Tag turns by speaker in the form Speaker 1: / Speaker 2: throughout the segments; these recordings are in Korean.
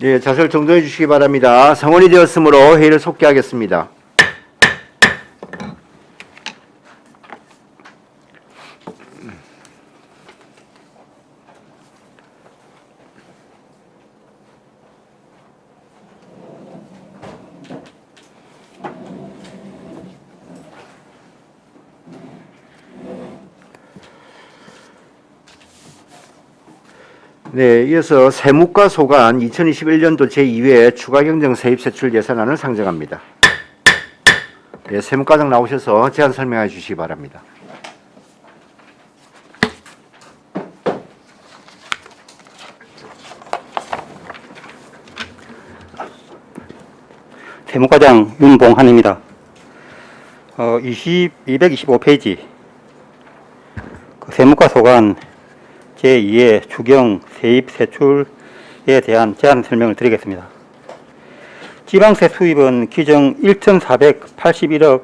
Speaker 1: 예, 자세를 정정해 주시기 바랍니다. 성원이 되었으므로 회의를 속기하겠습니다. 네, 이어서 세무과 소관 2021년도 제2회 추가경정 세입세출 예산안을 상정합니다. 네, 세무과장 나오셔서 제안 설명해 주시기 바랍니다.
Speaker 2: 세무과장 윤봉한입니다. 225페이지 세무과 소관 제2의 추경 세입 세출에 대한 제안 설명을 드리겠습니다. 지방세 수입은 기정 1,481억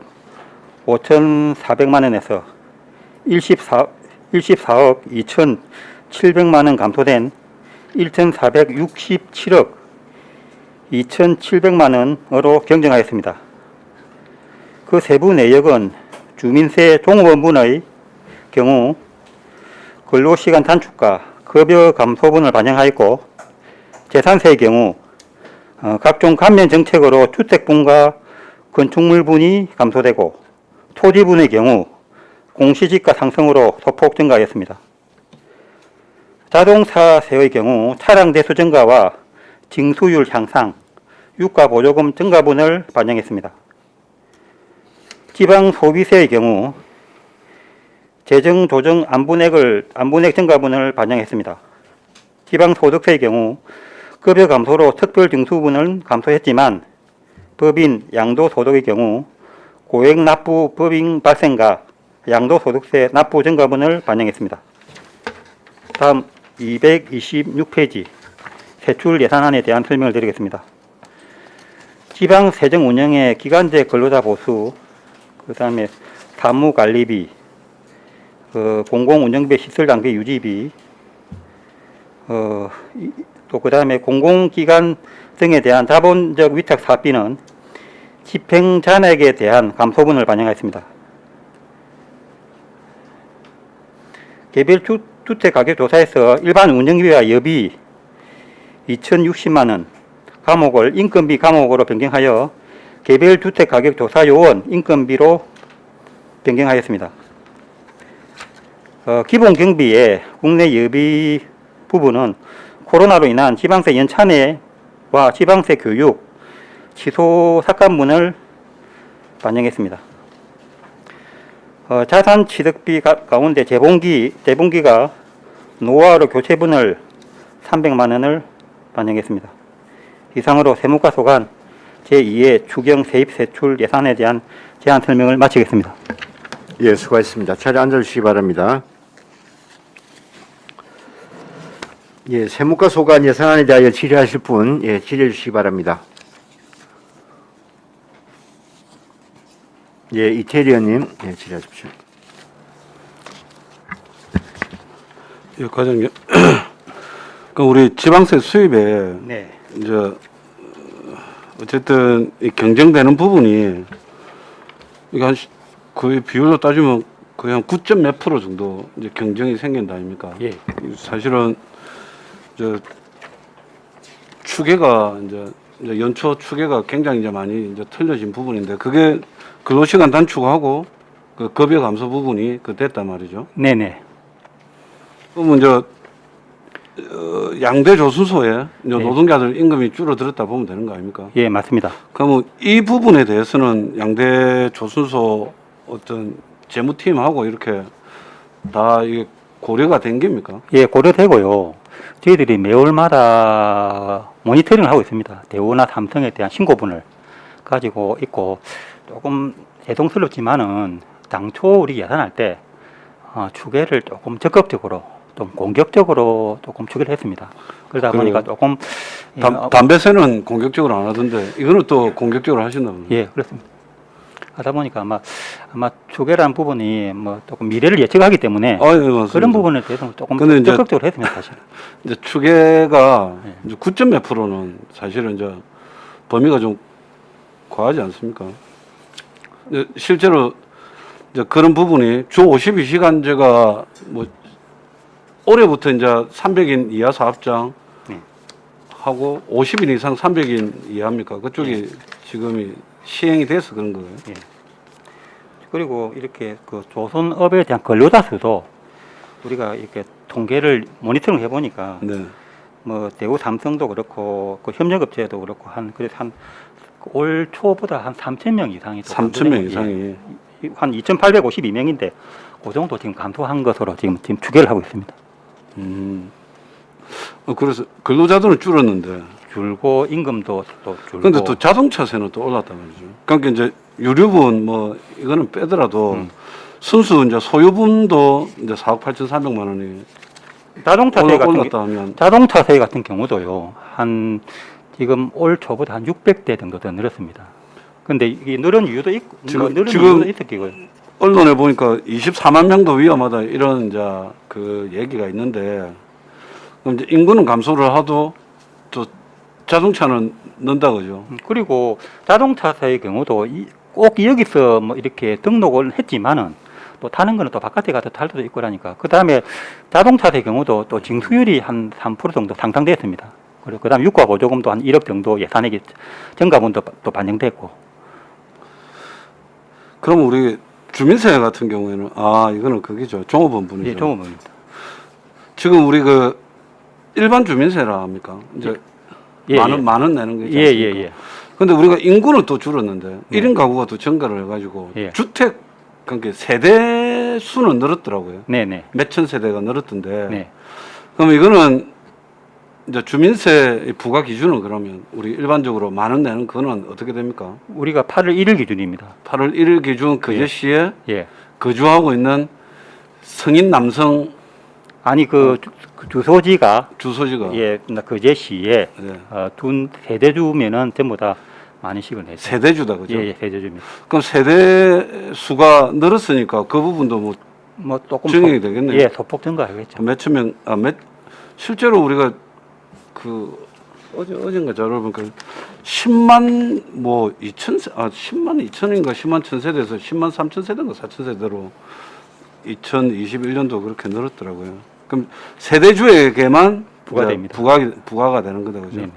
Speaker 2: 5,400만 원에서 14억 2,700만 원 감소된 1,467억 2,700만 원으로 경정하였습니다. 그 세부 내역은 주민세 종업원분의 경우 근로시간 단축과 급여 감소분을 반영하였고, 재산세의 경우 각종 감면 정책으로 주택분과 건축물분이 감소되고, 토지분의 경우 공시지가 상승으로 소폭 증가하였습니다. 자동차세의 경우 차량 대수 증가와 징수율 향상, 유가보조금 증가분을 반영했습니다. 지방소비세의 경우 재정조정 안분액 증가분을 반영했습니다. 지방소득세의 경우 급여 감소로 특별징수분을 감소했지만 법인 양도소득의 경우 고액 납부 법인 발생과 양도소득세 납부 증가분을 반영했습니다. 다음 226페이지 세출 예산안에 대한 설명을 드리겠습니다. 지방세정 운영의 기간제 근로자 보수, 그 다음에 사무관리비, 공공운영비 시설장비 유지비, 또 그 다음에 공공기관 등에 대한 자본적 위탁 사업비는 집행잔액에 대한 감소분을 반영하였습니다. 개별 주택가격조사에서 일반 운영비와 여비 2,060만 원 감옥을 인건비 감옥으로 변경하여 개별 주택가격조사 요원 인건비로 변경하였습니다. 기본 경비의 국내 여비 부분은 코로나로 인한 지방세 연찬회와 지방세 교육 취소 삭감분을 반영했습니다. 자산 취득비 가운데 재봉기가 노후화로 교체분을 300만 원을 반영했습니다. 이상으로 세무과 소관 제2의 추경 세입 세출 예산에 대한 제안 설명을 마치겠습니다.
Speaker 1: 예, 수고하셨습니다. 자리에 앉아주시기 바랍니다. 예, 세무과 소관 예산안에 대하여 질의하실 분, 예, 질의해 주시기 바랍니다. 예, 이태리 의원님, 예, 질의하십시오.
Speaker 3: 예, 과장님. 그 우리 지방세 수입에
Speaker 2: 네.
Speaker 3: 이제 어쨌든 이 경정되는 부분이 이거 한 거의 비율로 따지면 거의 한 9점 몇 프로 정도 이제 경정이 생긴다 아닙니까?
Speaker 2: 예.
Speaker 3: 사실은 저 추계가 이제 연초 추계가 굉장히 이제 많이 이제 틀려진 부분인데 그게 근로시간 단축하고 그 급여 감소 부분이 그 됐단 말이죠.
Speaker 2: 네네.
Speaker 3: 그러면 이제 양대 조순소에
Speaker 2: 네.
Speaker 3: 노동자들 임금이 줄어들었다 보면 되는 거 아닙니까?
Speaker 2: 예, 맞습니다.
Speaker 3: 그러면 이 부분에 대해서는 양대 조순소 어떤 재무팀하고 이렇게 다 이게 고려가 된 겁니까?
Speaker 2: 예, 고려되고요. 저희들이 매월마다 모니터링을 하고 있습니다. 대우나 삼성에 대한 신고분을 가지고 있고, 조금 죄송스럽지만은 당초 우리 예산할 때 추계를 조금 적극적으로 좀 공격적으로 조금 추계를 했습니다. 그러다 보니까 조금
Speaker 3: 담배세는 공격적으로 안 하던데 이거는 또 공격적으로 하신다고요?
Speaker 2: 예, 그렇습니다. 하다 보니까 아마 추계라는 부분이 뭐 조금 미래를 예측하기 때문에
Speaker 3: 아, 예, 맞습니다.
Speaker 2: 그런 부분에 대해서 조금
Speaker 3: 근데 이제
Speaker 2: 적극적으로 했으면 사실.
Speaker 3: 이제 추계가
Speaker 2: 네.
Speaker 3: 이제 9점 몇 프로는 사실은 이제 범위가 좀 과하지 않습니까? 이제 실제로 이제 그런 부분이 주 52시간제가 뭐 올해부터 이제 300인 이하 사업장
Speaker 2: 네.
Speaker 3: 하고 50인 이상 300인 이하입니까? 그쪽이 지금이 시행이 돼서 그런 거예요.
Speaker 2: 예. 그리고 이렇게 그 조선업에 대한 근로자 수도 우리가 이렇게 통계를 모니터링 해보니까
Speaker 3: 네.
Speaker 2: 뭐 대우 삼성도 그렇고 그 협력업체도 그렇고 한 그래서 한 올 초보다 한 3,000명 이상이 또
Speaker 3: 3,000명 이상이.
Speaker 2: 한 2,852명인데 그 정도 지금 감소한 것으로 지금 추계를 하고 있습니다.
Speaker 3: 그래서 근로자들은 줄었는데
Speaker 2: 줄고 임금도 또 줄고.
Speaker 3: 근데 또 자동차세는 또 올랐단 말이죠. 그러니까 이제 유류분 뭐 이거는 빼더라도 순수 이제 소유분도 이제 4억 8,400만 원이
Speaker 2: 자동차세 같은
Speaker 3: 올랐다 하면
Speaker 2: 자동차세 같은 경우도요. 한 지금 올 초보다 한 600대 정도 더 늘었습니다. 근데 이게 늘은 이유도 있고 늘은 이유도 있었고요.
Speaker 3: 언론에 보니까 24만 명도 위험하다 이런 이제 그 얘기가 있는데 그럼 이제 인구는 감소를 하도 또 자동차는 는다 그죠?
Speaker 2: 그리고 자동차세의 경우도 꼭 여기서 뭐 이렇게 등록을 했지만은 또 타는 거는 또 바깥에 가서 탈 수도 있고 그러니까 그 다음에 자동차세의 경우도 또 징수율이 한 3% 정도 상상됐습니다. 그리고 그 다음에 유가 보조금도 한 1억 정도 예산액이 증가분도 또 반영됐고.
Speaker 3: 그럼 우리 주민세 같은 경우에는 이거는 그게죠 종업원분이죠.
Speaker 2: 예, 종업원입니다.
Speaker 3: 지금 우리 그 일반 주민세라 합니까? 이제
Speaker 2: 예,
Speaker 3: 만 원 내는 거 있지
Speaker 2: 예,
Speaker 3: 않습니까?
Speaker 2: 예, 예.
Speaker 3: 근데 우리가 인구는 또 줄었는데
Speaker 2: 네.
Speaker 3: 1인 가구가 또 증가를 해가지고
Speaker 2: 예.
Speaker 3: 주택 그러니까 세대 수는 늘었더라고요.
Speaker 2: 네네.
Speaker 3: 몇천 세대가 늘었던데
Speaker 2: 네.
Speaker 3: 그럼 이거는 이제 주민세 부과 기준은 그러면 우리 일반적으로 만 원 내는 그거는 어떻게 됩니까?
Speaker 2: 우리가 8월 1일 기준입니다.
Speaker 3: 8월 1일 기준 거제시에
Speaker 2: 예.
Speaker 3: 거주하고 있는 성인 남성
Speaker 2: 아니 그 주소지가
Speaker 3: 주소지가
Speaker 2: 예, 거제시에
Speaker 3: 예.
Speaker 2: 둔 세대주면은 전부 다 만 원씩을 내죠.
Speaker 3: 세대주다 그죠?
Speaker 2: 예, 예, 세대주입니다.
Speaker 3: 그럼 세대 수가 늘었으니까 그 부분도 뭐
Speaker 2: 뭐 조금
Speaker 3: 증액이 되겠네요.
Speaker 2: 예, 소폭 증가하겠죠.
Speaker 3: 몇천 명, 실제로 우리가 그 어젠가 자료를 보니까 10만 뭐 2천, 10만 2천인가 10만 천 세대에서 10만 3천 세대인가 4천 세대로 2021년도 그렇게 늘었더라고요. 그럼 세대주에게만
Speaker 2: 부과됩니다.
Speaker 3: 부과가 되는 거다 그죠?
Speaker 2: 네네.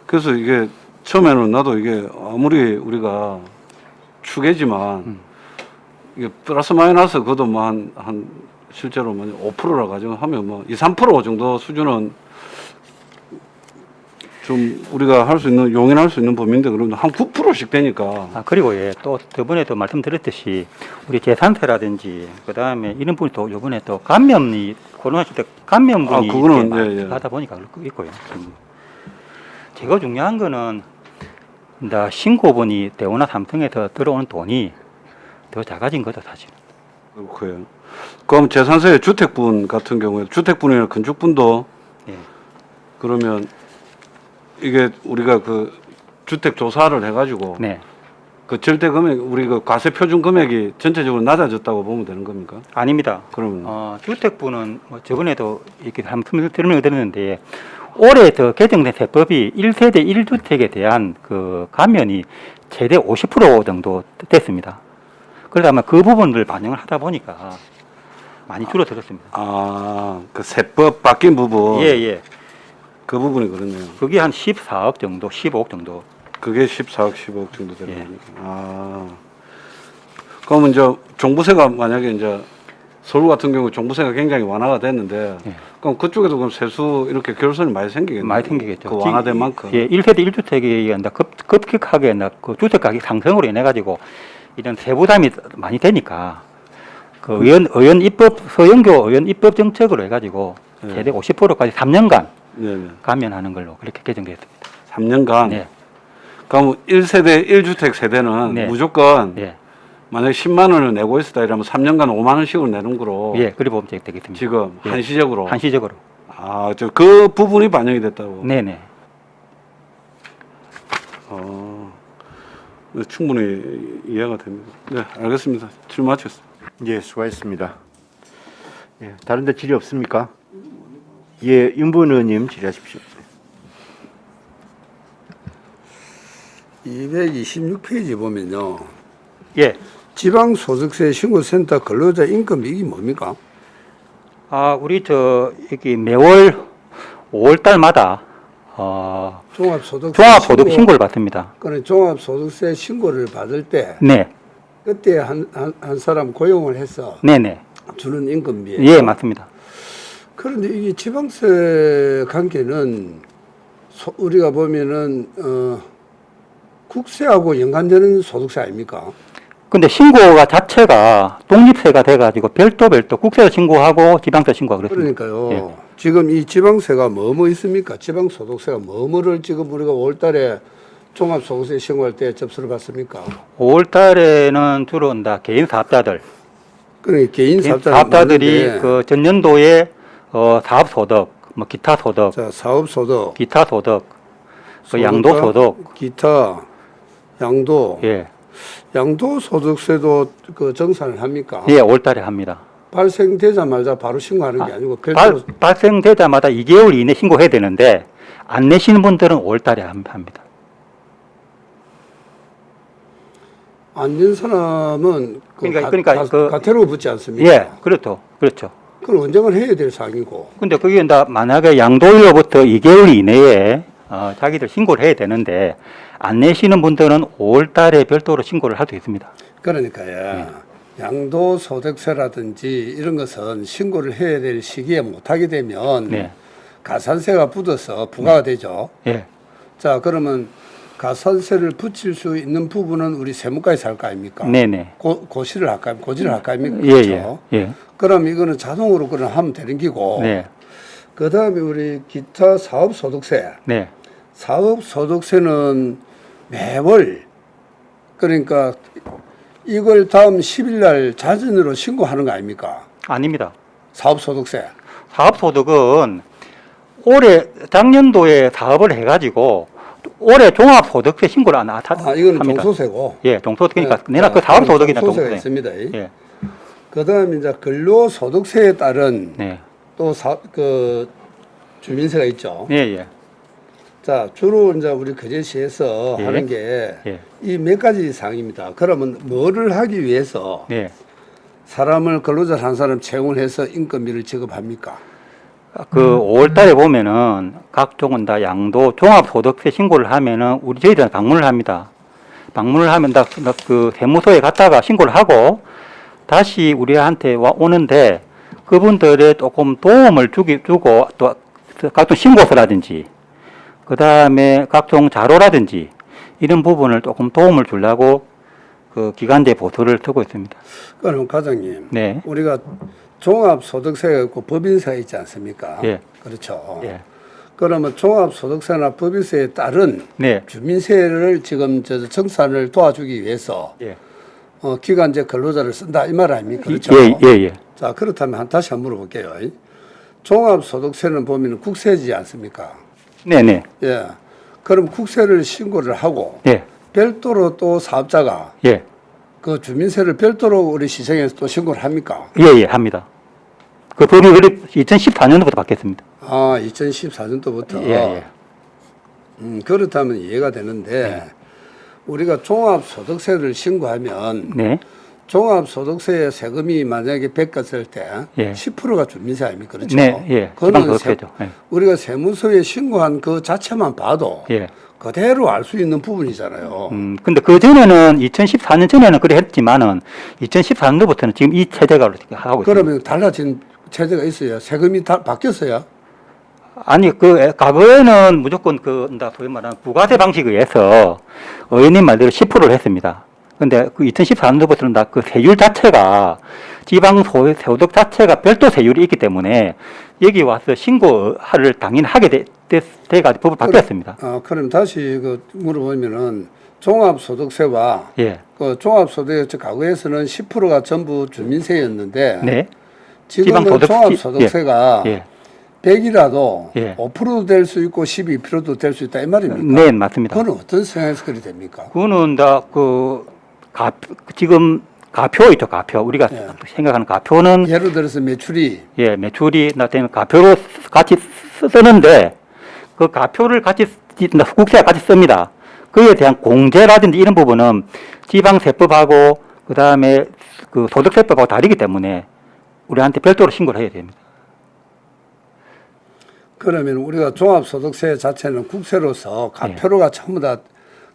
Speaker 3: 그래서 이게 처음에는 나도 이게 아무리 우리가 추계지만 이게 플러스 마이너스 그것도 뭐 한 실제로 뭐 5%라 가정하면 뭐 2, 3% 정도 수준은 좀 우리가 할 수 있는 용인할 수 있는 범위인데 그러면 한 9%씩 되니까
Speaker 2: 그리고 예, 또 저번에도 말씀드렸듯이 우리 재산세라든지 그 다음에 이런 분이 또 요번에 또 감면이 코로나 시대 감면분이
Speaker 3: 그거는
Speaker 2: 이렇게
Speaker 3: 예, 예.
Speaker 2: 하다 보니까 있고요. 제가 중요한 거는 신고분이 대우나 삼성에서 들어오는 돈이 더 작아진 거죠 사실.
Speaker 3: 그렇고요. 그럼 재산세 주택분 같은 경우에 주택분이나 건축분도
Speaker 2: 예.
Speaker 3: 그러면 이게 우리가 그 주택 조사를 해가지고
Speaker 2: 네.
Speaker 3: 그 절대 금액 우리 그 과세 표준 금액이 전체적으로 낮아졌다고 보면 되는 겁니까?
Speaker 2: 아닙니다.
Speaker 3: 그러면
Speaker 2: 주택분은 뭐 저번에도 이렇게 한번 설명을 드렸는데 올해 더 개정된 세법이 1세대 1주택에 대한 그 감면이 최대 50% 정도 됐습니다. 그러다 아마 그 부분을 반영을 하다 보니까 많이 줄어들었습니다.
Speaker 3: 그 세법 바뀐 부분
Speaker 2: 예, 예.
Speaker 3: 그 부분이 그렇네요.
Speaker 2: 그게 한 14억 정도, 15억 정도.
Speaker 3: 그게 14억, 15억 정도 되는
Speaker 2: 예.
Speaker 3: 거니까. 그러면 이제 종부세가 만약에 이제 서울 같은 경우 종부세가 굉장히 완화가 됐는데
Speaker 2: 예.
Speaker 3: 그럼 그쪽에도 그럼 세수 이렇게 결손이 많이 생기겠네요.
Speaker 2: 많이 생기겠죠.
Speaker 3: 그 완화된 만큼.
Speaker 2: 예, 1세대 1주택이 급격하게 그 주택 가격 상승으로 인해 가지고 이런 세부담이 많이 되니까 그 의원 입법 서영교 의원 입법 정책으로 해가지고
Speaker 3: 예.
Speaker 2: 최대 50%까지 3년간
Speaker 3: 네네.
Speaker 2: 감면하는 걸로 그렇게 개정됐습니다.
Speaker 3: 3년간.
Speaker 2: 네.
Speaker 3: 그럼 1세대 1주택 세대는
Speaker 2: 네.
Speaker 3: 무조건
Speaker 2: 예,
Speaker 3: 만약에 10만 원을 내고 있었다 이러면 3년간 5만 원씩을 내는 거로
Speaker 2: 예, 그리 보면 되겠습니다.
Speaker 3: 지금
Speaker 2: 예.
Speaker 3: 한시적으로.
Speaker 2: 한시적으로.
Speaker 3: 그 부분이 반영이 됐다고.
Speaker 2: 네네.
Speaker 3: 네, 충분히 이해가 됩니다. 네, 알겠습니다. 질문 마치겠습니다.
Speaker 1: 예, 수고하셨습니다. 예, 다른 데 질의 없습니까? 예, 윤부은 의원님 질의하십시오.
Speaker 4: 226페이지 보면요.
Speaker 2: 예.
Speaker 4: 지방소득세 신고센터 근로자 임금 이게 뭡니까?
Speaker 2: 우리 여기 매월 5월 달마다 종합소득 신고를 받습니다.
Speaker 4: 그러니까 종합소득세 신고를 받을 때
Speaker 2: 네.
Speaker 4: 그때 한 사람 고용을 해서
Speaker 2: 네네.
Speaker 4: 주는 임금비예요.
Speaker 2: 예, 맞습니다.
Speaker 4: 그런데 이게 지방세 관계는 우리가 보면은 국세하고 연관되는 소득세 아닙니까?
Speaker 2: 근데 신고가 자체가 독립세가 돼가지고 별도 국세를 신고하고 지방세 신고하고 그렇습니다.
Speaker 4: 그러니까요.
Speaker 2: 예.
Speaker 4: 지금 이 지방세가 뭐뭐 있습니까? 지방소득세가 뭐뭐를 지금 우리가 5월달에 종합소득세 신고할 때 접수를 받습니까?
Speaker 2: 5월 달에는 주로 개인 사업자들,
Speaker 4: 그러니까 개인
Speaker 2: 사업자들이 그 전년도에 사업소득, 뭐 기타 소득,
Speaker 4: 자, 사업소득,
Speaker 2: 기타 소득, 그
Speaker 4: 소득과
Speaker 2: 양도소득,
Speaker 4: 기타, 양도,
Speaker 2: 예,
Speaker 4: 양도소득세도 그 정산을 합니까?
Speaker 2: 예, 5월 달에 합니다.
Speaker 4: 발생되자마자 바로 신고하는 게 아니고 별도로
Speaker 2: 발생되자마다 2개월 이내 신고해야 되는데 안 내시는 분들은 5월 달에 합니다.
Speaker 4: 안 낸 사람은
Speaker 2: 그러니까
Speaker 4: 가태료가 붙지 않습니까?
Speaker 2: 예, 그렇죠.
Speaker 4: 그건 언젠가 해야 될 사항이고.
Speaker 2: 근데 그게 만약에 양도일로부터 2개월 이내에 자기들 신고를 해야 되는데 안 내시는 분들은 5월 달에 별도로 신고를 할 수 있습니다.
Speaker 4: 그러니까요. 양도소득세라든지 이런 것은 신고를 해야 될 시기에 못하게 되면
Speaker 2: 네.
Speaker 4: 가산세가 붙어서 부과가 되죠.
Speaker 2: 예.
Speaker 4: 자, 그러면 가산세를 붙일 수 있는 부분은 우리 세무과에서 할 거 아닙니까?
Speaker 2: 네네.
Speaker 4: 고지를 할 거 아닙니까?
Speaker 2: 예,
Speaker 4: 그렇죠?
Speaker 2: 예.
Speaker 4: 그럼 이거는 자동으로 그냥 하면 되는 기고.
Speaker 2: 네.
Speaker 4: 그 다음에 우리 기타 사업소득세.
Speaker 2: 네.
Speaker 4: 사업소득세는 매월, 그러니까 이걸 다음 10일 날 자진으로 신고하는 거 아닙니까?
Speaker 2: 아닙니다.
Speaker 4: 사업소득세.
Speaker 2: 사업소득은 작년도에 사업을 해가지고 올해 종합소득세 신고를 안
Speaker 4: 이거는
Speaker 2: 합니다.
Speaker 4: 종소세고.
Speaker 2: 예, 종소득. 그러니까
Speaker 4: 네.
Speaker 2: 내가 그 사업소득이나
Speaker 4: 종소세가
Speaker 2: 종소세.
Speaker 4: 있습니다.
Speaker 2: 예.
Speaker 4: 그 다음에 이제 근로소득세에 따른
Speaker 2: 네.
Speaker 4: 또 주민세가 있죠.
Speaker 2: 예, 예.
Speaker 4: 자, 주로 이제 우리 거제시에서
Speaker 2: 예.
Speaker 4: 하는 게
Speaker 2: 예.
Speaker 4: 이 몇 가지 사항입니다. 그러면 뭐를 하기 위해서
Speaker 2: 네.
Speaker 4: 사람을 근로자 한 사람 채용을 해서 인건비를 지급합니까?
Speaker 2: 그 5월 달에 보면은 각종은 다 양도 종합소득세 신고를 하면은 저희들은 방문을 합니다. 방문을 하면 그 세무서에 갔다가 신고를 하고 다시 우리한테 오는데 그분들의 조금 도움을 주고 또 각종 신고서라든지 그 다음에 각종 자료라든지 이런 부분을 조금 도움을 주려고 그 기간제 보수를 두고 있습니다.
Speaker 4: 그럼 과장님,
Speaker 2: 네.
Speaker 4: 우리가 종합소득세가 있고 법인세가 있지 않습니까?
Speaker 2: 예.
Speaker 4: 그렇죠.
Speaker 2: 예.
Speaker 4: 그러면 종합소득세나 법인세에 따른
Speaker 2: 네.
Speaker 4: 주민세를 지금 정산을 도와주기 위해서
Speaker 2: 예.
Speaker 4: 기간제 근로자를 쓴다 이 말 아닙니까? 그렇죠.
Speaker 2: 예.
Speaker 4: 자, 그렇다면 다시 한번 물어볼게요. 종합소득세는 보면 국세지 않습니까?
Speaker 2: 네네.
Speaker 4: 예. 그럼 국세를 신고를 하고
Speaker 2: 예.
Speaker 4: 별도로 또 사업자가
Speaker 2: 예.
Speaker 4: 그 주민세를 별도로 우리 시청에서 또 신고를 합니까?
Speaker 2: 예, 합니다. 그 법이 2014년도부터 바뀌었습니다.
Speaker 4: 2014년도부터.
Speaker 2: 예.
Speaker 4: 그렇다면 이해가 되는데 우리가 종합소득세를 신고하면
Speaker 2: 네.
Speaker 4: 종합소득세 세금이 만약에 바뀌었을 때
Speaker 2: 예.
Speaker 4: 10%가 주민세 아닙니까? 그렇죠?
Speaker 2: 네, 예.
Speaker 4: 그거는
Speaker 2: 지방소득세죠. 예.
Speaker 4: 우리가 세무서에 신고한 그 자체만 봐도
Speaker 2: 예.
Speaker 4: 그대로 알 수 있는 부분이잖아요.
Speaker 2: 근데 그 전에는 2014년 전에는 그래 했지만은 2014년도부터는 지금 이 체제가 하고 있습니다.
Speaker 4: 그러면 달라진 체제가 있어야 세금이 다 바뀌었어야.
Speaker 2: 아니 과거에는 무조건 소위 말하는 부가세 방식에 의해서 의원님 말대로 10%를 했습니다. 근데 그 2014년도부터는 다 그 세율 자체가 지방 소득 자체가 별도 세율이 있기 때문에 여기 와서 신고를 당연히 하게 돼가 법을 바뀌었습니다.
Speaker 4: 그럼 다시 물어보면은 종합소득세와
Speaker 2: 예.
Speaker 4: 그 종합소득세 과거에서는 10%가 전부 주민세였는데
Speaker 2: 네.
Speaker 4: 지금은
Speaker 2: 지방소득-
Speaker 4: 종합소득세가
Speaker 2: 예.
Speaker 4: 100이라도
Speaker 2: 예.
Speaker 4: 5%도 될 수 있고 12%도 될 수 있다 이 말입니까?
Speaker 2: 네, 맞습니다.
Speaker 4: 그건 어떤 상황에서 그리 됩니까?
Speaker 2: 그거는 지금 가표 있죠, 가표. 우리가
Speaker 4: 예.
Speaker 2: 생각하는 가표는
Speaker 4: 예를 들어서 매출이
Speaker 2: 예, 매출이 나타나면 가표로 같이 쓰는데 그 가표를 같이 국세와 같이 씁니다. 그에 대한 공제라든지 이런 부분은 지방세법하고 그 다음에 그 소득세법하고 다르기 때문에 우리한테 별도로 신고를 해야 됩니다.
Speaker 4: 그러면 우리가 종합소득세 자체는 국세로서
Speaker 2: 네.
Speaker 4: 가표로가 전부 다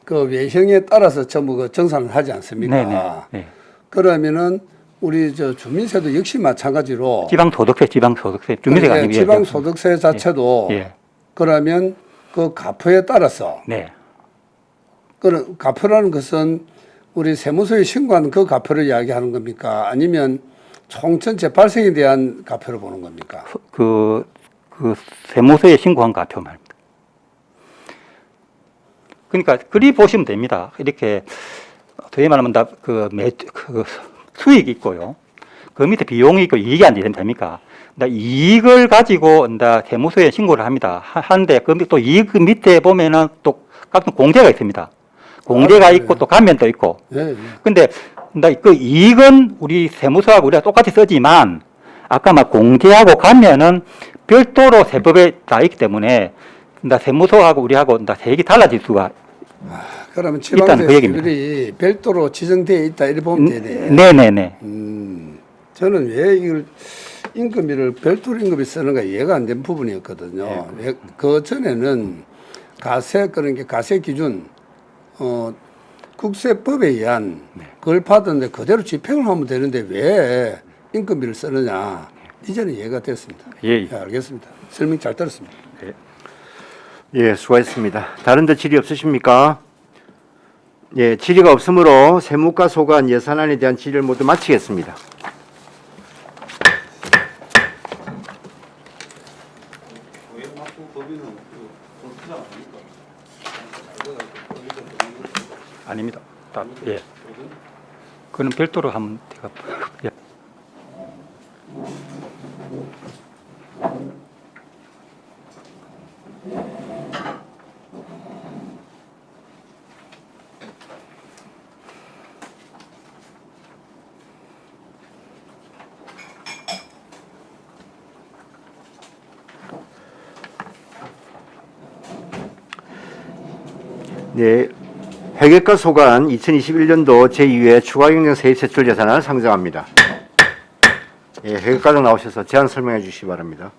Speaker 4: 그 외형에 따라서 전부 그 정산을 하지 않습니까?
Speaker 2: 네.
Speaker 4: 그러면은 우리 저 주민세도 역시 마찬가지로
Speaker 2: 지방소득세, 주민세가 아니고
Speaker 4: 지방소득세 자체도
Speaker 2: 예.
Speaker 4: 그러면 그 가표에 따라서
Speaker 2: 네.
Speaker 4: 그 가표라는 것은 우리 세무서에 신고하는 그 가표를 이야기하는 겁니까? 아니면 총 전체 발생에 대한 가표를 보는 겁니까?
Speaker 2: 그 세무서에 신고한 가표 말입니다. 그러니까 그리 보시면 됩니다. 이렇게 저희 말하면 그 수익이 있고요. 그 밑에 비용이 있고 이익이 안 되면 됩니까? 이익을 가지고 세무서에 신고를 합니다. 하는데 그 또 이익 밑에 보면은 또 각종 공제가 있습니다. 공제가 있고 또 감면도 있고.
Speaker 4: 예.
Speaker 2: 근데 그 이익은 우리 세무서하고 우리가 똑같이 쓰지만 아까 막 공제하고 감면은 별도로 세법에 나 있기 때문에 세무서하고 우리하고 세액이 달라질 수가
Speaker 4: 그러면
Speaker 2: 일단 그 얘기입니다.
Speaker 4: 지방세율이 별도로 지정되어 있다 이렇게 보면 되네.
Speaker 2: 네네네.
Speaker 4: 저는 왜 이걸 임금비를 별도로 임금비 쓰는가 이해가 안 된 부분이었거든요. 그 전에는 그런 가세 기준 국세법에 의한 그걸 받았는데 그대로 집행을 하면 되는데 왜 임금비를 쓰느냐 이제는 이해가 됐습니다.
Speaker 2: 예.
Speaker 4: 네, 알겠습니다. 설명 잘 들었습니다.
Speaker 1: 예, 수고하셨습니다. 다른 데 질의 없으십니까? 예, 질의가 없으므로 세무과 소관 예산안에 대한 질의를 모두 마치겠습니다.
Speaker 2: 아닙니다. 예. 그는 별도로 하면 제가 예.
Speaker 1: 네, 회계과 소관 2021년도 제2회 추가경정 세입세출 예산안을 상정합니다. 예, 회계과장 나오셔서 제안 설명해 주시기 바랍니다.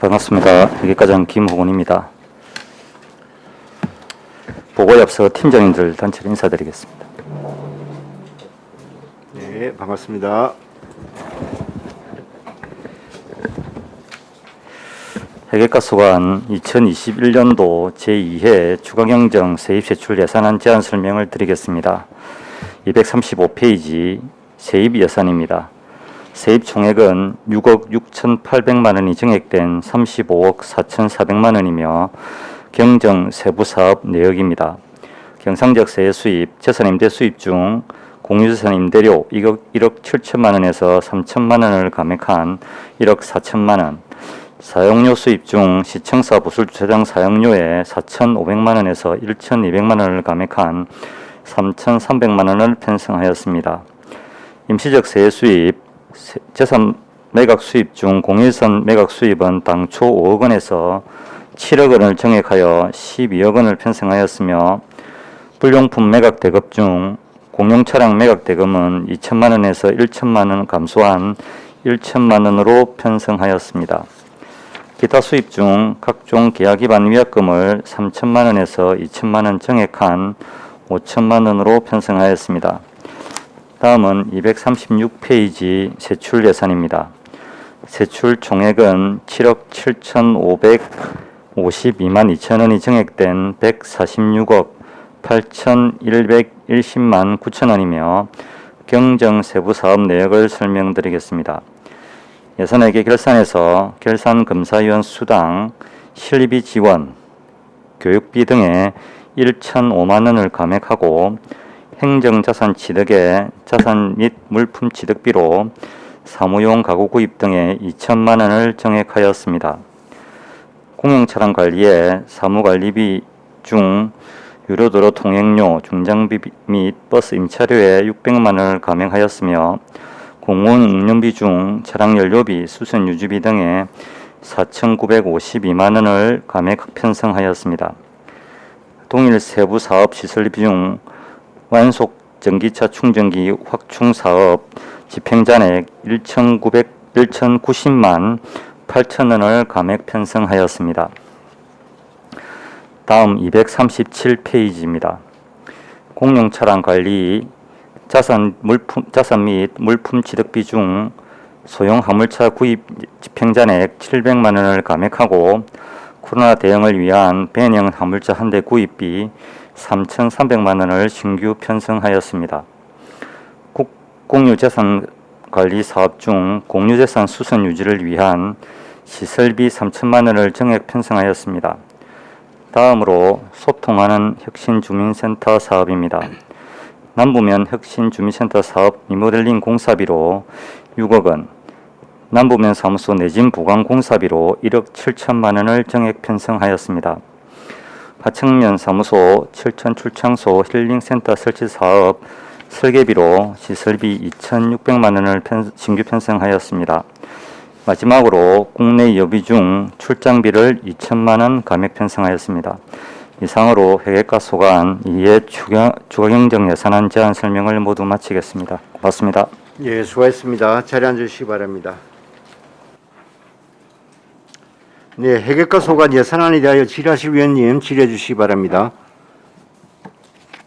Speaker 5: 반갑습니다. 회계과장 김호곤입니다. 보고에 앞서 팀장님들 단체로 인사드리겠습니다.
Speaker 1: 네, 반갑습니다.
Speaker 5: 회계과 소관 2021년도 제2회 추가경정 세입세출 예산안 제안 설명을 드리겠습니다. 235페이지 세입 예산입니다. 세입 총액은 6억 6,800만 원이 증액된 35억 4,400만 원이며 경정 세부 사업 내역입니다. 경상적 세액 수입, 재산임대 수입 중 공유재산 임대료 1억 7천만 원에서 3천만 원을 감액한 1억 4천만 원, 사용료 수입 중 시청사 부술주차장 사용료에 4,500만 원에서 1,200만 원을 감액한 3,300만 원을 편성하였습니다. 임시적 세액 수입, 재산 매각 수입 중 공유재산 매각 수입은 당초 5억 원에서 7억 원을 증액하여 12억 원을 편성하였으며 불용품 매각 대급 중 공용차량 매각 대금은 2천만 원에서 1천만 원 감소한 1천만 원으로 편성하였습니다. 기타 수입 중 각종 계약 위반 위약금을 3천만 원에서 2천만 원 증액한 5천만 원으로 편성하였습니다. 다음은 236페이지 세출 예산입니다. 세출 총액은 7억 7,552만 2천 원이 증액된 146억 8,110만 9천 원이며 경정 세부 사업 내역을 설명드리겠습니다. 예산회계 결산에서 결산검사위원 수당, 실비 지원, 교육비 등에 1,005만 원을 감액하고 행정자산 취득에 자산 및 물품 취득비로 사무용 가구 구입 등에 2천만 원을 정액하였습니다. 공용차량 관리에 사무관리비 중 유료도로 통행료, 중장비 및 버스 임차료에 600만 원을 감액하였으며 공무원 운전비 중 차량 연료비, 수선 유지비 등에 4,952만 원을 감액 편성하였습니다. 동일 세부 사업 시설비 중 완속 전기차 충전기 확충 사업 집행잔액 1,090만 8천 원을 감액 편성하였습니다. 다음 237페이지입니다. 공용차량 관리 자산 및 물품 취득비 중 소형 화물차 구입 집행잔액 700만 원을 감액하고 코로나 대응을 위한 벤형 화물차 한 대 구입비 3,300만 원을 신규 편성하였습니다. 공유재산 관리 사업 중 공유재산 수선 유지를 위한 시설비 3천만 원을 정액 편성하였습니다. 다음으로 소통하는 혁신주민센터 사업입니다. 남부면 혁신주민센터 사업 리모델링 공사비로 6억 원, 남부면 사무소 내진 보강 공사비로 1억 7천만 원을 정액 편성하였습니다. 하청면 사무소 7천 출창소 힐링센터 설치 사업 설계비로 시설비 2,600만 원을 신규 편성하였습니다. 마지막으로 국내 여비 중 출장비를 2천만 원 감액 편성하였습니다. 이상으로 회계과 소관 이해 추가경정 예산안 제안 설명을 모두 마치겠습니다. 고맙습니다.
Speaker 1: 예, 수고하셨습니다. 자리에 앉으시기 바랍니다. 네, 회계과 소관 예산안에 대하여 질의하실 위원님 질의해 주시기 바랍니다.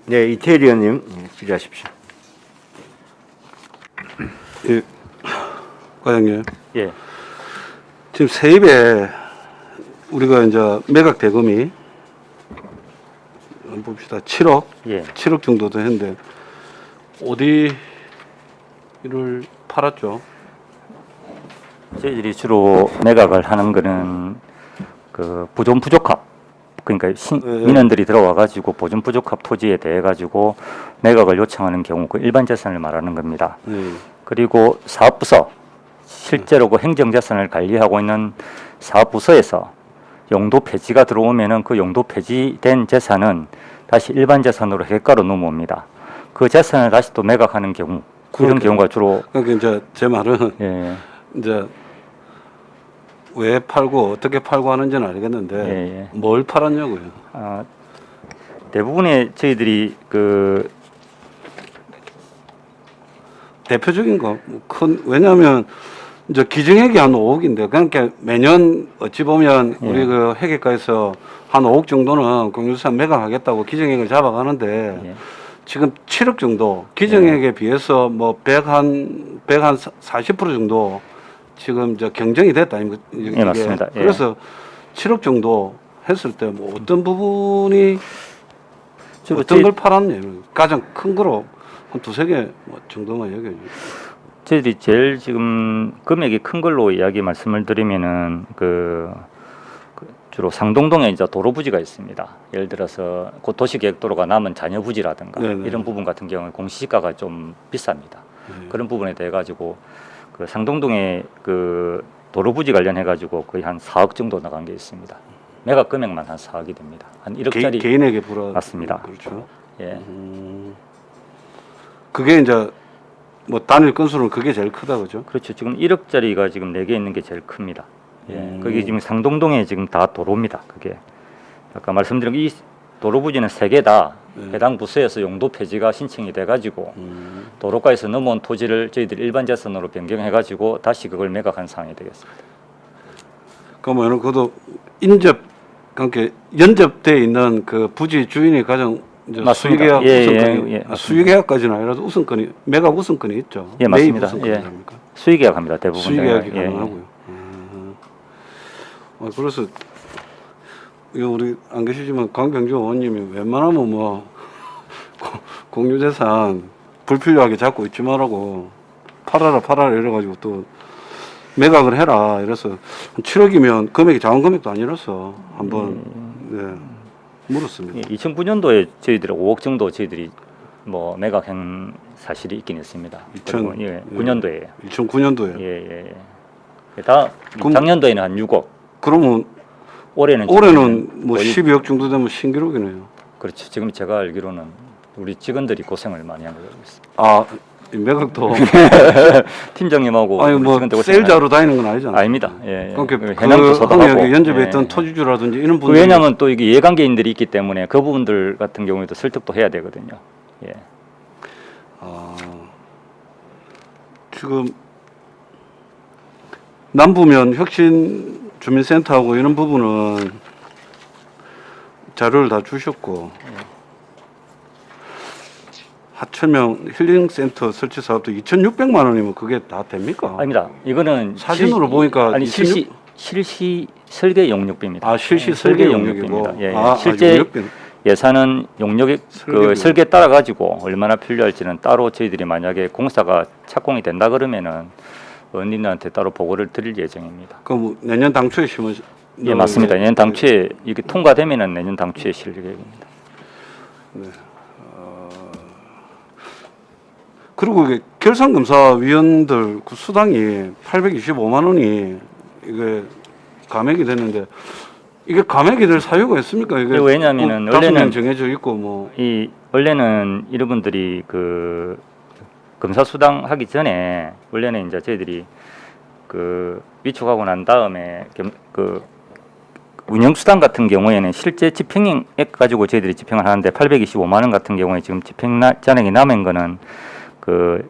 Speaker 1: 네, 이태일 위원님 질의하십시오.
Speaker 3: 예, 과장님.
Speaker 5: 예.
Speaker 3: 지금 세입에 우리가 이제 매각 대금이 한번 봅시다. 7억?
Speaker 5: 예.
Speaker 3: 7억 정도 되는데 어디를 팔았죠?
Speaker 5: 저희들이 주로 매각을 하는 거는 그 보존 부족합, 그러니까 민원들이 들어와 가지고 보존 부족합 토지에 대해 가지고 매각을 요청하는 경우 그 일반 재산을 말하는 겁니다. 그리고 사업부서, 실제로 그 행정재산을 관리하고 있는 사업부서에서 용도 폐지가 들어오면은 그 용도 폐지된 재산은 다시 일반 재산으로 회계가로 넘어옵니다. 그 재산을 다시 또 매각하는 경우, 그런 경우가 주로.
Speaker 3: 그러니까 이제 제 말은
Speaker 5: 예.
Speaker 3: 이제 왜 팔고 어떻게 팔고 하는지는 알겠는데
Speaker 5: 예.
Speaker 3: 뭘 팔았냐고요.
Speaker 5: 대부분의 저희들이 그
Speaker 3: 대표적인 거 큰 왜냐하면 이제 기증액이 한 5억인데 그러니까 매년 어찌 보면
Speaker 5: 예.
Speaker 3: 우리 그 회계과에서 한 5억 정도는 공유산 매각하겠다고 기증액을 잡아가는데
Speaker 5: 예.
Speaker 3: 지금 7억 정도 기증액에 비해서 뭐 140% 정도 지금 저 경쟁이 됐다 아닙니까?
Speaker 5: 예, 맞습니다. 예.
Speaker 3: 그래서 7억 정도 했을 때 뭐 어떤 부분이
Speaker 5: 주로
Speaker 3: 어떤 걸 팔았냐 가장 큰 거로 한 두세 개 정도만 얘기해 주세요.
Speaker 5: 저희들이 제일 지금 금액이 큰 걸로 이야기 말씀을 드리면은 그 주로 상동동에 이제 도로 부지가 있습니다. 예를 들어서 곧 도시계획도로가 남은 잔여 부지라든가
Speaker 3: 네네.
Speaker 5: 이런 부분 같은 경우는 공시지가가 좀 비쌉니다.
Speaker 3: 네.
Speaker 5: 그런 부분에 대해 가지고 그 상동동에 그 도로 부지 관련해 가지고 거의 한 4억 정도 나간 게 있습니다. 매각 금액만 한 4억이 됩니다. 한 1억짜리.
Speaker 3: 개인에게 불어
Speaker 5: 맞습니다.
Speaker 3: 그렇죠.
Speaker 5: 예.
Speaker 3: 그게 이제 뭐 단일 건수는 그게 제일 크다 그죠?
Speaker 5: 그렇죠. 지금 1억짜리가 지금 4개 있는 게 제일 큽니다. 예. 그게 지금 상동동에 지금 다 도로입니다. 그게. 아까 말씀드린 이 도로 부지는 3개 다 해당 부서에서 용도 폐지가 신청이 돼 가지고 도로가에서 넘어온 토지를 저희들이 일반 재산으로 변경해 가지고 다시 그걸 매각한 상황이 되겠습니다.
Speaker 3: 그러면 그것도 인접 그러니까 연접돼 있는 그 부지 주인이 가장 이제
Speaker 5: 맞습니다.
Speaker 3: 수의계약
Speaker 5: 예,
Speaker 3: 우선권이
Speaker 5: 예, 예, 맞습니다.
Speaker 3: 수의계약까지는 아니라도 우선권이 매각 우선권이 있죠.
Speaker 5: 예,
Speaker 3: 매입
Speaker 5: 맞습니다.
Speaker 3: 우선권이
Speaker 5: 예.
Speaker 3: 아닙니까?
Speaker 5: 수의계약합니다. 대부분.
Speaker 3: 수의계약이
Speaker 5: 예, 예.
Speaker 3: 가능하고요. 그래서 이거 우리 안 계시지만 강병주 의원님이 웬만하면 뭐 공유재산 불필요하게 잡고 있지 말라고 팔아라 이래가지고 또 매각을 해라 이래서 한 7억이면 금액이 작은 금액도 아니라서 한번 네, 물었습니다.
Speaker 5: 예, 2009년도에 저희들이 5억 정도 저희들이 뭐 매각한 사실이 있긴 있습니다.
Speaker 3: 2000,
Speaker 5: 그리고 예, 9년도에
Speaker 3: 2009년도에.
Speaker 5: 예. 다
Speaker 3: 그럼-
Speaker 5: 작년도에는 한 6억,
Speaker 3: 그러면
Speaker 5: 올해는
Speaker 3: 뭐
Speaker 5: 거의-
Speaker 3: 12억 정도 되면 신기록이네요.
Speaker 5: 그렇죠. 지금 제가 알기로는 우리 직원들이 고생을 많이 한 걸로 알고 있습니다.
Speaker 3: 아, 이 매각도
Speaker 5: 팀장님하고
Speaker 3: 아니
Speaker 5: 우리
Speaker 3: 뭐
Speaker 5: 직원들 고생 많이
Speaker 3: 세일자로 다니는 건 아니잖아요.
Speaker 5: 아닙니다. 예.
Speaker 3: 그러니까
Speaker 5: 그
Speaker 3: 그
Speaker 5: 해남도 서다하고
Speaker 3: 항해에 연접했던
Speaker 5: 예.
Speaker 3: 토지주라든지 이런
Speaker 5: 그
Speaker 3: 분들이
Speaker 5: 왜냐하면 또 이게 이해관계인들이 있기 때문에 그 부분들 같은 경우에도 설득도 해야 되거든요. 예.
Speaker 3: 아, 지금 남부면 혁신 주민센터하고 이런 부분은 자료를 다 주셨고 하천명 힐링센터 설치 사업도 2,600만 원이면 그게 다 됩니까?
Speaker 5: 아닙니다. 이거는
Speaker 3: 사진으로 보니까
Speaker 5: 아니
Speaker 3: 26
Speaker 5: 실시 설계 용역비입니다.
Speaker 3: 아, 실시
Speaker 5: 예,
Speaker 3: 설계
Speaker 5: 용역비입니다.
Speaker 3: 용역이고.
Speaker 5: 예, 예.
Speaker 3: 아,
Speaker 5: 실제
Speaker 3: 용역비.
Speaker 5: 예산은 용역의
Speaker 3: 설계비용.
Speaker 5: 그 설계 따라 가지고 얼마나 필요할지는 따로 저희들이 만약에 공사가 착공이 된다 그러면은 언니들한테 따로 보고를 드릴 예정입니다.
Speaker 3: 그럼 뭐 내년 당초에 심은
Speaker 5: 예, 맞습니다. 내년 당초에 이게 통과되면은 내년 당초에 실 계획입니다.
Speaker 3: 그리고 이게 결산검사위원들 그 수당이 825만 원이 이게 감액이 됐는데 이게 감액이 될 사유가 있습니까? 이게
Speaker 5: 왜냐하면은
Speaker 3: 꼭 5명
Speaker 5: 원래는
Speaker 3: 정해져 있고 뭐
Speaker 5: 이 원래는 여러분들이 그 검사 수당 하기 전에 원래는 이제 저희들이 그 위촉하고 난 다음에 그 운영 수당 같은 경우에는 실제 집행액 가지고 저희들이 집행을 하는데 825만 원 같은 경우에 지금 집행 잔액이 남은 거는 그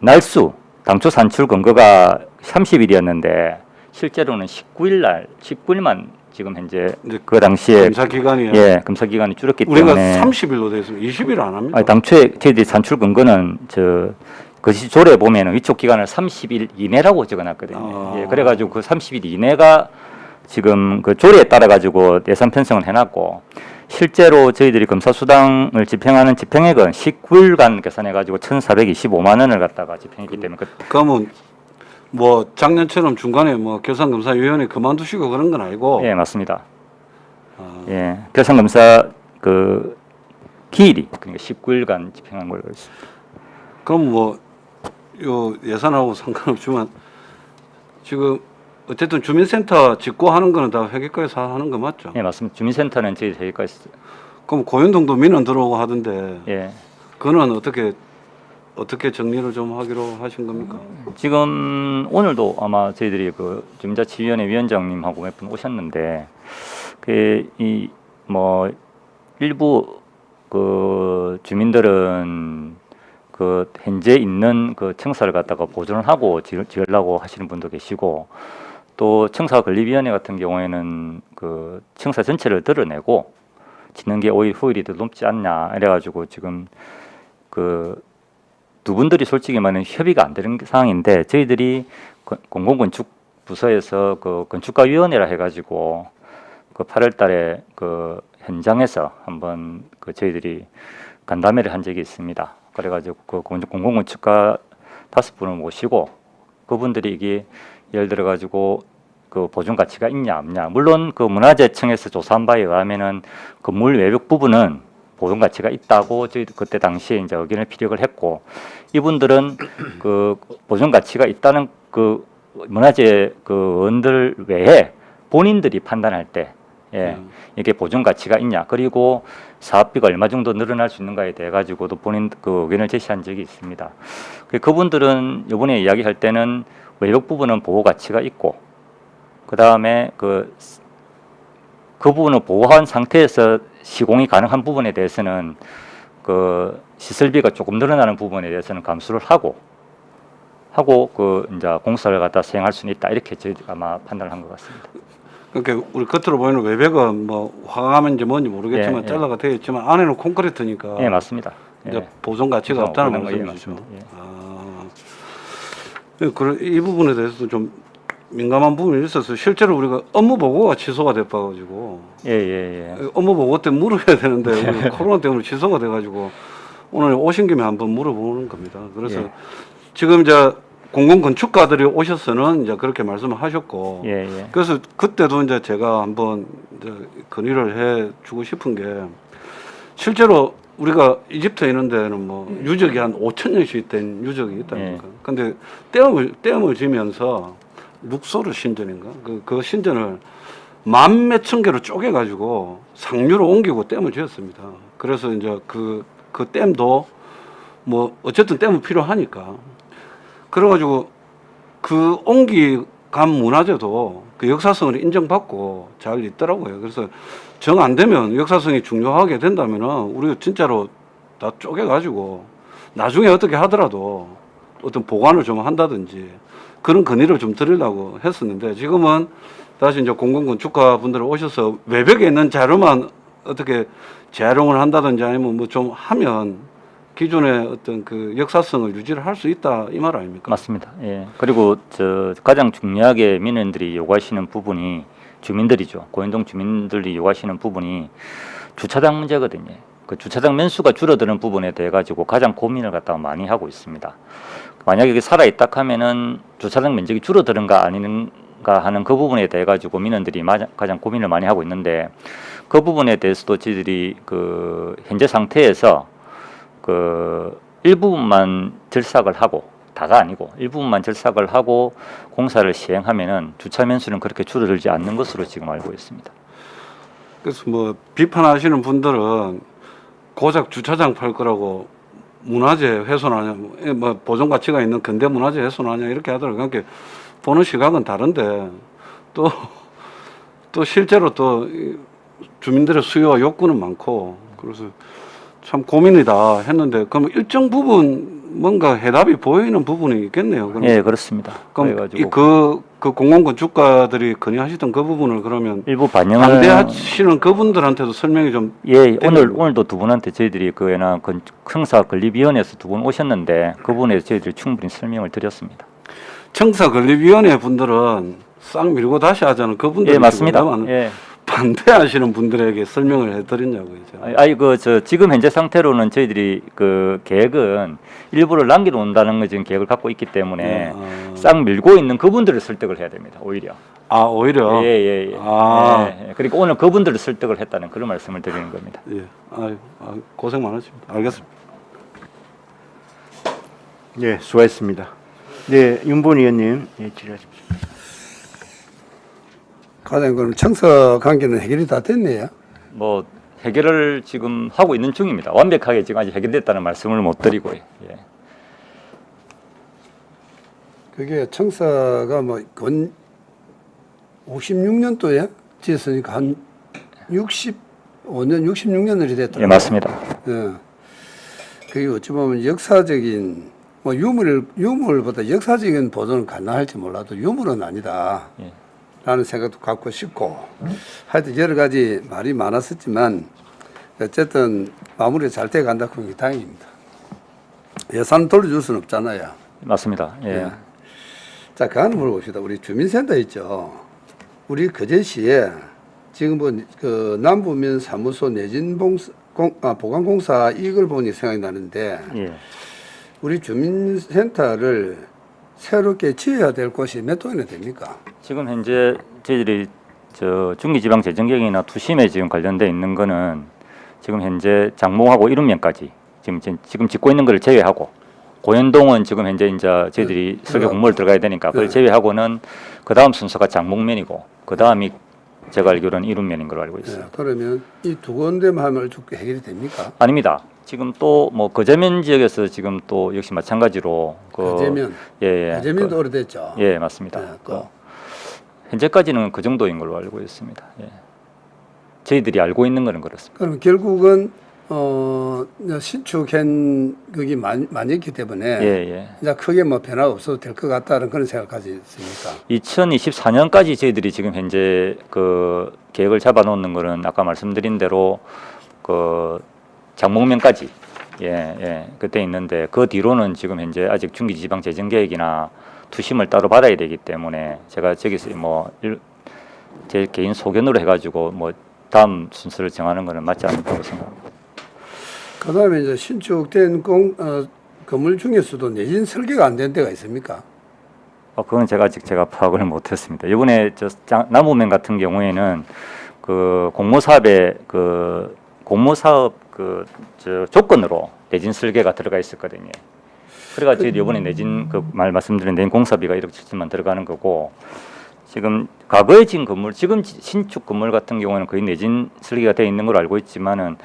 Speaker 5: 날수 당초 산출 근거가 30일이었는데 실제로는 19일만 지금 현재
Speaker 3: 이제
Speaker 5: 그 당시에
Speaker 3: 검사 기간이
Speaker 5: 예 검사 기간이 줄었기
Speaker 3: 우리가
Speaker 5: 때문에
Speaker 3: 30일로 돼 있으면 20일 안 합니까?
Speaker 5: 아니, 당초에 저희들이 산출 근거는 저 거시 조례 보면은 위촉 기간을 30일 이내라고 적어놨거든요.
Speaker 3: 아.
Speaker 5: 예, 그래가지고 그 30일 이내가 지금 그 조례에 따라 가지고 예산 편성을 해놨고 실제로 저희들이 검사 수당을 집행하는 집행액은 19일간 계산해가지고 1,425만 원을 갖다가 집행했기 때문에
Speaker 3: 그러면 뭐 작년처럼 중간에 뭐 결산검사위원회 그만두시고 그런 건 아니고
Speaker 5: 예 맞습니다.
Speaker 3: 아,
Speaker 5: 예 결산 검사 그 기일이 그러니까 19일간 집행한 걸로 있습니다.
Speaker 3: 그럼 뭐 요 예산하고 상관없지만 지금 어쨌든 주민센터 짓고 하는 거는 다 회계과에서 하는 거 맞죠?
Speaker 5: 예 맞습니다. 주민센터는 저희 저희까지
Speaker 3: 그럼 고현동도 민원 들어오고 하던데
Speaker 5: 예.
Speaker 3: 그거는 어떻게 정리를 좀 하기로 하신 겁니까?
Speaker 5: 지금 오늘도 아마 저희들이 그 주민자치위원회 위원장님하고 몇 분 오셨는데 그 이 뭐 일부 그 주민들은 그 현재 있는 그 청사를 갖다가 보존을 하고 지으려고 하시는 분도 계시고 또 청사건립위원회 같은 경우에는 그 청사 전체를 드러내고 짓는 게 오히려 효율이 더 높지 않냐 이래가지고 지금 그 두 분들이 솔직히 말하면 협의가 안 되는 상황인데 저희들이 공공건축 부서에서 그 건축가위원회라 해가지고 그 8월달에 그 현장에서 한번 그 저희들이 간담회를 한 적이 있습니다. 그래가지고 그 공공건축가 5분을 모시고 그분들이 이게 예를 들어가지고 그 보존 가치가 있냐 없냐 물론 그 문화재청에서 조사한 바에 의하면은 건물 외벽 부분은 보존 가치가 있다고 저희 그때 당시에 이제 의견을 피력을 했고 이분들은 그 보존 가치가 있다는 그 문화재 그 원들 외에 본인들이 판단할 때 예, 이게 보존 가치가 있냐 그리고 사업비가 얼마 정도 늘어날 수 있는가에 대해 가지고도 본인 그 의견을 제시한 적이 있습니다. 그분들은 이번에 이야기할 때는 외벽 부분은 보호 가치가 있고 그 다음에 그 부분을 보호한 상태에서 시공이 가능한 부분에 대해서는 그 시설비가 조금 늘어나는 부분에 대해서는 감수를 하고 그 이제 공사를 갖다 시행할 수는 있다 이렇게 저희가 아마 판단을 한 것 같습니다.
Speaker 3: 그러니까 우리 겉으로 보이는 외벽은 뭐 화강암인지 뭔지 모르겠지만
Speaker 5: 예, 예.
Speaker 3: 잘라가 되어 있지만 안에는 콘크리트니까
Speaker 5: 예 맞습니다.
Speaker 3: 이제
Speaker 5: 예.
Speaker 3: 보존 가치가
Speaker 5: 그래서
Speaker 3: 없다는
Speaker 5: 없는 거, 예,
Speaker 3: 말씀이시죠.
Speaker 5: 맞습니다. 예.
Speaker 3: 아, 예, 이 부분에 대해서도 좀 민감한 부분이 있어서 실제로 우리가 업무 보고가 취소가 돼가지고
Speaker 5: 예.
Speaker 3: 업무 보고 때 물어야 되는데 우리 코로나 때문에 취소가 돼가지고 오늘 오신 김에 한번 물어보는 겁니다. 그래서
Speaker 5: 예.
Speaker 3: 지금 이제 공공건축가들이 오셔서는 이제 그렇게 말씀을 하셨고
Speaker 5: 예.
Speaker 3: 그래서 그때도 이제 제가 한번 이제 건의를 해 주고 싶은 게 실제로 우리가 이집트 이런 데는 뭐 유적이 한 5,000년씩 된 유적이 있다니까. 근데 댐을 지면서 룩소르 신전인가? 그 신전을 만 몇천 개로 쪼개가지고 상류로 옮기고 댐을 지었습니다. 그래서 이제 그 댐도 뭐 어쨌든 댐은 필요하니까. 그래가지고 그 옮기간 문화재도 그 역사성을 인정받고 잘 있더라고요. 그래서 정 안 되면 역사성이 중요하게 된다면은 우리가 진짜로 다 쪼개가지고 나중에 어떻게 하더라도 어떤 보관을 좀 한다든지 그런 건의를 좀 드리려고 했었는데 지금은 다시 이제 공공건축가 분들 오셔서 외벽에 있는 자료만 어떻게 재활용을 한다든지 아니면 뭐 좀 하면 기존의 어떤 그 역사성을 유지를 할 수 있다 이 말 아닙니까?
Speaker 5: 맞습니다. 예. 그리고 가장 중요하게 민원인들이 요구하시는 부분이 주민들이죠. 고현동 주민들이 요구하시는 부분이 주차장 문제거든요. 그 주차장 면수가 줄어드는 부분에 대해 가지고 가장 고민을 갖다가 많이 하고 있습니다. 만약에 이게 살아있다 하면은 주차장 면적이 줄어드는가 아닌가 하는 그 부분에 대해 가지고 민원들이 가장 고민을 많이 하고 있는데 그 부분에 대해서도 저희들이 그 현재 상태에서 그 일부분만 절삭을 하고 다가 아니고 일부분만 절삭을 하고 공사를 시행하면은 주차 면수는 그렇게 줄어들지 않는 것으로 지금 알고 있습니다.
Speaker 3: 그래서 뭐 비판하시는 분들은 고작 주차장 팔 거라고 문화재 훼손하냐, 뭐 보존 가치가 있는 근대 문화재 훼손하냐 이렇게 하더라고요. 그러니까 보는 시각은 다른데 또 실제로 또 주민들의 수요와 욕구는 많고 그래서 참 고민이다 했는데 그럼 일정 부분 뭔가 해답이 보이는 부분이 있겠네요.
Speaker 5: 예, 그렇습니다.
Speaker 3: 그럼
Speaker 5: 그래가지고
Speaker 3: 그 공공건축가들이 건의하시던 그 부분을 그러면
Speaker 5: 일부 반영을
Speaker 3: 반대하시는 그분들한테도 설명이 좀
Speaker 5: 예, 오늘도 두 분한테 저희들이 그 형사 건립위원회에서 두 분 오셨는데 그 부분에 저희들이 충분히 설명을 드렸습니다.
Speaker 3: 청사건립위원회 분들은 싹 밀고 다시 하자는 그분들이
Speaker 5: 예, 맞습니다. 예.
Speaker 3: 반대하시는 분들에게 설명을 해드렸냐고요.
Speaker 5: 지금 현재 상태로는 저희들이 그 계획은 일부를 남겨놓는다는 거 지금 계획을 갖고 있기 때문에 싹 밀고 있는 그분들을 설득을 해야 됩니다. 오히려.
Speaker 3: 아, 오히려.
Speaker 5: 예. 예. 그리고 오늘 그분들을 설득을 했다는 그런 말씀을 드리는 겁니다.
Speaker 3: 예. 고생 많으십니다. 알겠습니다.
Speaker 1: 네, 수고했습니다. 네, 윤본 의원님, 예, 질의하십시오.
Speaker 4: 과장님 그럼 청사 관계는 해결이 다 됐네요.
Speaker 5: 뭐 해결을 지금 하고 있는 중입니다. 완벽하게 지금 아직 해결됐다는 말씀을 못 드리고요. 예.
Speaker 4: 그게 청사가 뭐 56년도에 지었으니까 한 65년, 66년이 됐더라고요.
Speaker 5: 예, 맞습니다.
Speaker 4: 예. 그게 어찌 보면 역사적인 뭐 유물보다 역사적인 보존은 가능할지 몰라도 유물은 아니다.
Speaker 5: 예.
Speaker 4: 라는 생각도 갖고 싶고 하여튼 여러 가지 말이 많았었지만 어쨌든 마무리가 잘 돼 간다 그게 다행입니다. 예산 돌려줄 수는 없잖아요.
Speaker 5: 맞습니다. 예.
Speaker 4: 예. 자, 그 하나 물어봅시다. 우리 주민센터 있죠. 우리 거제시에 지금 그 남부면 사무소 내진 보강공사 이걸 보니 생각이 나는데
Speaker 5: 예.
Speaker 4: 우리 주민센터를 새롭게 지어야 될 곳이 몇 동이나 됩니까?
Speaker 5: 지금 현재 저희들이 중기지방재정계획이나 투심에 지금 관련돼 있는 거는 지금 현재 장목하고 이룸면까지 지금 짓고 있는 걸 제외하고 고현동은 지금 현재 이제 저희들이 설계 공모를 들어가야 되니까 그걸 제외하고는 그 다음 순서가 장목면이고 그 다음이 제가 알기로는 이룸면인 걸로 알고 있습니다.
Speaker 4: 네, 그러면 이 두 군데만 하면 쭉 해결이 됩니까?
Speaker 5: 아닙니다. 지금 또 뭐 거제면 지역에서 지금 또 역시 마찬가지로
Speaker 4: 거제면, 거제면도 오래됐죠.
Speaker 5: 예, 맞습니다.
Speaker 4: 네, 또
Speaker 5: 현재까지는 그 정도인 걸로 알고 있습니다. 예. 저희들이 알고 있는 거는 그렇습니다.
Speaker 4: 그럼 결국은 신축한 그게 많이 있기 때문에
Speaker 5: 예.
Speaker 4: 이제 크게 뭐 변화 없어도 될 것 같다는 그런 생각까지 있습니까?
Speaker 5: 2024년까지 저희들이 지금 현재 그 계획을 잡아놓는 거는 아까 말씀드린 대로 그 장목면까지 그때 있는데 그 뒤로는 지금 현재 아직 중기지방재정계획이나 투심을 따로 받아야 되기 때문에 제가 저기서 뭐 제 개인 소견으로 해가지고 뭐 다음 순서를 정하는 거는 맞지 않다고 생각합니다.
Speaker 4: 그다음에 이제 신축된 건물 중에서도 내진 설계가 안 된 데가 있습니까?
Speaker 5: 그건 아직 제가 파악을 못했습니다. 이번에 남부면 같은 경우에는 그 공모사업에 그 공모 사업 조건으로 내진 설계가 들어가 있었거든요. 그래가지고 이번에 내진 말씀드린 내진 공사비가 1억 7천만 들어가는 거고, 지금 과거에 지은 건물, 지금 신축 건물 같은 경우는 거의 내진 설계가 되어 있는 걸로 알고 있지만은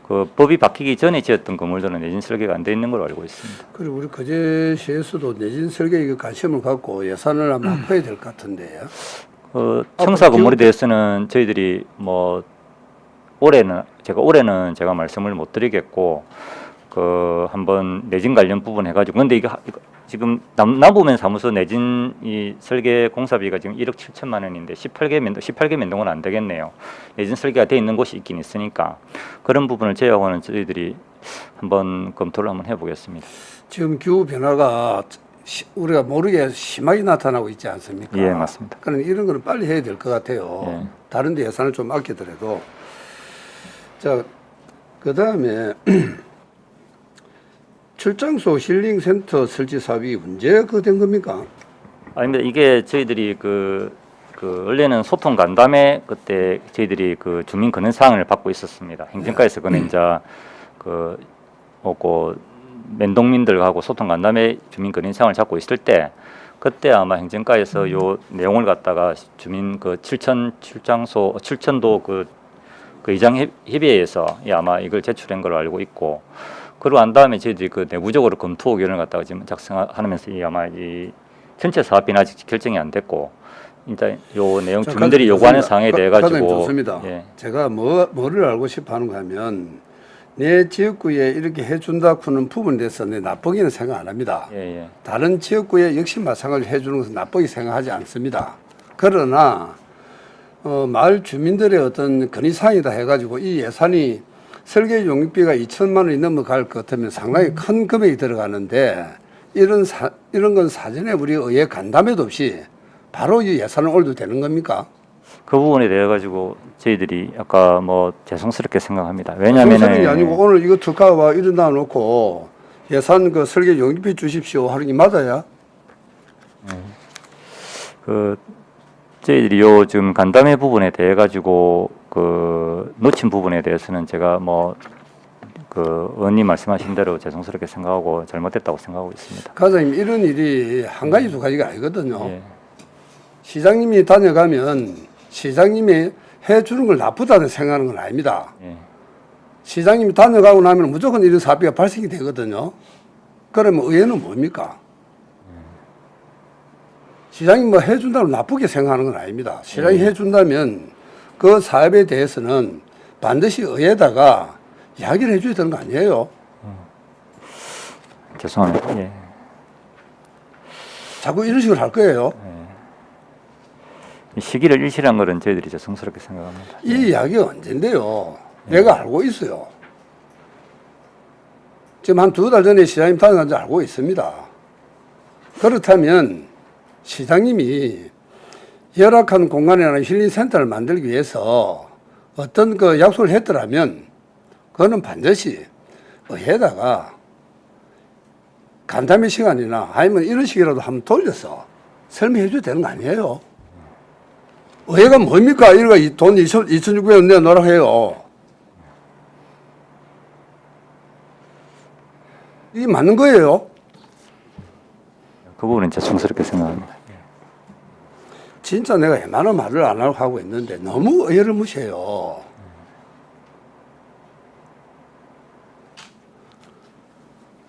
Speaker 5: 그 법이 바뀌기 전에 지었던 건물들은 내진 설계가 안 되어 있는 걸로 알고 있습니다.
Speaker 4: 그리고 우리 거제시에서도 내진 설계에 이거 관심을 갖고 예산을 아마 확보해야 될 것 같은데요.
Speaker 5: 청사 건물에 대해서는 저희들이 뭐 올해는 제가 말씀을 못 드리겠고, 한번 내진 관련 부분 해가지고, 근데 이거 지금 남부면 사무소 내진 이 설계 공사비가 지금 1억 7천만 원인데 18개 면동은 안 되겠네요. 내진 설계가 돼 있는 곳이 있긴 있으니까 그런 부분을 제외하고는 저희들이 한번 검토를 한번 해보겠습니다.
Speaker 4: 지금 기후 변화가 우리가 모르게 심하게 나타나고 있지 않습니까?
Speaker 5: 예, 맞습니다.
Speaker 4: 그럼 이런 거는 빨리 해야 될 것 같아요.
Speaker 5: 예.
Speaker 4: 다른 데 예산을 좀 아끼더라도. 자, 그 다음에 출장소 힐링센터 설치 사업이 언제 된 겁니까?
Speaker 5: 아닙니다. 이게 저희들이 원래는 소통 간담회 그때 저희들이 주민 건의 사항을 받고 있었습니다. 행정과에서 그는 이제 면동민들하고 소통 간담회 주민 건의 사항을 잡고 있을 때, 그때 아마 행정과에서 요 내용을 갖다가 주민 칠천도 의장 협의회에서 아마 이걸 제출한 걸로 알고 있고, 그러고 난 다음에 저희들이 내부적으로 검토 의견을 갖다가 지금 작성하면서 아마 이 전체 사업비는 아직 결정이 안 됐고, 일단 요 내용 주민들이 요구하는 사항에 대해 가지고
Speaker 4: 좋습니다.
Speaker 5: 예.
Speaker 4: 제가 뭐를 알고 싶어 하는 거 하면, 내 지역구에 이렇게 해준다 하는 부분에 대해서 내 나쁘게는 생각 안 합니다.
Speaker 5: 예.
Speaker 4: 다른 지역구에 역시 마찬가지로 해주는 것은 나쁘게 생각하지 않습니다. 그러나 마을 주민들의 어떤 건의사항이다 해가지고 이 예산이 설계 용역비가 2천만 원이 넘어갈 것 같으면 상당히 큰 금액이 들어가는데, 이런 건 사전에 우리 의회 간담회도 없이 바로 이 예산을 올려도 되는 겁니까?
Speaker 5: 그 부분에 대해 가지고 저희들이 아까 죄송스럽게 생각합니다.
Speaker 4: 그런 게
Speaker 5: 왜냐하면은
Speaker 4: 아니고 오늘 이거 특가와 일어나 놓고 예산 설계 용역비 주십시오 하는 게 맞아야?
Speaker 5: 저희들이 요 지금 간담회 부분에 대해 가지고 놓친 부분에 대해서는 제가 의원님 말씀하신 대로 죄송스럽게 생각하고 잘못됐다고 생각하고 있습니다.
Speaker 4: 과장님, 이런 일이 한 가지 두 가지가 아니거든요.
Speaker 5: 예.
Speaker 4: 시장님이 다녀가면 시장님이 해주는 걸 나쁘다는 생각하는 건 아닙니다.
Speaker 5: 예.
Speaker 4: 시장님이 다녀가고 나면 무조건 이런 사비가 발생이 되거든요. 그러면 의회는 뭡니까? 시장이 해준다고 나쁘게 생각하는 건 아닙니다. 시장이 해준다면 그 사업에 대해서는 반드시 의회에다가 이야기를 해줘야 되는 거 아니에요?
Speaker 5: 죄송합니다. 예.
Speaker 4: 자꾸 이런 식으로 할 거예요.
Speaker 5: 이 시기를 일실한 것은 저희들이 죄송스럽게 생각합니다.
Speaker 4: 이 이야기가 언젠데요. 내가 알고 있어요. 지금 한 2달 전에 시장님 다녀간 줄 알고 있습니다. 그렇다면 시장님이 열악한 공간이나 힐링센터를 만들기 위해서 어떤 약속을 했더라면 그거는 반드시 의회에다가 간담회 시간이나 아니면 이런 식이라도 한번 돌려서 설명해 줘야 되는 거 아니에요? 의회가 뭡니까? 이거 돈 2,600원 내놓으라고 해요. 이게 맞는 거예요?
Speaker 5: 그 부분은 죄송스럽게 생각합니다.
Speaker 4: 진짜 내가 웬만한 말을 안 하고 있는데 너무 의회를 무시해요.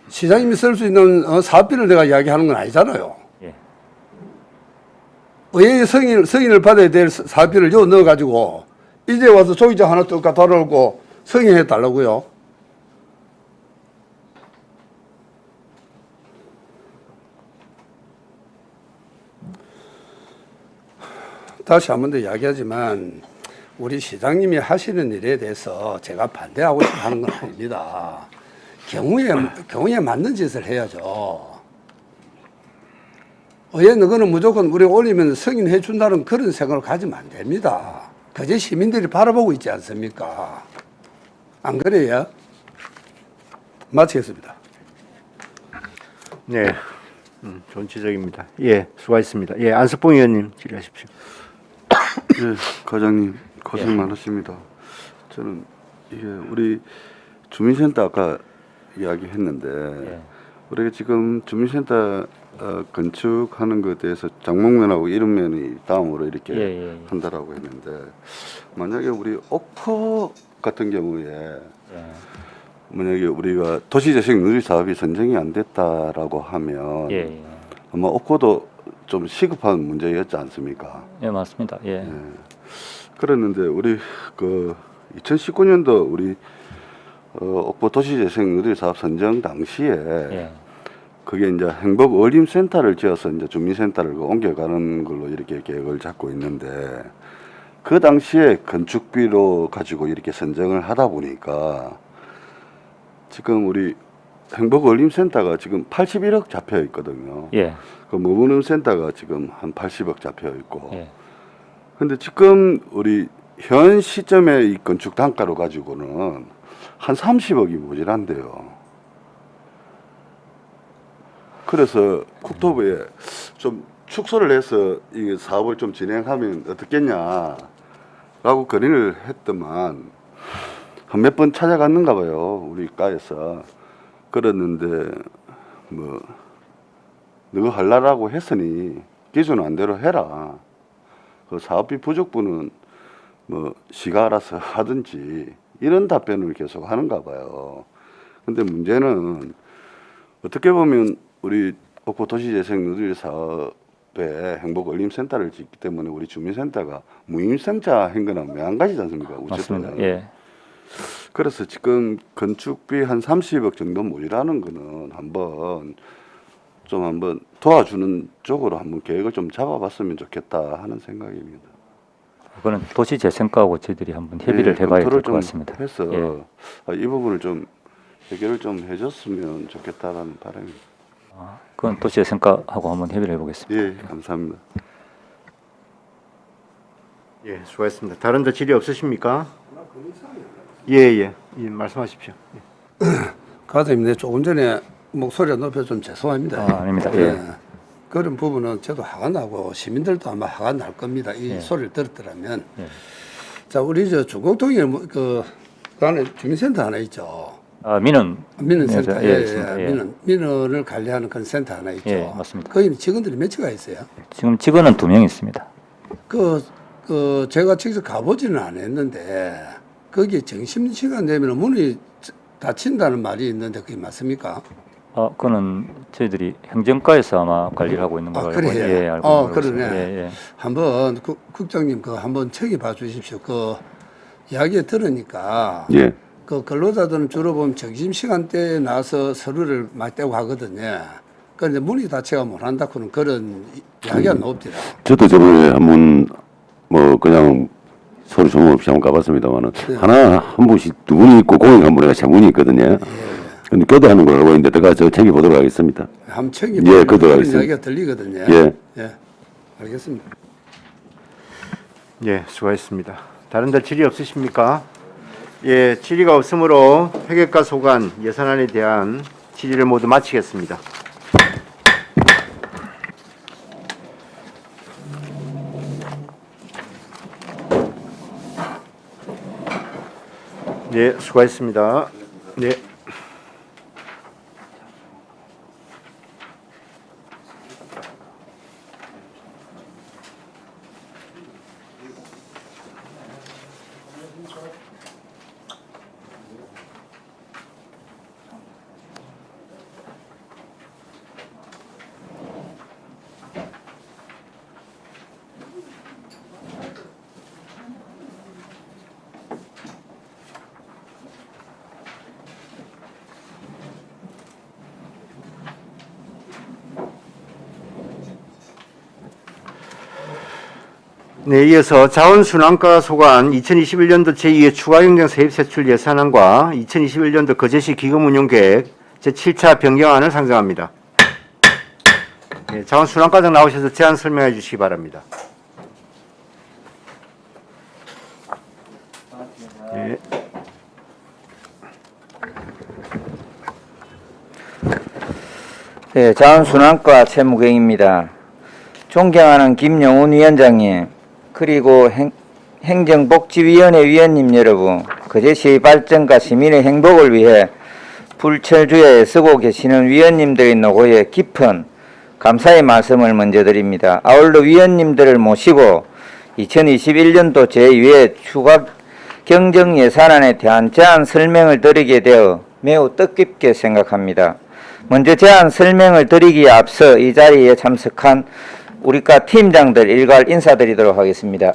Speaker 4: 시장님이 쓸 수 있는 사업비를 내가 이야기하는 건 아니잖아요.
Speaker 5: 예.
Speaker 4: 의회의 승인을 받아야 될 사업비를 요 넣어가지고 이제 와서 조기자 하나 또 갖다 놓고 승인해 달라고요. 다시 한 번 더 이야기하지만 우리 시장님이 하시는 일에 대해서 제가 반대하고 싶어 하는 건 아닙니다. 경우에 맞는 짓을 해야죠. 의회는 그거는 무조건 우리 올리면 승인해 준다는 그런 생각을 가지면 안 됩니다. 그제 시민들이 바라보고 있지 않습니까? 안 그래요? 마치겠습니다.
Speaker 1: 네, 좋은 지적입니다. 예, 수고하셨습니다. 예, 안석봉 의원님 질의하십시오.
Speaker 6: 예, 과장님 고생 많으십니다. 저는 이게 우리 주민센터 아까 이야기했는데
Speaker 5: 예.
Speaker 6: 우리가 지금 주민센터 건축하는 것에 대해서 장목면하고 이름면이 다음으로 이렇게
Speaker 5: 예.
Speaker 6: 한다라고 했는데 만약에 우리 옥포 같은 경우에
Speaker 5: 예.
Speaker 6: 만약에 우리가 도시재생 누리 사업이 선정이 안 됐다라고 하면
Speaker 5: 예.
Speaker 6: 아마 옥포도 좀 시급한 문제였지 않습니까?
Speaker 5: 예, 맞습니다. 예.
Speaker 6: 예. 그랬는데 우리 그 2019년도 우리 옥포 도시재생 누리 사업 선정 당시에
Speaker 5: 예.
Speaker 6: 그게 이제 행복 어림센터를 지어서 이제 주민센터를 옮겨가는 걸로 이렇게 계획을 잡고 있는데 그 당시에 건축비로 가지고 이렇게 선정을 하다 보니까 지금 우리 행복 어림센터가 지금 81억 잡혀 있거든요.
Speaker 5: 예.
Speaker 6: 그 머무는 센터가 지금 한 80억 잡혀 있고.
Speaker 5: 예.
Speaker 6: 근데 지금 우리 현 시점의 이 건축 단가로 가지고는 한 30억이 모자란대요. 그래서 국토부에 좀 축소를 해서 이 사업을 좀 진행하면 어떻겠냐라고 건의를 했더만 한 몇 번 찾아갔는가 봐요. 우리 과에서. 그랬는데 뭐 너가 할라라고 했으니 기준 안대로 해라. 그 사업비 부족분은 뭐 시가 알아서 하든지 이런 답변을 계속 하는가 봐요. 근데 문제는 어떻게 보면 우리 옥포 도시재생 누리 사업에 행복 얼림센터를 짓기 때문에 우리 주민센터가 무임승차 행거나 매한가지지 않습니까?
Speaker 5: 맞습니다.
Speaker 6: 우체통은.
Speaker 5: 예.
Speaker 6: 그래서 지금 건축비 한 30억 정도 모이라는 거는 한번 도와주는 쪽으로 한번 계획을 좀 잡아봤으면 좋겠다 하는 생각입니다.
Speaker 5: 그거는 도시재생과하고 저희들이 한번 협의를
Speaker 6: 예,
Speaker 5: 해봐야 될
Speaker 6: 검토를
Speaker 5: 것
Speaker 6: 좀
Speaker 5: 같습니다.
Speaker 6: 해서
Speaker 5: 예.
Speaker 6: 이 부분을 좀 해결을 좀 해줬으면 좋겠다라는 바람입니다.
Speaker 5: 그건 도시재생과하고 한번 협의를 해보겠습니다.
Speaker 6: 예, 감사합니다.
Speaker 1: 예, 수고했습니다. 다른 더 질의 없으십니까? 예, 말씀하십시오.
Speaker 4: 과장님, 네, 조금 전에 목소리가 높여 좀 죄송합니다.
Speaker 5: 아닙니다. 예.
Speaker 4: 그런 부분은 저도 화가 나고 시민들도 아마 화가 날 겁니다. 이 소리를 들었더라면.
Speaker 5: 예.
Speaker 4: 자, 우리 저 주곡동에 그 안에 주민센터 하나 있죠. 민원센터.
Speaker 5: 예, 있습니다. 예.
Speaker 4: 민원을 관리하는 그런 센터 하나 있죠.
Speaker 5: 예, 맞습니다.
Speaker 4: 거기는 직원들이 몇이가 있어요? 지금
Speaker 5: 직원은 2명 있습니다.
Speaker 4: 제가 직접 가보지는 않았는데 거기 점심시간 되면 문이 닫힌다는 말이 있는데 그게 맞습니까?
Speaker 5: 그거는 저희들이 행정과에서 아마 관리를 하고 있는 걸로
Speaker 4: 그래요?
Speaker 5: 예, 알고
Speaker 4: 그러네.
Speaker 5: 있습니다. 예.
Speaker 4: 한번 국장님 한번 책임봐 주십시오. 이야기 들으니까
Speaker 6: 예.
Speaker 4: 근로자들은 주로 보면 점심시간대에 나와서 서류를 막 떼고 하거든요. 그런데 문이 닫혀가 못 한다고는 그런 이야기가 나옵니다.
Speaker 7: 저도 저번에 한번 뭐 그냥 서류 전문 없이 한번 가봤습니다만은 한 분씩 2분이 있고 공익 한 분에 3분이 있거든요. 근데 교대하는 걸로 알고 있는데 제가 저 책임 보도록 하겠습니다.
Speaker 4: 한번 책임
Speaker 7: 예,
Speaker 4: 그런
Speaker 7: 하겠습니다.
Speaker 4: 이야기가 들리거든요.
Speaker 7: 예.
Speaker 4: 알겠습니다.
Speaker 1: 예, 수고했습니다. 다른 데 질의 없으십니까? 예, 질의가 없으므로 회계과 소관 예산안에 대한 질의를 모두 마치겠습니다. 네, 수고했습니다. 네. 네, 이어서 자원순환과 소관 2021년도 제2회 추가경정 세입세출 예산안과 2021년도 거제시 기금운용계획 제7차 변경안을 상정합니다. 네, 자원순환과장 나오셔서 제안 설명해 주시기 바랍니다. 네.
Speaker 8: 네, 자원순환과 최무경입니다. 존경하는 김영훈 위원장님, 그리고 행정복지위원회 위원님 여러분, 거제시의 발전과 시민의 행복을 위해 불철주야에 쓰고 계시는 위원님들의 노고에 깊은 감사의 말씀을 먼저 드립니다. 아울러 위원님들을 모시고 2021년도 제2회 추가 경정 예산안에 대한 제안 설명을 드리게 되어 매우 뜻깊게 생각합니다. 먼저 제안 설명을 드리기에 앞서 이 자리에 참석한 우리과 팀장들 일괄 인사드리도록 하겠습니다.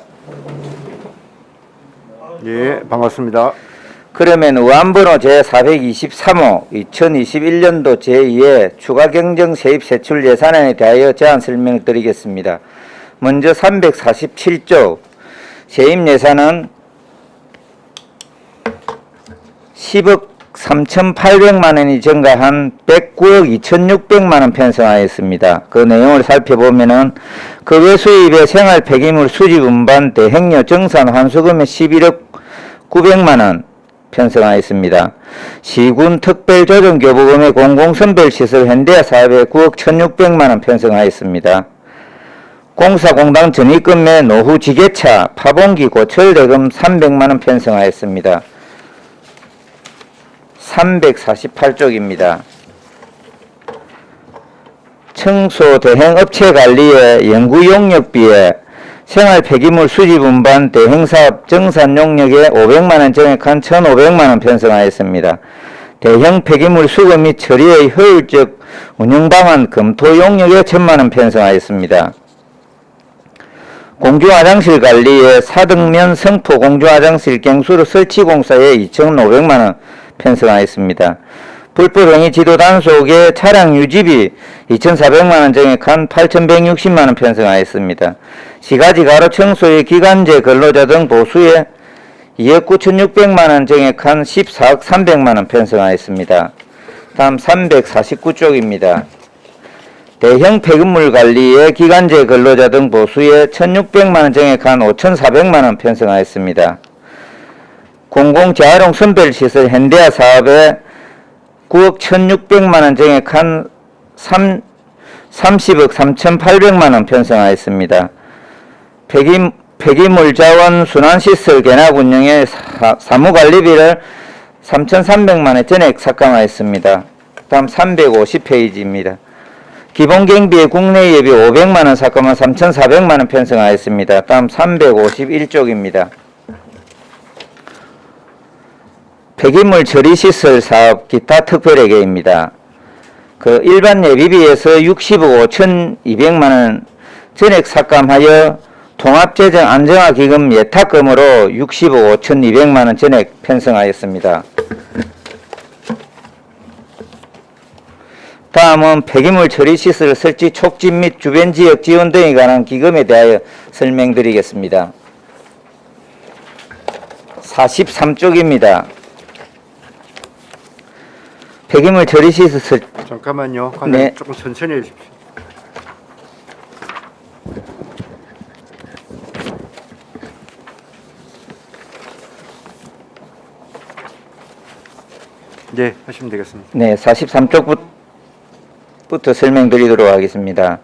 Speaker 1: 예, 반갑습니다.
Speaker 8: 그러면 의안번호 제423호 2021년도 제2회 추가 경정 세입 세출 예산안에 대하여 제안 설명을 드리겠습니다. 먼저 347조 세입 예산은 10억 3,800만 원이 증가한 109억 2,600만 원 편성하였습니다. 그 내용을 살펴보면은 거외 수입의 생활 폐기물 수집 운반 대행료 정산 환수금의 11억 900만 원 편성하였습니다. 시군 특별조정교부금의 공공선별시설 현대화 사업에 9억 1,600만 원 편성하였습니다. 공사공단 전입금의 노후 지게차 파봉기 고철대금 300만 원 편성하였습니다. 348쪽입니다. 청소 대행 업체 관리의 연구 용역비에 생활 폐기물 수집 운반 대행사업 정산 용역에 500만 원 증액한 1,500만 원 편성하였습니다. 대형 폐기물 수거 및 처리의 효율적 운영 방안 검토 용역에 1,000만 원 편성하였습니다. 공주 화장실 관리의 사등면 성포 공주 화장실 갱수로 설치 공사에 2,500만 원 편성하였습니다. 불법행위 지도 단속에 차량 유지비 2,400만 원 증액한 8,160만 원 편성하였습니다. 시가지 가로 청소의 기간제 근로자 등 보수에 2억 9,600만 원 증액한 14억 300만 원 편성하였습니다. 다음 349쪽입니다. 대형 폐기물 관리에 기간제 근로자 등 보수에 1,600만 원 증액한 5,400만 원 편성하였습니다. 공공재활용 선별시설 현대화 사업에 9억 1,600만 원 증액한 30억 3,800만 원 편성하였습니다. 폐기물 자원 순환시설 개납 운영에 사무관리비를 3,300만 원 전액 삭감하였습니다. 다음 350페이지입니다. 기본경비에 국내 예비 500만 원 삭감한 3,400만 원 편성하였습니다. 다음 351쪽입니다. 폐기물 처리시설 사업 기타 특별회계입니다. 그 일반 예비비에서 60억 5,200만 원 전액 삭감하여 통합재정 안정화 기금 예탁금으로 60억 5,200만 원 전액 편성하였습니다. 다음은 폐기물 처리시설 설치 촉진 및 주변 지역 지원 등에 관한 기금에 대하여 설명드리겠습니다. 43쪽입니다. 폐기물 처리시설
Speaker 1: 잠깐만요.
Speaker 8: 네.
Speaker 1: 조금 천천히 해주십시오. 네, 하시면 되겠습니다.
Speaker 8: 네, 43쪽부터 설명드리도록 하겠습니다.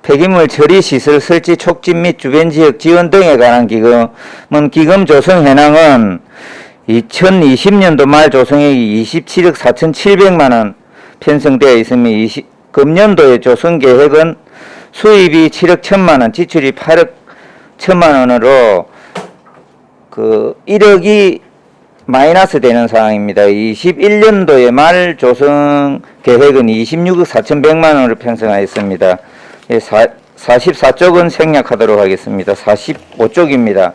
Speaker 8: 폐기물 처리시설 설치 촉진 및 주변 지역 지원 등에 관한 기금은 기금 조성 현황은 2020년도 말 조성액이 27억 4,700만 원 편성되어 있으며 금년도의 조성 계획은 수입이 7억 1천만 원, 지출이 8억 1천만 원으로 그 1억이 마이너스 되는 상황입니다. 21년도의 말 조성 계획은 26억 4,100만 원을 편성하였습니다. 44쪽은 생략하도록 하겠습니다. 45쪽입니다.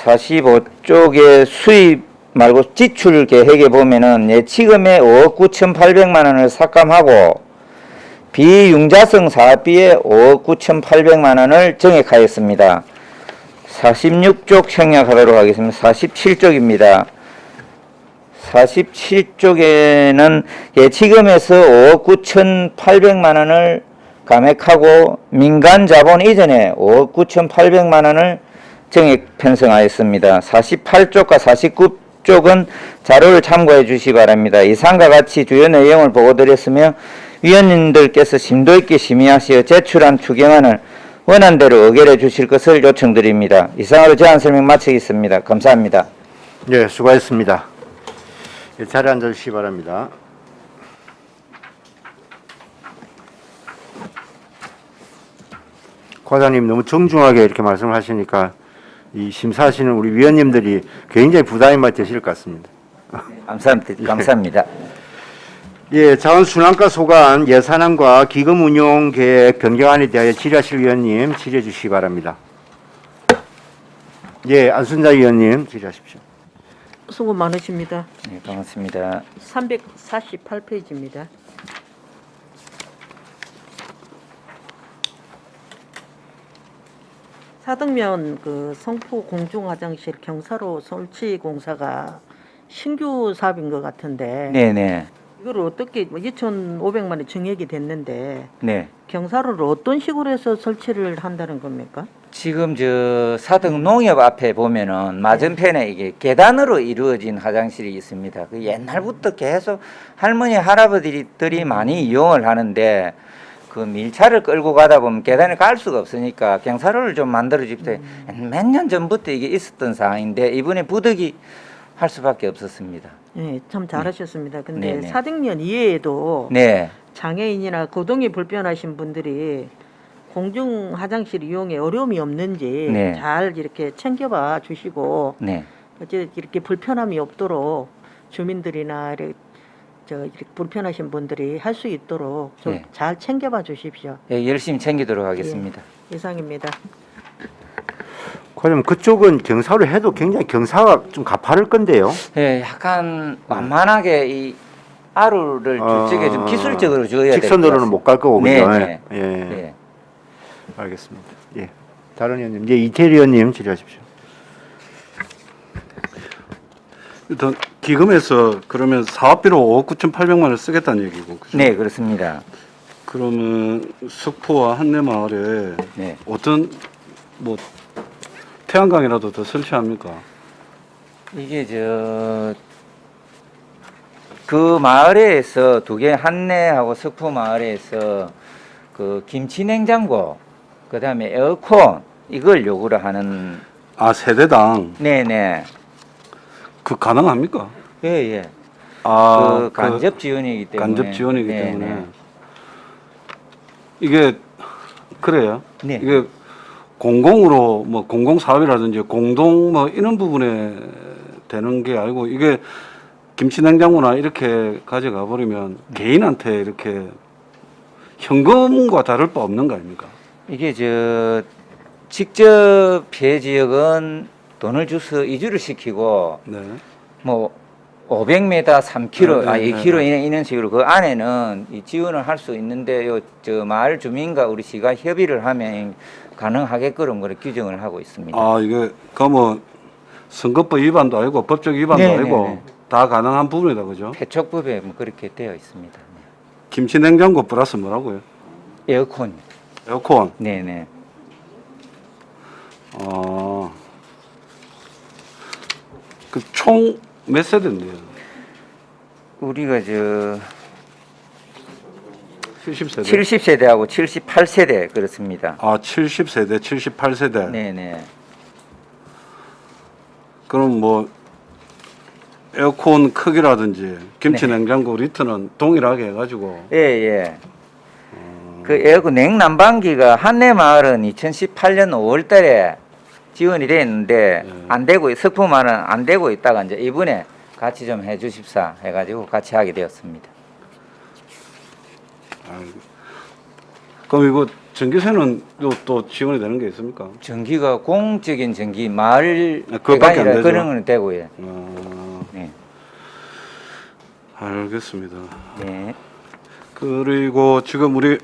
Speaker 8: 45쪽에 수입 말고 지출 계획에 보면은 예치금에 5억 9,800만 원을 삭감하고 비융자성 사업비에 5억 9,800만 원을 증액하였습니다. 46쪽 생략하도록 하겠습니다. 47쪽입니다. 47쪽에는 예치금에서 5억 9,800만 원을 감액하고 민간 자본 이전에 5억 9,800만 원을 증액 편성하였습니다. 48쪽과 49쪽은 자료를 참고해 주시기 바랍니다. 이상과 같이 주요 내용을 보고드렸으며 위원님들께서 심도 있게 심의하시어 제출한 추경안을 원안대로 의결해 주실 것을 요청드립니다. 이상으로 제안 설명 마치겠습니다. 감사합니다.
Speaker 1: 네, 수고하셨습니다. 예, 자리에 앉아주시기 바랍니다. 과장님 너무 정중하게 이렇게 말씀을 하시니까 이 심사하시는 우리 위원님들이 굉장히 부담이 많이 되실 것 같습니다.
Speaker 8: 감사합니다.
Speaker 1: 예, 자원순환과 소관 예산안과 기금 운용 계획 변경안에 대하여 질의하실 위원님 질의해 주시기 바랍니다. 예, 안순자 위원님 질의하십시오.
Speaker 9: 수고 많으십니다.
Speaker 8: 네, 반갑습니다.
Speaker 9: 348페이지입니다. 사등면 그 성포 공중화장실 경사로 설치 공사가 신규 사업인 것 같은데
Speaker 8: 네네.
Speaker 9: 이걸 어떻게 2,500만 원 증액이 됐는데
Speaker 8: 네.
Speaker 9: 경사로를 어떤 식으로 해서 설치를 한다는 겁니까?
Speaker 8: 지금 저 사등 농협 앞에 보면은 맞은편에 이게 계단으로 이루어진 화장실이 있습니다. 그 옛날부터 계속 할머니 할아버지들이 많이 이용을 하는데 그 밀차를 끌고 가다 보면 계단을 갈 수가 없으니까 경사로를 좀 만들어 줍시다. 몇 년 전부터 이게 있었던 사항인데 이번에 부득이 할 수밖에 없었습니다.
Speaker 9: 네, 참 잘하셨습니다. 근데
Speaker 8: 네네.
Speaker 9: 사등면 이외에도
Speaker 8: 네.
Speaker 9: 장애인이나 거동이 불편하신 분들이 공중 화장실 이용에 어려움이 없는지
Speaker 8: 네.
Speaker 9: 잘 이렇게 챙겨봐 주시고
Speaker 8: 네.
Speaker 9: 어째 이렇게 불편함이 없도록 주민들이나 이렇게 불편하신 분들이 할 수 있도록 좀
Speaker 8: 네.
Speaker 9: 잘 챙겨봐 주십시오.
Speaker 8: 예, 열심히 챙기도록 하겠습니다.
Speaker 9: 이상입니다.
Speaker 1: 과장님 그쪽은 경사로 해도 굉장히 경사가 좀 가파를 건데요.
Speaker 8: 예, 약간 완만하게 이 아루를 저쪽에 좀 기술적으로 줘야 될 것 같습니다.
Speaker 1: 직선으로는 못 갈 거고 그죠?
Speaker 8: 네,
Speaker 1: 예.
Speaker 8: 네.
Speaker 1: 알겠습니다. 예. 다른 의원님, 이제 이태리 의원님 질의하십시오.
Speaker 3: 일단 기금에서 그러면 사업비로 5억 9,800만 원을 쓰겠다는 얘기고, 그죠?
Speaker 8: 네, 그렇습니다.
Speaker 3: 그러면 석포와 한내마을에
Speaker 8: 네.
Speaker 3: 어떤 뭐 태양광이라도 더 설치합니까?
Speaker 8: 이게 그 마을에서 두 개 한내하고 석포 마을에서 그 김치 냉장고 그다음에 에어컨 이걸 요구를 하는
Speaker 3: 아, 세대당
Speaker 8: 네네
Speaker 3: 그 가능합니까?
Speaker 8: 예예
Speaker 3: 아,
Speaker 8: 그 간접 지원이기 때문에
Speaker 3: 간접 지원이기
Speaker 8: 네네.
Speaker 3: 때문에 이게 그래요.
Speaker 8: 네.
Speaker 3: 이게 공공으로 뭐 공공 사업이라든지 공동 뭐 이런 부분에 되는 게 아니고 이게 김치 냉장고나 이렇게 가져가 버리면 개인한테 이렇게 현금과 다를 바 없는 거 아닙니까?
Speaker 8: 이게 직접 피해 지역은 돈을 줘서 이주를 시키고
Speaker 3: 네.
Speaker 8: 뭐 500m, 3km,
Speaker 3: 네, 네,
Speaker 8: 2km 이런 식으로 그 안에는 이 지원을 할 수 있는데 저 마을 주민과 우리 시가 협의를 하면 가능하게끔 그런 규정을 하고 있습니다.
Speaker 3: 아, 이게 뭐 선거법 위반도 아니고 법적 위반도
Speaker 8: 네,
Speaker 3: 아니고
Speaker 8: 네, 네.
Speaker 3: 다 가능한 부분이다, 그죠?
Speaker 8: 폐촉법에 뭐 그렇게 되어 있습니다. 네.
Speaker 3: 김치 냉장고 플러스 뭐라고요?
Speaker 8: 에어컨.
Speaker 3: 에어컨.
Speaker 8: 네네.
Speaker 3: 그 총 몇 세대인데요?
Speaker 8: 우리가
Speaker 3: 70세대.
Speaker 8: 70세대하고 78세대 그렇습니다.
Speaker 3: 아, 70세대, 78세대.
Speaker 8: 네네.
Speaker 3: 그럼 뭐 에어컨 크기라든지 김치
Speaker 8: 네.
Speaker 3: 냉장고 리터는 동일하게 해가지고
Speaker 8: 예. 그 에어컨 냉난방기가 한내마을은 2018년 5월달에 지원이 됐는데 안 되고 석포마을은 안 되고 있다가 이제 이번에 같이 좀 해주십사 해가지고 같이 하게 되었습니다.
Speaker 3: 아이고. 그럼 이거 전기세는 또 지원이 되는 게 있습니까?
Speaker 8: 전기가 공적인 전기 마을
Speaker 3: 그것밖에 안 되죠.
Speaker 8: 그런 건 되고요. 네.
Speaker 3: 알겠습니다.
Speaker 8: 네.
Speaker 3: 그리고 지금 우리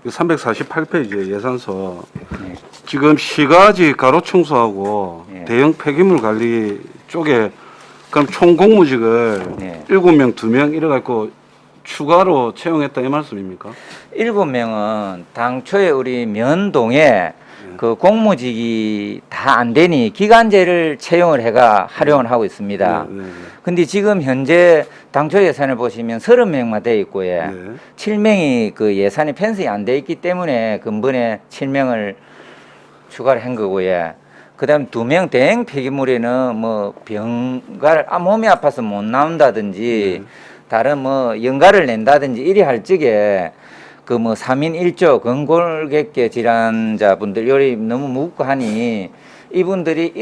Speaker 3: 348페이지에 예산서
Speaker 8: 네.
Speaker 3: 지금 시가지 가로 청소하고
Speaker 8: 네.
Speaker 3: 대형 폐기물 관리 쪽에 그럼 총 공무직을
Speaker 8: 네.
Speaker 3: 7명, 2명 이래갖고 추가로 채용했다 이 말씀입니까?
Speaker 8: 7명은 당초에 우리 면동에 그 공무직이 다 안 되니 기간제를 채용을 해가 활용을 하고 있습니다.
Speaker 3: 네.
Speaker 8: 근데 지금 현재 당초 예산을 보시면 30명만 돼 있고 예.
Speaker 3: 네.
Speaker 8: 7명이 그 예산이 편성이 안 돼 있기 때문에 근본에 7명을 추가를 한 거고 예. 그다음 2명 대행 폐기물에는 뭐 병갈 몸이 아파서 못 나온다든지 다른 뭐 연가를 낸다든지 이리 할 적에 그 뭐 3인 1조 근골격계 질환자분들 요리 너무 무겁고 하니 이분들이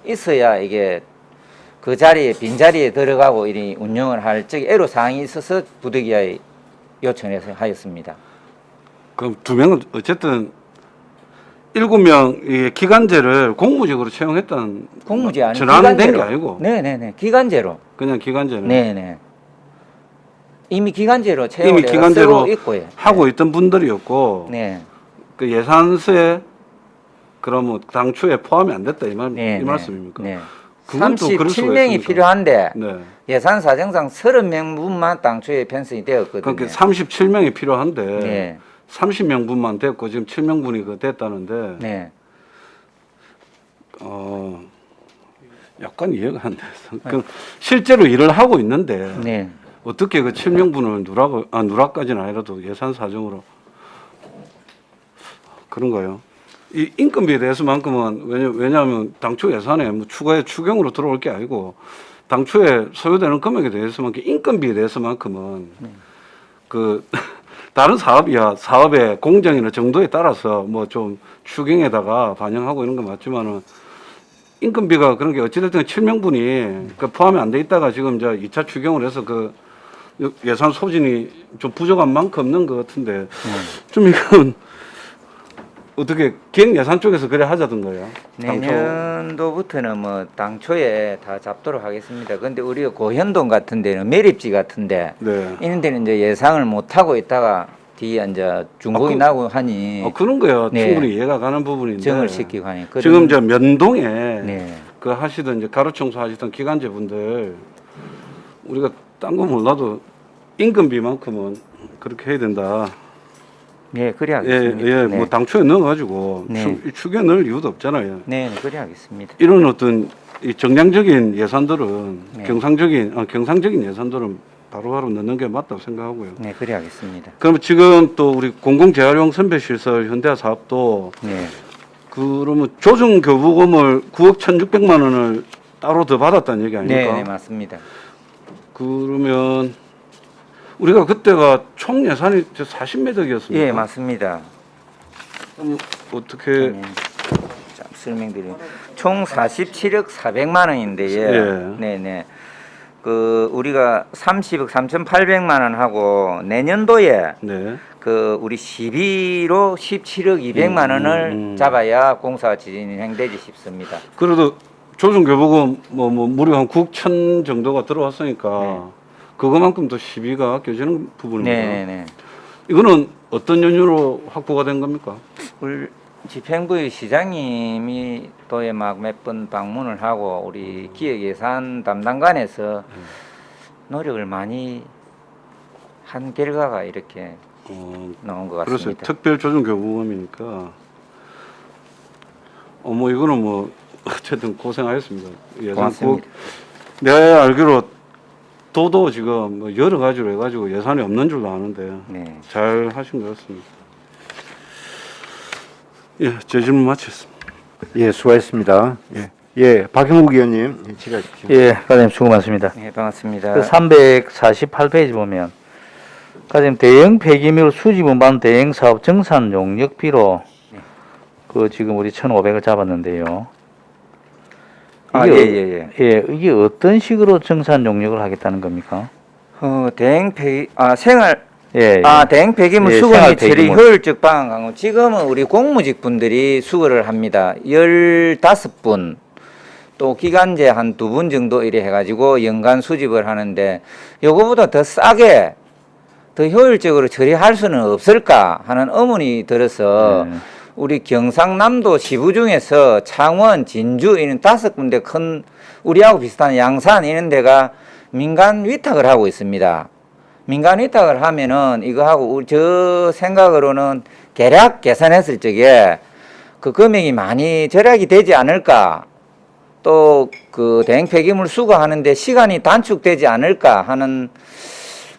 Speaker 8: 있어야 이게 그 자리에 빈자리에 들어가고 이리 운영을 할 적에 애로 사항이 있어서 부득이하게 요청해서 하였습니다.
Speaker 3: 그럼 2명은 어쨌든 7명 기간제를 공무직으로 채용했다는
Speaker 8: 공무지 아니
Speaker 3: 전환된 게 아니고
Speaker 8: 네네네 기간제로
Speaker 3: 그냥 기간제는
Speaker 8: 네네 이미 기간제로
Speaker 3: 이미
Speaker 8: 채용을
Speaker 3: 기간제로
Speaker 8: 쓰고 있고요.
Speaker 3: 하고 있던 분들이었고
Speaker 8: 네.
Speaker 3: 그 예산서에 그러면 당초에 포함이 안 됐다 이
Speaker 8: 네,
Speaker 3: 말씀입니까?
Speaker 8: 네.
Speaker 3: 그것도 그럴 수가
Speaker 8: 37명이
Speaker 3: 있습니까?
Speaker 8: 필요한데
Speaker 3: 네.
Speaker 8: 예산 사정상 30명분만 당초에 편성이 되었거든요.
Speaker 3: 그러니까 37명이 필요한데
Speaker 8: 네.
Speaker 3: 30명분만 됐고 지금 7명분이 그 됐다는데
Speaker 8: 네.
Speaker 3: 약간 이해가 안 돼서 그 실제로 일을 하고 있는데
Speaker 8: 네.
Speaker 3: 어떻게 그 7명분을 누락까지는 아니라도 예산 사정으로 그런가요? 이 인건비에 대해서만큼은 왜냐하면 당초 예산에 뭐 추가에 추경으로 들어올 게 아니고 당초에 소요되는 금액에 대해서만큼 인건비에 대해서만큼은 그 다른 사업의 공정이나 정도에 따라서 뭐 좀 추경에다가 반영하고 이런 건 맞지만은 인건비가 그런 게 어찌됐든 7명분이 그 포함이 안 돼 있다가 지금 이제 2차 추경을 해서 그 예산 소진이 좀 부족한 만큼 없는 것 같은데 좀 이건 어떻게 기획 예산 쪽에서 그래 하자던 거예요?
Speaker 8: 내년도부터는 뭐 당초에 다 잡도록 하겠습니다. 근데 우리가 고현동 같은 데는 매립지 같은데
Speaker 3: 네.
Speaker 8: 이런 데는 이제 예상을 못 하고 있다가 뒤에 이제 중복이 나고 하니
Speaker 3: 그런 거야.
Speaker 8: 네.
Speaker 3: 충분히 이해가 가는 부분인데.
Speaker 8: 정을 시키고 하니
Speaker 3: 지금 저 면동에
Speaker 8: 네.
Speaker 3: 그 하시던 이제 가로 청소 하시던 기간제 분들 우리가 딴 거 몰라도 인건비만큼은 그렇게 해야 된다.
Speaker 8: 네, 그래
Speaker 3: 예,
Speaker 8: 하겠습니다.
Speaker 3: 예,
Speaker 8: 네.
Speaker 3: 뭐 당초에 넣어가지고
Speaker 8: 네.
Speaker 3: 추경에 넣을 이유도 없잖아요.
Speaker 8: 네, 그래 하겠습니다.
Speaker 3: 이런 어떤 이 정량적인 예산들은
Speaker 8: 네.
Speaker 3: 경상적인 예산들은 바로바로 넣는 게 맞다고 생각하고요.
Speaker 8: 네, 그래 하겠습니다.
Speaker 3: 그러면 지금 또 우리 공공재활용 선별시설 현대화 사업도
Speaker 8: 네.
Speaker 3: 그러면 조중교부금을 9억 1,600만 원을 따로 더 받았다는 얘기 아닙니까?
Speaker 8: 네, 네, 맞습니다.
Speaker 3: 그러면 우리가 그때가 총 예산이 40매덕이었습니다.
Speaker 8: 예, 맞습니다.
Speaker 3: 그럼 어떻게
Speaker 8: 참 설명드리면 총 47억 400만 원인데
Speaker 3: 예.
Speaker 8: 네, 네. 그 우리가 30억 3,800만 원 하고 내년도에
Speaker 3: 네.
Speaker 8: 그 우리 12로 17억 200만 원을 잡아야 공사가 진행되지 싶습니다.
Speaker 3: 그래도 조중교부금 뭐 무려 한 9억 1천 정도가 들어왔으니까
Speaker 8: 네.
Speaker 3: 그거만큼 더 시비가 껴지는 부분입니다.
Speaker 8: 네, 네.
Speaker 3: 이거는 어떤 연유로 확보가 된 겁니까?
Speaker 8: 우리 집행부의 시장님이 또에 막 몇 번 방문을 하고 우리 기획예산 담당관에서 노력을 많이 한 결과가 이렇게 나온 것
Speaker 3: 그래서
Speaker 8: 같습니다.
Speaker 3: 특별 조중교부금이니까 뭐 이거는 뭐 어쨌든 고생하셨습니다. 예산
Speaker 8: 고맙습니다.
Speaker 3: 내가 알기로 도도 지금 뭐 여러 가지로 해가지고 예산이 없는 줄도 아는데
Speaker 8: 네.
Speaker 3: 잘 하신 것 같습니다. 예, 제 질문 마치겠습니다.
Speaker 1: 예, 수고하셨습니다. 예, 예, 박형욱 의원님 질의하십시오.
Speaker 10: 예, 과장님 수고 많습니다.
Speaker 8: 네, 반갑습니다.
Speaker 10: 그 348페이지 보면 과장님 대형 폐기물 수집 운반 대행 사업 정산 용역비로 그 지금 우리 1,500을 잡았는데요.
Speaker 8: 아, 예.
Speaker 10: 이게 어떤 식으로 정산 용역을 하겠다는 겁니까?
Speaker 8: 대행 폐기 생활
Speaker 10: 예.
Speaker 8: 대행 폐기물
Speaker 10: 예,
Speaker 8: 수거
Speaker 10: 생활
Speaker 8: 및 처리
Speaker 10: 폐기물.
Speaker 8: 효율적 방안 강화. 지금은 우리 공무직 분들이 수거를 합니다. 15분 또 기간제 한 2분 정도 이래 해가지고 연간 수집을 하는데 요거보다 더 싸게 더 효율적으로 처리할 수는 없을까 하는 의문이 들어서 우리 경상남도 지부 중에서 창원, 진주 이런 5군데 큰 우리하고 비슷한 양산 이런 데가 민간 위탁을 하고 있습니다. 민간 위탁을 하면은 이거하고 저 생각으로는 대략 계산했을 적에 그 금액이 많이 절약이 되지 않을까, 또 그 대행 폐기물 수거하는데 시간이 단축되지 않을까 하는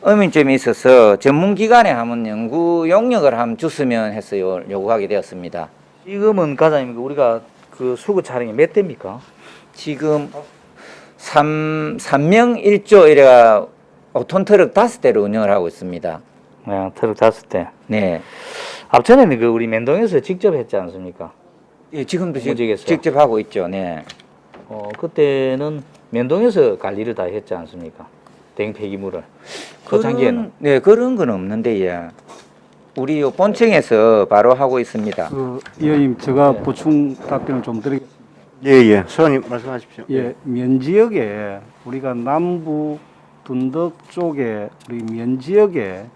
Speaker 8: 의문점이 있어서 전문기관에 한번 연구 용역을 한번 줬으면 해서 요구하게 되었습니다.
Speaker 10: 지금은 과장님 우리가 그 수거 차량이 몇 대입니까?
Speaker 8: 지금 3명 1조 이래가 5톤 트럭 5대를 운영을 하고 있습니다.
Speaker 10: 네, 트럭 5대.
Speaker 8: 네.
Speaker 10: 앞전에는 그 우리 면동에서 직접 했지 않습니까?
Speaker 8: 예, 지금도
Speaker 10: 무지개서.
Speaker 8: 직접 하고 있죠. 네.
Speaker 10: 그때는 면동에서 관리를 다 했지 않습니까? 대형 폐기물을. 그 장기에는.
Speaker 8: 네, 그런 건 없는데, 예. 우리 요 본청에서 바로 하고 있습니다.
Speaker 3: 의원님, 제가
Speaker 10: 네.
Speaker 3: 보충 답변을 좀 드리겠습니다.
Speaker 1: 예. 소장님 말씀하십시오.
Speaker 3: 예, 면지역에 우리가 남부 둔덕 쪽에 우리 면지역에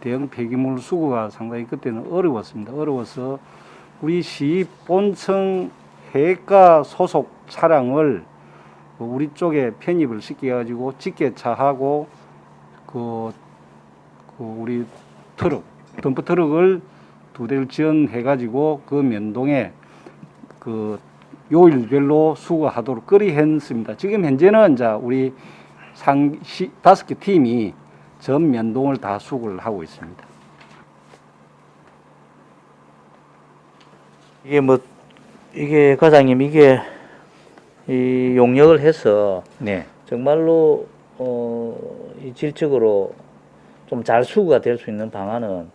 Speaker 3: 대형 폐기물 수거가 상당히 그때는 어려웠습니다. 어려워서 우리 시 본청 해가 소속 차량을 우리 쪽에 편입을 시켜가지고 직계차하고 그 우리 트럭, 덤프 트럭을 2대를 지원해가지고 그 면동에 그 요일별로 수거하도록 그리 했습니다. 지금 현재는 이제 우리 상시 5개 팀이 전 면동을 다 수거를 하고 있습니다.
Speaker 10: 이게 과장님 이게 이 용역을 해서
Speaker 8: 네.
Speaker 10: 정말로 이 질적으로 좀 잘 수거가 될 수 있는 방안은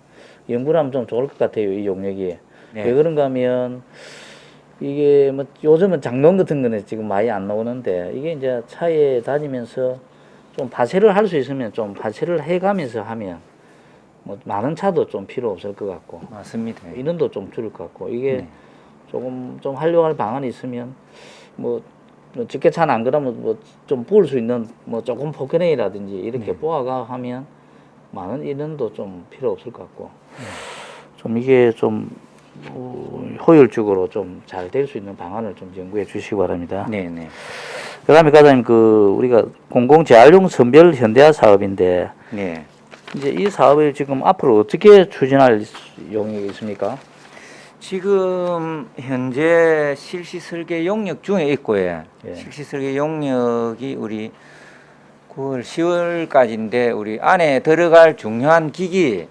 Speaker 10: 연구하면 좀 좋을 것 같아요. 이 용역이.
Speaker 8: 네.
Speaker 10: 왜 그런가 하면 이게 뭐 요즘은 장롱 같은 거는 지금 많이 안 나오는데 이게 이제 차에 다니면서 좀 파쇄를 할 수 있으면 좀 파쇄를 해가면서 하면 뭐 많은 차도 좀 필요 없을 것 같고
Speaker 8: 맞습니다.
Speaker 10: 인원도 좀 줄을 것 같고 이게
Speaker 8: 네.
Speaker 10: 조금 좀 활용할 방안이 있으면 뭐 직계차는 안 그러면 뭐 좀 부을 수 있는 뭐 조금 포크레인이라든지 이렇게 뽑아가 하면 많은 인원도 좀 필요 없을 것 같고 좀 이게 좀 효율적으로 좀 잘 될 수 있는 방안을 좀 연구해 주시기 바랍니다.
Speaker 8: 네네.
Speaker 10: 그다음에 과장님 그 우리가 공공 재활용 선별 현대화 사업인데
Speaker 8: 네.
Speaker 10: 이제 이 사업을 지금 앞으로 어떻게 추진할 용역이 있습니까?
Speaker 8: 지금 현재 실시 설계 용역 중에 있고요.
Speaker 10: 예.
Speaker 8: 실시 설계 용역이 우리 9월, 10월까지인데 우리 안에 들어갈 중요한 기기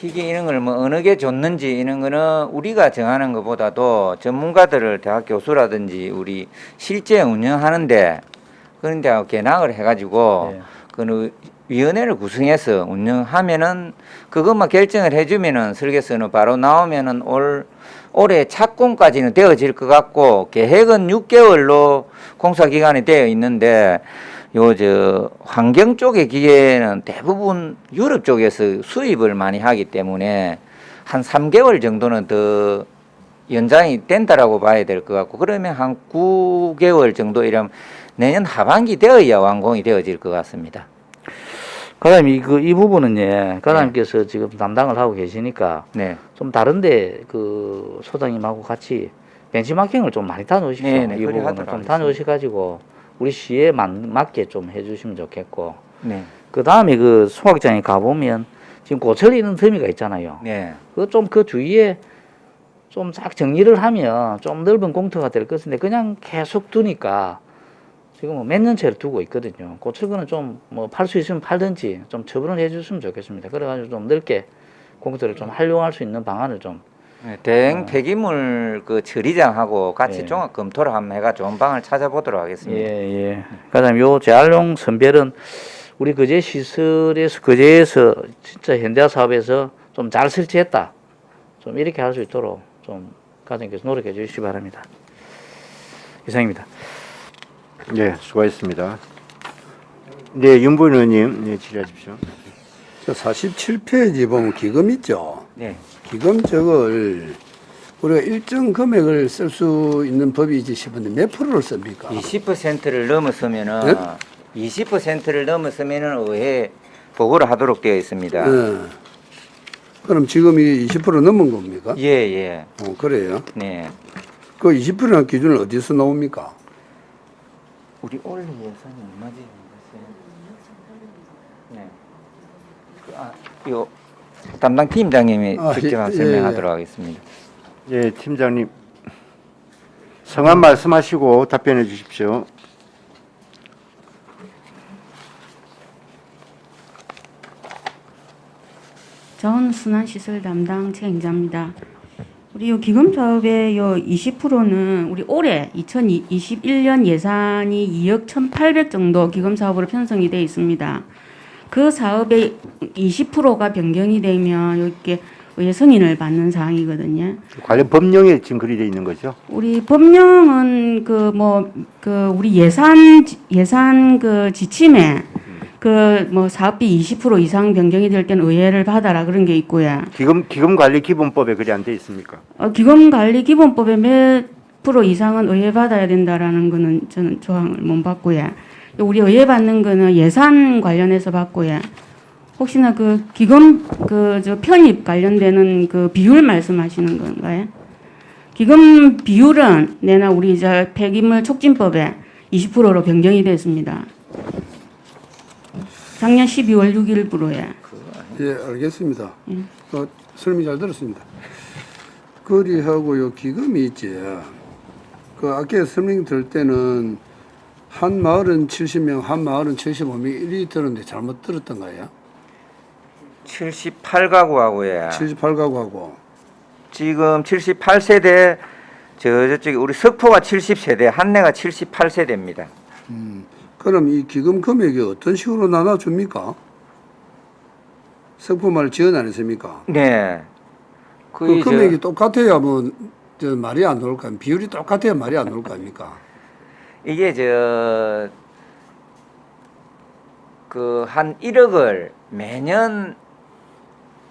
Speaker 8: 이런 걸 뭐 어느 게 좋는지 이런 거는 우리가 정하는 것보다도 전문가들을 대학 교수라든지 우리 실제 운영하는데 그런 데하고 개囊을 해가지고
Speaker 10: 예.
Speaker 8: 그 위원회를 구성해서 운영하면은 그것만 결정을 해주면은 설계서는 바로 나오면은 올해 착공까지는 되어질 것 같고 계획은 6개월로 공사 기간이 되어 있는데 환경 쪽의 기계는 대부분 유럽 쪽에서 수입을 많이 하기 때문에 한 3개월 정도는 더 연장이 된다라고 봐야 될 것 같고 그러면 한 9개월 정도 이러면 내년 하반기 되어야 완공이 되어질 것 같습니다.
Speaker 10: 과장님 이 부분은 예, 과장님께서 지금 담당을 하고 계시니까
Speaker 8: 네.
Speaker 10: 좀 다른데 그 소장님하고 같이 벤치마킹을 좀 많이 다녀오십시오.
Speaker 8: 네,
Speaker 10: 이
Speaker 8: 그리
Speaker 10: 부분은
Speaker 8: 하도록
Speaker 10: 좀
Speaker 8: 하겠습니다.
Speaker 10: 다녀오셔가지고 우리 시에 맞게 좀 해주시면 좋겠고
Speaker 8: 네.
Speaker 10: 그 다음에 그 소각장에 가보면 지금 고철 있는 더미가 있잖아요.
Speaker 8: 네.
Speaker 10: 그 주위에 좀 싹 정리를 하면 좀 넓은 공터가 될 것인데 그냥 계속 두니까 지금 뭐 몇 년째를 두고 있거든요. 고철거는 좀 뭐 팔 수 있으면 팔든지 좀 처분을 해줬으면 좋겠습니다. 그래가지고 좀 넓게 공터를 좀 활용할 수 있는 방안을 좀
Speaker 8: 네, 대형 폐기물 그 처리장하고 같이
Speaker 10: 예.
Speaker 8: 종합 검토를 한번 해가 좋은 방을 찾아보도록 하겠습니다.
Speaker 10: 예. 그다음에 요 재활용 선별은 우리 거제 시설에서 거제에서 진짜 현대화 사업에서 좀 잘 설치했다. 좀 이렇게 할 수 있도록 좀 과장님께서 노력해 주시기 바랍니다. 이상입니다.
Speaker 1: 네, 수고하셨습니다. 네, 윤보인 의원님, 네, 질의하십시오.
Speaker 4: 47페이지 보면 기금 있죠.
Speaker 8: 네.
Speaker 4: 기금 저걸 우리가 일정 금액을 쓸 수 있는 법이지 싶은데 몇 프로를 씁니까?
Speaker 8: 20%를 넘었으면은
Speaker 4: 네?
Speaker 8: 20%를 넘었으면은 의회 보고를 하도록 되어 있습니다.
Speaker 4: 네. 그럼 지금 이 20% 넘은 겁니까?
Speaker 8: 예, 예.
Speaker 4: 그래요.
Speaker 8: 네.
Speaker 4: 그 20%라는 기준은 어디서 나옵니까?
Speaker 8: 우리 올해 예산이 얼마지? 네. 요 담당 팀장님이 직접 설명하도록 하겠습니다.
Speaker 1: 예, 팀장님. 성함 말씀하시고 답변해 주십시오.
Speaker 11: 전 순환시설 담당 최행자입니다. 우리 요 기금 사업의 요 20%는 우리 올해 2021년 예산이 2억 1,800 정도 기금 사업으로 편성이 되어 있습니다. 그 사업의 20%가 변경이 되면 이렇게 의회 승인을 받는 사항이거든요.
Speaker 1: 관련 법령에 지금 그리 돼 있는 거죠.
Speaker 11: 우리 법령은 우리 예산 그 지침에 그 뭐 사업비 20% 이상 변경이 될 때는 의회를 받아라 그런 게 있고요.
Speaker 1: 기금 관리 기본법에 그리 안 돼 있습니까?
Speaker 11: 기금 관리 기본법에 몇 프로 이상은 의회 받아야 된다라는 거는 저는 조항을 못 봤고요. 우리 의회 받는 거는 예산 관련해서 받고요. 혹시나 그 기금 저 편입 관련되는 그 비율 말씀하시는 건가요? 기금 비율은 내나 우리 저 폐기물 촉진법에 20%로 변경이 됐습니다. 작년 12월 6일부로요.
Speaker 4: 예, 알겠습니다. 설명 잘 들었습니다. 거리하고 요 기금이 있지. 그 아까 설명 들 때는 한 마을은 70명, 한 마을은 75명 이리 들었는데 잘못 들었던 거예요?
Speaker 8: 78가구하고요.
Speaker 4: 78가구하고.
Speaker 8: 지금 78세대 저쪽에 우리 석포가 70세대, 한내가 78세대입니다.
Speaker 4: 그럼 이 기금 금액이 어떤 식으로 나눠줍니까? 석포마을 지원 안 했습니까?
Speaker 8: 네.
Speaker 4: 그 금액이 똑같아야 뭐 저 말이 안 나올 거 아닙니까? 비율이 똑같아야 말이 안 나올 거 아닙니까?
Speaker 8: 이게 한 1억을 매년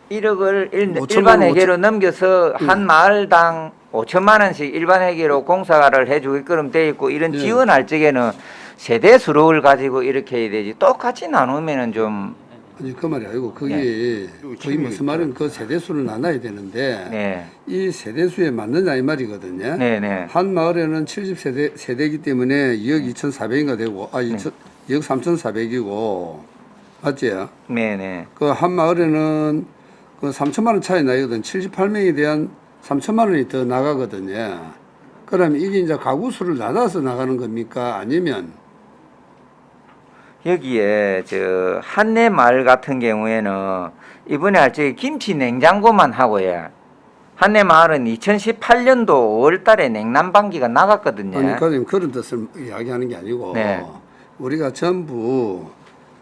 Speaker 8: 1억을 일반 회계로 넘겨서 한 마을당 5천만 원씩 일반 회계로 공사를 해주게끔 돼 있고 이런 지원할 적에는 세대 수를 가지고 이렇게 해야 되지 똑같이 나누면은 좀
Speaker 4: 아니 그 말이 아니고 그게 거의 무슨 말은 그 세대수를 나눠야 되는데 이 세대수에 맞느냐 이 말이거든요. 한 마을에는 70세대이기 때문에 2억 2,400인가 되고 2억 3,400이고 맞지요?
Speaker 8: 네네.
Speaker 4: 그 한 마을에는 그 3천만 원 차이 나거든. 78명에 대한 3천만 원이 더 나가거든요. 그럼 이게 이제 가구 수를 나눠서 나가는 겁니까? 아니면
Speaker 8: 여기에 한내 마을 같은 경우에는 이번에 할 적에 김치 냉장고만 하고요. 한내 마을은 2018년도 5월달에 냉난방기가 나갔거든요.
Speaker 4: 아니 과장님 그런 뜻을 이야기하는 게 아니고 우리가 전부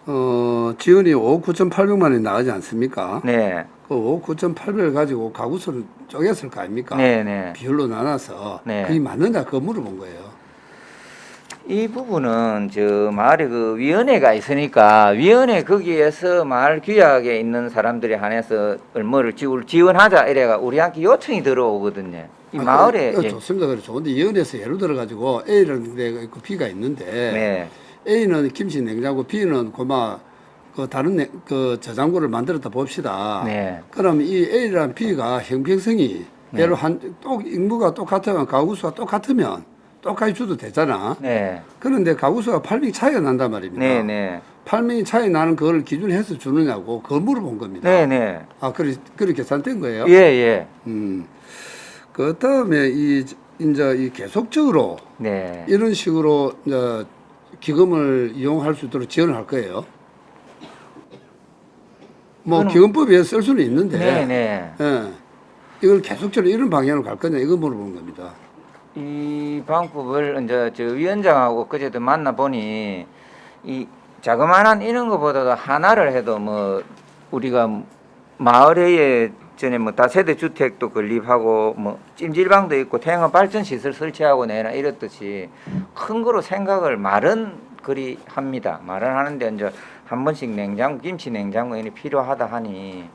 Speaker 4: 지원이 5억 9,800만 원이 나가지 않습니까?
Speaker 8: 네.
Speaker 4: 그 5억 9,800을 가지고 가구 수를 쪼갰을 거 아닙니까? 비율로 나눠서 그게 맞느냐 그거 물어본 거예요.
Speaker 8: 이 부분은 마을에 그 위원회가 있으니까 위원회 거기에서 마을 규약에 있는 사람들에 한해서 얼마를 지원하자 이래가 우리한테 요청이 들어오거든요. 이 마을에
Speaker 4: 좋습니다. 그래 좋은데 위원회에서 예를 들어 가지고 A라는 데가 있고 B가 있는데 A는 김치 냉장고, B는 그 다른 그 저장고를 만들었다 봅시다. 그럼 이 A랑 B가 형평성이 예를 인구가 똑같으면 가구수가 똑같으면 똑같이 줘도 되잖아. 그런데 가구수가 8명이 차이가 난단 말입니다. 8명이 차이 나는 그걸 기준해서 주느냐고 그걸 물어본 겁니다. 아, 그렇게 계산된 거예요?
Speaker 8: 예.
Speaker 4: 그 다음에 이제 이 계속적으로 이런 식으로 이제 기금을 이용할 수 있도록 지원을 할 거예요. 뭐 기금법에 쓸 수는 있는데 이걸 계속적으로 이런 방향으로 갈 거냐 이거 물어보는 겁니다.
Speaker 8: 이 방법을 이제 위원장하고 그제도 만나보니 이 자그마한 이런 것보다도 하나를 해도 뭐 우리가 마을에 전에 뭐 다세대 주택도 건립하고 뭐 찜질방도 있고 태양광 발전 시설 설치하고 내나 이렇듯이 큰 거로 생각을 말은 그리 합니다. 말은 하는데 이제 한 번씩 김치 냉장고 이런 필요하다 하니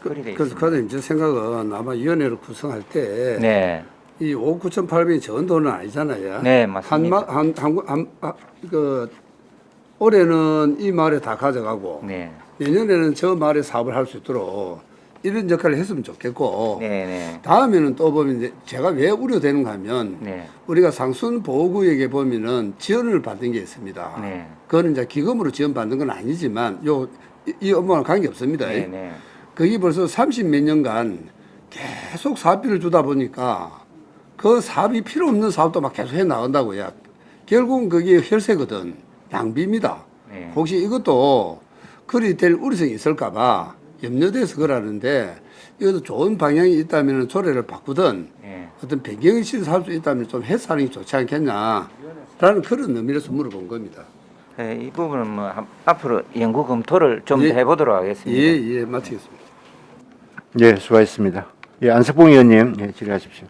Speaker 8: 그리 돼 있습니다.
Speaker 4: 그래서 과장님 제 생각은 아마 위원회를 구성할 때 이 5억 9,800이 적은 돈은 아니잖아요.
Speaker 8: 맞습니다.
Speaker 4: 올해는 이 마을에 다 가져가고 내년에는 저 마을에 사업을 할 수 있도록 이런 역할을 했으면 좋겠고 다음에는 또 보면 이제 제가 왜 우려되는가 하면 우리가 상순 보호구역에 보면은 지원을 받는 게 있습니다. 그거는 이제 기금으로 지원받는 건 아니지만 이 업무와 관계없습니다. 거기 벌써 30몇 년간 계속 사업비를 주다 보니까 그 사업이 필요 없는 사업도 막 계속 해 나간다고요. 결국은 그게 혈세거든. 낭비입니다. 혹시 이것도 그리 될 우려성이 있을까봐 염려돼서 그러는데 이것도 좋은 방향이 있다면 조례를 바꾸든
Speaker 8: 예.
Speaker 4: 어떤 배경이 시도할 수 있다면 좀 해서 하는 게 좋지 않겠냐라는 그런 의미로서 물어본 겁니다.
Speaker 8: 예, 이 부분은 뭐 앞으로 연구 검토를 좀 더
Speaker 4: 예.
Speaker 8: 해보도록 하겠습니다.
Speaker 4: 예, 마치겠습니다.
Speaker 1: 예, 수고하셨습니다. 예, 안석봉 의원님, 예, 질의하십시오.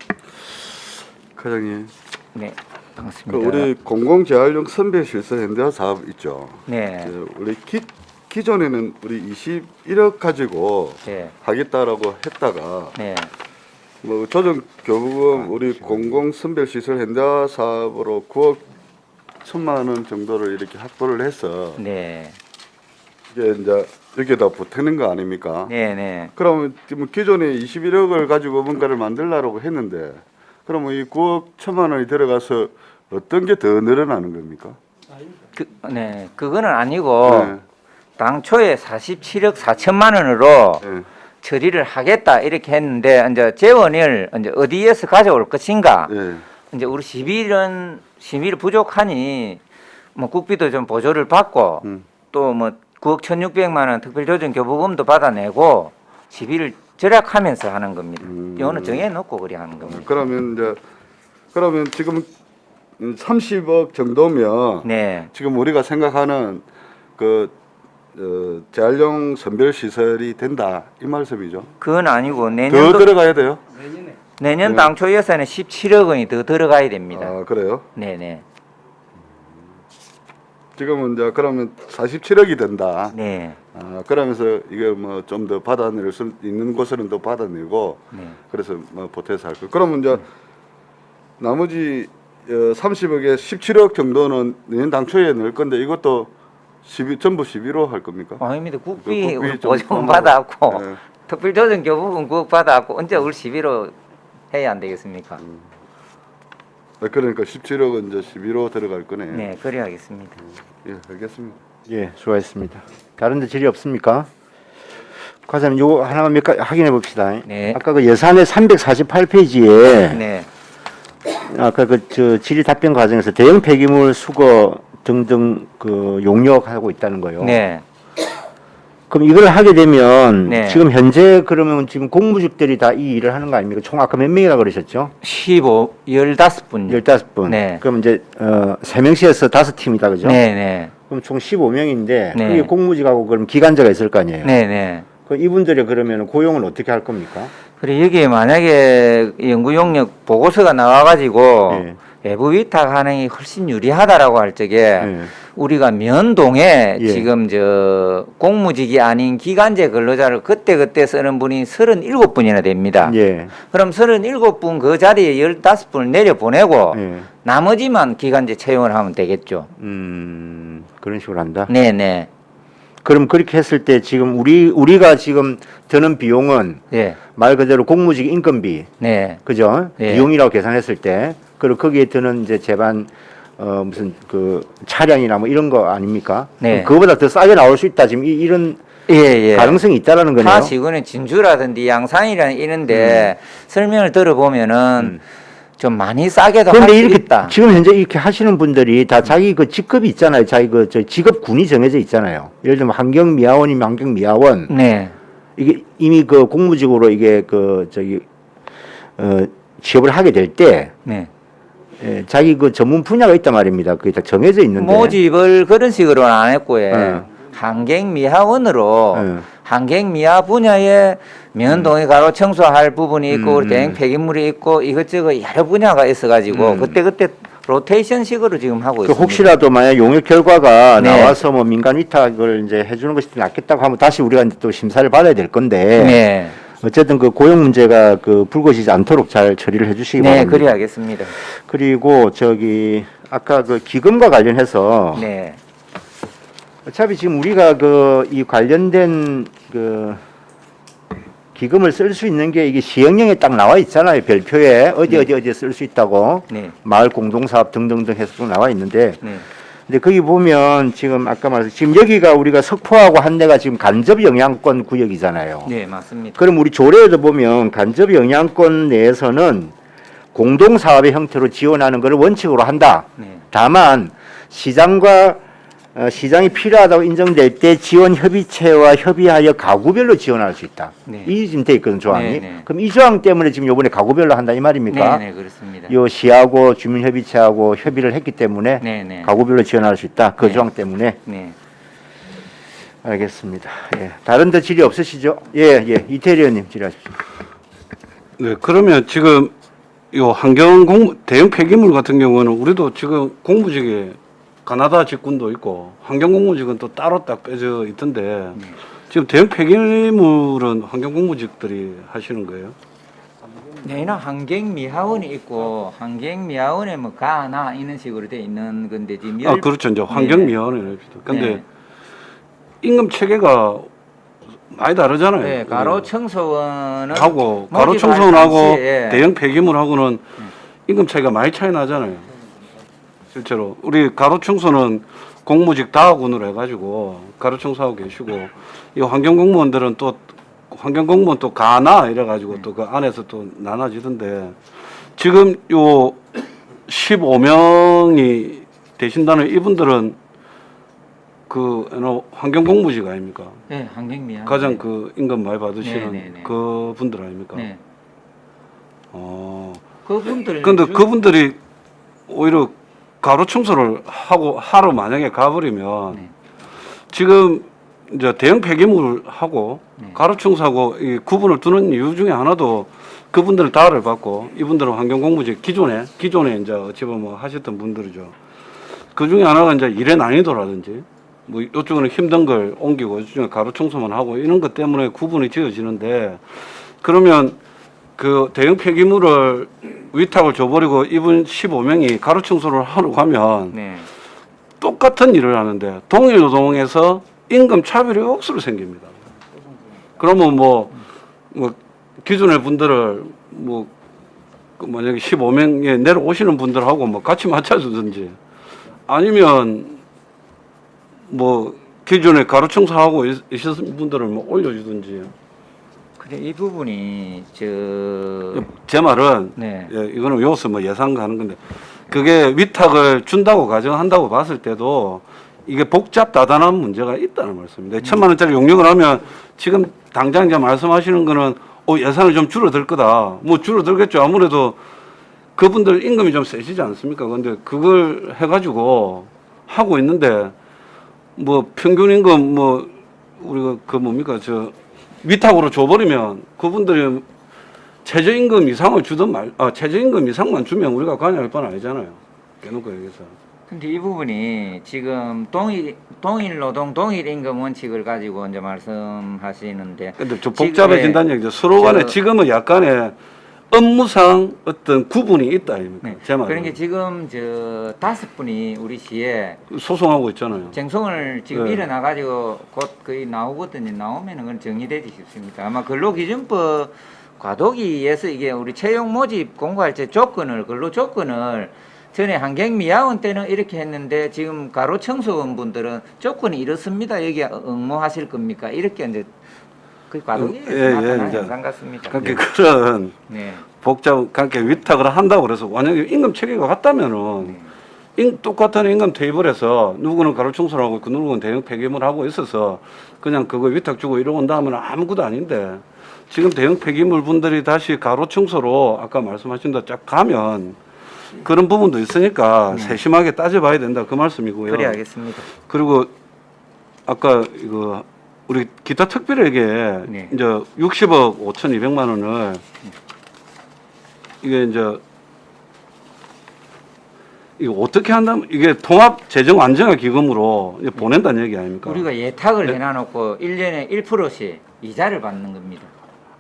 Speaker 6: 과장님,
Speaker 8: 네,
Speaker 6: 그
Speaker 8: 반갑습니다.
Speaker 6: 우리 공공재활용 선별시설 현대화 사업 있죠.
Speaker 8: 네,
Speaker 6: 우리 기존에는 우리 21억 가지고
Speaker 8: 네,
Speaker 6: 하겠다라고 했다가
Speaker 8: 네,
Speaker 6: 뭐 조정 교부금 우리 공공 선별 시설 현대화 사업으로 9억 1천만 원 정도를 이렇게 확보를 해서
Speaker 8: 네,
Speaker 6: 이게 이제 여기다 보태는 거 아닙니까?
Speaker 8: 네, 네.
Speaker 6: 그러면 지금 기존에 21억을 가지고 뭔가를 만들려고 했는데 그러면 이 9억 1천만 원이 들어가서 어떤 게 더 늘어나는 겁니까?
Speaker 8: 네, 그거는 아니고
Speaker 6: 네.
Speaker 8: 당초에 47억 4천만 원으로
Speaker 6: 네.
Speaker 8: 처리를 하겠다 이렇게 했는데 이제 재원을 이제 어디에서 가져올 것인가?
Speaker 6: 네.
Speaker 8: 이제 우리 시비를 부족하니 뭐 국비도 좀 보조를 받고 또 뭐 9억 1,600만 원 특별조정 교부금도 받아내고 시비를 절약하면서 하는 겁니다. 이거는 정해놓고 그래 하는 겁니다.
Speaker 6: 그러면 지금 30억 정도면
Speaker 8: 네,
Speaker 6: 지금 우리가 생각하는 그 재활용 선별 시설이 된다 이 말씀이죠.
Speaker 8: 그건 아니고
Speaker 6: 더
Speaker 8: 내년도
Speaker 6: 들어가야 돼요?
Speaker 8: 내년
Speaker 6: 네.
Speaker 8: 당초 예산에 17억 원이 더 들어가야 됩니다.
Speaker 6: 아 그래요?
Speaker 8: 네네.
Speaker 6: 지금은 이제 그러면 47억이 된다.
Speaker 8: 네.
Speaker 6: 아 그러면서 이게 뭐 좀 더 받아낼 수 있는 곳은 더 받아내고
Speaker 8: 네.
Speaker 6: 그래서 뭐 보태서 할 거. 그러면 이제 나머지 30억에 17억 정도는 내년 당초에 넣을 건데 이것도 전부 12로 할 겁니까?
Speaker 8: 아닙니다. 국비
Speaker 6: 국비 좀
Speaker 8: 보조금
Speaker 6: 포함하고.
Speaker 8: 받아갖고
Speaker 6: 네.
Speaker 8: 특별조정 교부금 그거 받아갖고 언제 올 시비로 해야 안 되겠습니까?
Speaker 6: 그러니까 17억은 이제 12로 들어갈 거네.
Speaker 8: 네, 그래 하겠습니다.
Speaker 6: 예, 알겠습니다.
Speaker 1: 예, 수고하셨습니다. 다른 데 질의 없습니까? 과장님, 요거 하나만 몇 가지 확인해 봅시다.
Speaker 8: 네.
Speaker 1: 아까 그 예산의 348페이지에
Speaker 8: 네,
Speaker 1: 아까 저 질의 답변 과정에서 대형 폐기물 수거 등등 그 용역하고 있다는 거요.
Speaker 8: 네,
Speaker 1: 그럼 이걸 하게 되면
Speaker 8: 네.
Speaker 1: 지금 현재 그러면 지금 공무직들이 다 이 일을 하는 거 아닙니까? 총 아까 몇 명이라 그러셨죠?
Speaker 8: 15분.
Speaker 1: 15분.
Speaker 8: 네.
Speaker 1: 그럼 이제 3명씩에서 5팀이다 그죠?
Speaker 8: 네, 네,
Speaker 1: 그럼 총 15명인데
Speaker 8: 네.
Speaker 1: 그게 공무직하고 그럼 기간제가 있을 거 아니에요?
Speaker 8: 네, 네.
Speaker 1: 그 이분들이 그러면 고용은 어떻게 할 겁니까?
Speaker 8: 그래 여기에 만약에 연구 용역 보고서가 나와가지고
Speaker 1: 예.
Speaker 8: 외부 위탁 가능이 훨씬 유리하다라고 할 적에
Speaker 1: 예.
Speaker 8: 우리가 면동에
Speaker 1: 예.
Speaker 8: 지금 저 공무직이 아닌 기간제 근로자를 그때 쓰는 분이 37분이나 됩니다.
Speaker 1: 예.
Speaker 8: 그럼 37분 그 자리에 15분을 내려보내고
Speaker 1: 예.
Speaker 8: 나머지만 기간제 채용을 하면 되겠죠.
Speaker 1: 그런 식으로 한다.
Speaker 8: 네네.
Speaker 1: 그럼 그렇게 했을 때 지금 우리가 지금 드는 비용은
Speaker 8: 네.
Speaker 1: 말 그대로 공무직 인건비,
Speaker 8: 네.
Speaker 1: 그죠?
Speaker 8: 네.
Speaker 1: 비용이라고 계산했을 때, 그리고 거기에 드는 이제 제반 무슨 그 차량이나 뭐 이런 거 아닙니까?
Speaker 8: 네.
Speaker 1: 그거보다 더 싸게 나올 수 있다. 지금 이런
Speaker 8: 예, 예.
Speaker 1: 가능성이 있다라는 거네요.
Speaker 8: 타 시군의 진주라든지 양산이라는 이런데 설명을 들어보면은 좀 많이 싸게도 할
Speaker 1: 그런데
Speaker 8: 수
Speaker 1: 이렇게
Speaker 8: 있다.
Speaker 1: 지금 현재 이렇게 하시는 분들이 다 자기 그 직급이 있잖아요. 자기 그 저 직업군이 정해져 있잖아요. 예를 들면 환경미화원이면 환경미화원.
Speaker 8: 네.
Speaker 1: 이게 이미 그 공무직으로 이게 그 저기 취업을 하게 될 때
Speaker 8: 네.
Speaker 1: 자기 그 전문 분야가 있단 말입니다. 그게 다 정해져 있는데.
Speaker 8: 모집을 그런 식으로는 안 했고, 환경미화원으로 환경미화 분야에 면동에 가로 청소할 부분이 있고 대형 폐기물이 있고 이것저것 여러 분야가 있어가지고 그때 로테이션식으로 지금 하고
Speaker 1: 그
Speaker 8: 있습니다.
Speaker 1: 혹시라도 만약 용역 결과가
Speaker 8: 네.
Speaker 1: 나와서 뭐 민간 위탁을 이제 해주는 것이 낫겠다고 하면 다시 우리가 이제 또 심사를 받아야 될 건데.
Speaker 8: 네.
Speaker 1: 어쨌든 그 고용 문제가 그 불거지지 않도록 잘 처리를 해주시기
Speaker 8: 네,
Speaker 1: 바랍니다.
Speaker 8: 그래 하겠습니다.
Speaker 1: 그리고 저기 아까 그 기금과 관련해서
Speaker 8: 네.
Speaker 1: 어차피 지금 우리가 그 이 관련된 그 기금을 쓸 수 있는 게 이게 시행령에 딱 나와 있잖아요. 별표에 어디에 쓸 수 있다고.
Speaker 8: 네.
Speaker 1: 마을 공동사업 등등등 해서 좀 나와 있는데.
Speaker 8: 네.
Speaker 1: 근데 거기 보면 지금 아까 말씀 지금 여기가 우리가 석포하고 한내가 지금 간접 영향권 구역이잖아요.
Speaker 8: 네, 맞습니다.
Speaker 1: 그럼 우리 조례에도 보면 간접 영향권 내에서는 공동사업의 형태로 지원하는 것을 원칙으로 한다.
Speaker 8: 네.
Speaker 1: 다만 시장과 시장이 필요하다고 인정될 때 지원 협의체와 협의하여 가구별로 지원할 수 있다.
Speaker 8: 네.
Speaker 1: 이 지금 돼 있거든 조항이.
Speaker 8: 네, 네.
Speaker 1: 그럼 이 조항 때문에 지금 요번에 가구별로 한다 이 말입니까?
Speaker 8: 네, 네, 그렇습니다.
Speaker 1: 요 시하고 주민협의체하고 협의를 했기 때문에
Speaker 8: 네, 네.
Speaker 1: 가구별로 지원할 수 있다. 그
Speaker 8: 네.
Speaker 1: 조항 때문에.
Speaker 8: 네.
Speaker 1: 알겠습니다. 예. 다른 데 질의 없으시죠? 예, 예. 이태리 의원님 질의하십시오.
Speaker 3: 네, 그러면 지금 요 대형 폐기물 같은 경우는 우리도 지금 공무직에 가나다 직군도 있고 환경공무직은 또 따로 딱 빼져 있던데 지금 대형 폐기물은 환경공무직들이 하시는 거예요?
Speaker 8: 내는 환경미화원이 있고 환경미화원에 뭐 가나 이런 식으로 돼 있는 건데 지금
Speaker 3: 아 그렇죠. 이제 환경미화원에 근데
Speaker 8: 네.
Speaker 3: 임금 체계가 많이 다르잖아요.
Speaker 8: 네, 가로 청소원은
Speaker 3: 하고
Speaker 8: 모집
Speaker 3: 가로 청소원하고
Speaker 8: 당시에, 예.
Speaker 3: 대형 폐기물하고는 임금 차이가 많이 차이 나잖아요. 실제로 우리 가로 청소는 공무직 다하군으로 해가지고 가로 청소하고 계시고 이 환경공무원들은 또 환경공무원 또 가나 이래가지고 또 그 안에서 또 나눠지던데 지금 요 15명이 되신다는 이분들은 그 환경공무직 아닙니까?
Speaker 8: 네, 환경미화원.
Speaker 3: 가장 그 임금 많이 받으시는
Speaker 8: 네, 네, 네.
Speaker 3: 그 분들 아닙니까?
Speaker 8: 네.
Speaker 3: 그런데
Speaker 8: 그분들
Speaker 3: 그분들이 오히려 가로 청소를 하고 하러 만약에 가버리면
Speaker 8: 네.
Speaker 3: 지금 이제 대형 폐기물하고
Speaker 8: 네.
Speaker 3: 가로 청소하고 이 구분을 두는 이유 중에 하나도 그분들은 다를 받고 이분들은 환경공무직 기존에 이제 어찌 보면 하셨던 분들이죠. 그 중에 하나가 이제 일의 난이도라든지 뭐 이쪽은 힘든 걸 옮기고 이쪽은 가로 청소만 하고 이런 것 때문에 구분이 지어지는데 그러면 그 대형 폐기물을 위탁을 줘버리고 이분 15명이 가로 청소를 하러 가면
Speaker 8: 네.
Speaker 3: 똑같은 일을 하는데 동일 노동에서 임금 차별이 억수로 생깁니다. 그러면 뭐 기존의 분들을 만약에 15명에 내려오시는 분들하고 뭐 같이 맞춰주든지 아니면 뭐 기존에 가로 청소하고 있었던 분들을 뭐 올려주든지.
Speaker 8: 근데 이 부분이
Speaker 3: 제 말은
Speaker 8: 네.
Speaker 3: 예, 이거는 여기서 뭐 예상 가는 건데 그게 위탁을 준다고 가정한다고 봤을 때도 이게 복잡 다단한 문제가 있다는 말씀입니다. 1,000만 원짜리 용역을 하면 지금 당장 이제 말씀하시는 거는 예산이 좀 줄어들 거다. 뭐 줄어들겠죠. 아무래도 그분들 임금이 좀 세지지 않습니까? 근데 그걸 해가지고 하고 있는데 뭐 평균 임금 뭐 우리가 그 뭡니까 위탁으로 줘버리면 그분들이 최저임금 이상을 주든 최저임금 이상만 주면 우리가 관여할 바는 아니잖아요. 깨놓고 얘기해서.
Speaker 8: 근데 이 부분이 지금 동일 노동 동일 임금 원칙을 가지고 이제 말씀하시는데
Speaker 3: 근데 좀 복잡해진다는 얘기죠. 서로 간에 지금은 약간의 업무상 어떤 구분이 있다 아닙니까?
Speaker 8: 네.
Speaker 3: 제 말은.
Speaker 8: 그러니까 지금 5분이 우리 시에
Speaker 3: 소송하고 있잖아요.
Speaker 8: 쟁송을 지금
Speaker 3: 네.
Speaker 8: 일어나 가지고 곧 거의 나오거든요. 나오면은 그건 정리되지 싶습니다. 아마 근로기준법 과도기에서 이게 우리 채용 모집 공고할 때 근로 조건을 전에 환경미화원 때는 이렇게 했는데 지금 가로 청소원 분들은 조건이 이렇습니다. 여기 응모하실 겁니까? 이렇게 이제 그 과도기에서 나타난 현상 같습니다.
Speaker 3: 그러니까 그런
Speaker 8: 네.
Speaker 3: 그러니까 위탁을 한다고 그래서 만약에 임금 체계가 같다면은 똑같은 임금 테이블 해서 누구는 가로 청소를 하고 그 누구는 대형 폐기물 하고 있어서 그냥 그거 위탁 주고 이러고 하면 아무것도 아닌데 지금 대형 폐기물 분들이 다시 가로 청소로 아까 말씀하신 대로 쫙 가면 그런 부분도 있으니까 세심하게 따져봐야 된다 그 말씀이고요.
Speaker 8: 그래 알겠습니다.
Speaker 3: 그리고 아까 이거 우리 기타 특별하게
Speaker 8: 네.
Speaker 3: 이제 60억 5,200만 원을 이게 이제 이거 어떻게 한다면 이게 통합 재정 안정화 기금으로 이제 보낸다는 얘기 아닙니까?
Speaker 8: 우리가 예탁을
Speaker 3: 네.
Speaker 8: 해놔놓고 1년에 1%씩 이자를 받는 겁니다.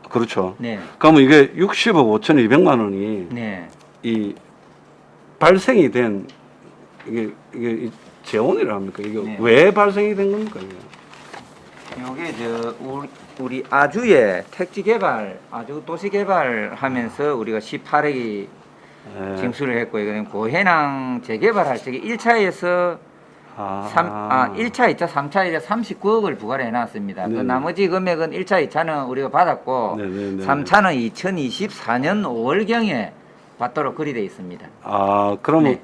Speaker 3: 그렇죠.
Speaker 8: 네.
Speaker 3: 그러면 이게 60억 5,200만 원이
Speaker 8: 네.
Speaker 3: 이 발생이 된 이게 재원이라 합니까? 이게
Speaker 8: 네.
Speaker 3: 왜 발생이 된 겁니까? 이게?
Speaker 8: 요게 우리 아주의 택지 개발, 아주 도시 개발하면서 우리가 18억이
Speaker 3: 네.
Speaker 8: 징수를 했고 이거는 고해낭 재개발할 적에 1차에서 1차, 2차, 3차 이제 39억을 부과를 해놨습니다. 그
Speaker 3: 네네.
Speaker 8: 나머지 금액은 1차, 2차는 우리가 받았고
Speaker 3: 네네네.
Speaker 8: 3차는 2024년 5월경에 받도록 그리 돼 있습니다.
Speaker 3: 그러면
Speaker 8: 네.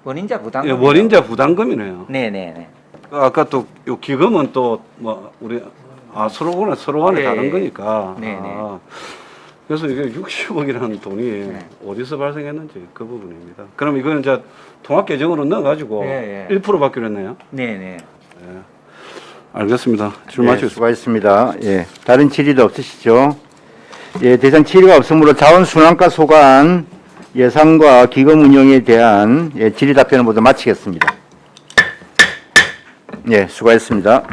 Speaker 8: 원인자 부담금.
Speaker 3: 원인자 부담금이네요.
Speaker 8: 네네네.
Speaker 3: 아까 또 요 기금은 또 뭐 우리 서로 간에
Speaker 10: 예,
Speaker 3: 다른
Speaker 10: 예.
Speaker 3: 거니까.
Speaker 10: 네, 네.
Speaker 3: 그래서 이게 60억이라는 돈이 어디서 발생했는지 그 부분입니다. 그럼 이거는 이제 통합 계정으로 넣어가지고
Speaker 10: 예,
Speaker 3: 1% 받기로 했네요.
Speaker 10: 네네.
Speaker 3: 알겠습니다.
Speaker 1: 예,
Speaker 3: 질문하시겠습니다.
Speaker 1: 수고하셨습니다. 예, 다른 질의도 없으시죠? 예, 대상 질의가 없으므로 자원순환과 소관 예산과 기금 운영에 대한 질의 답변을 모두 마치겠습니다. 예, 수고하셨습니다.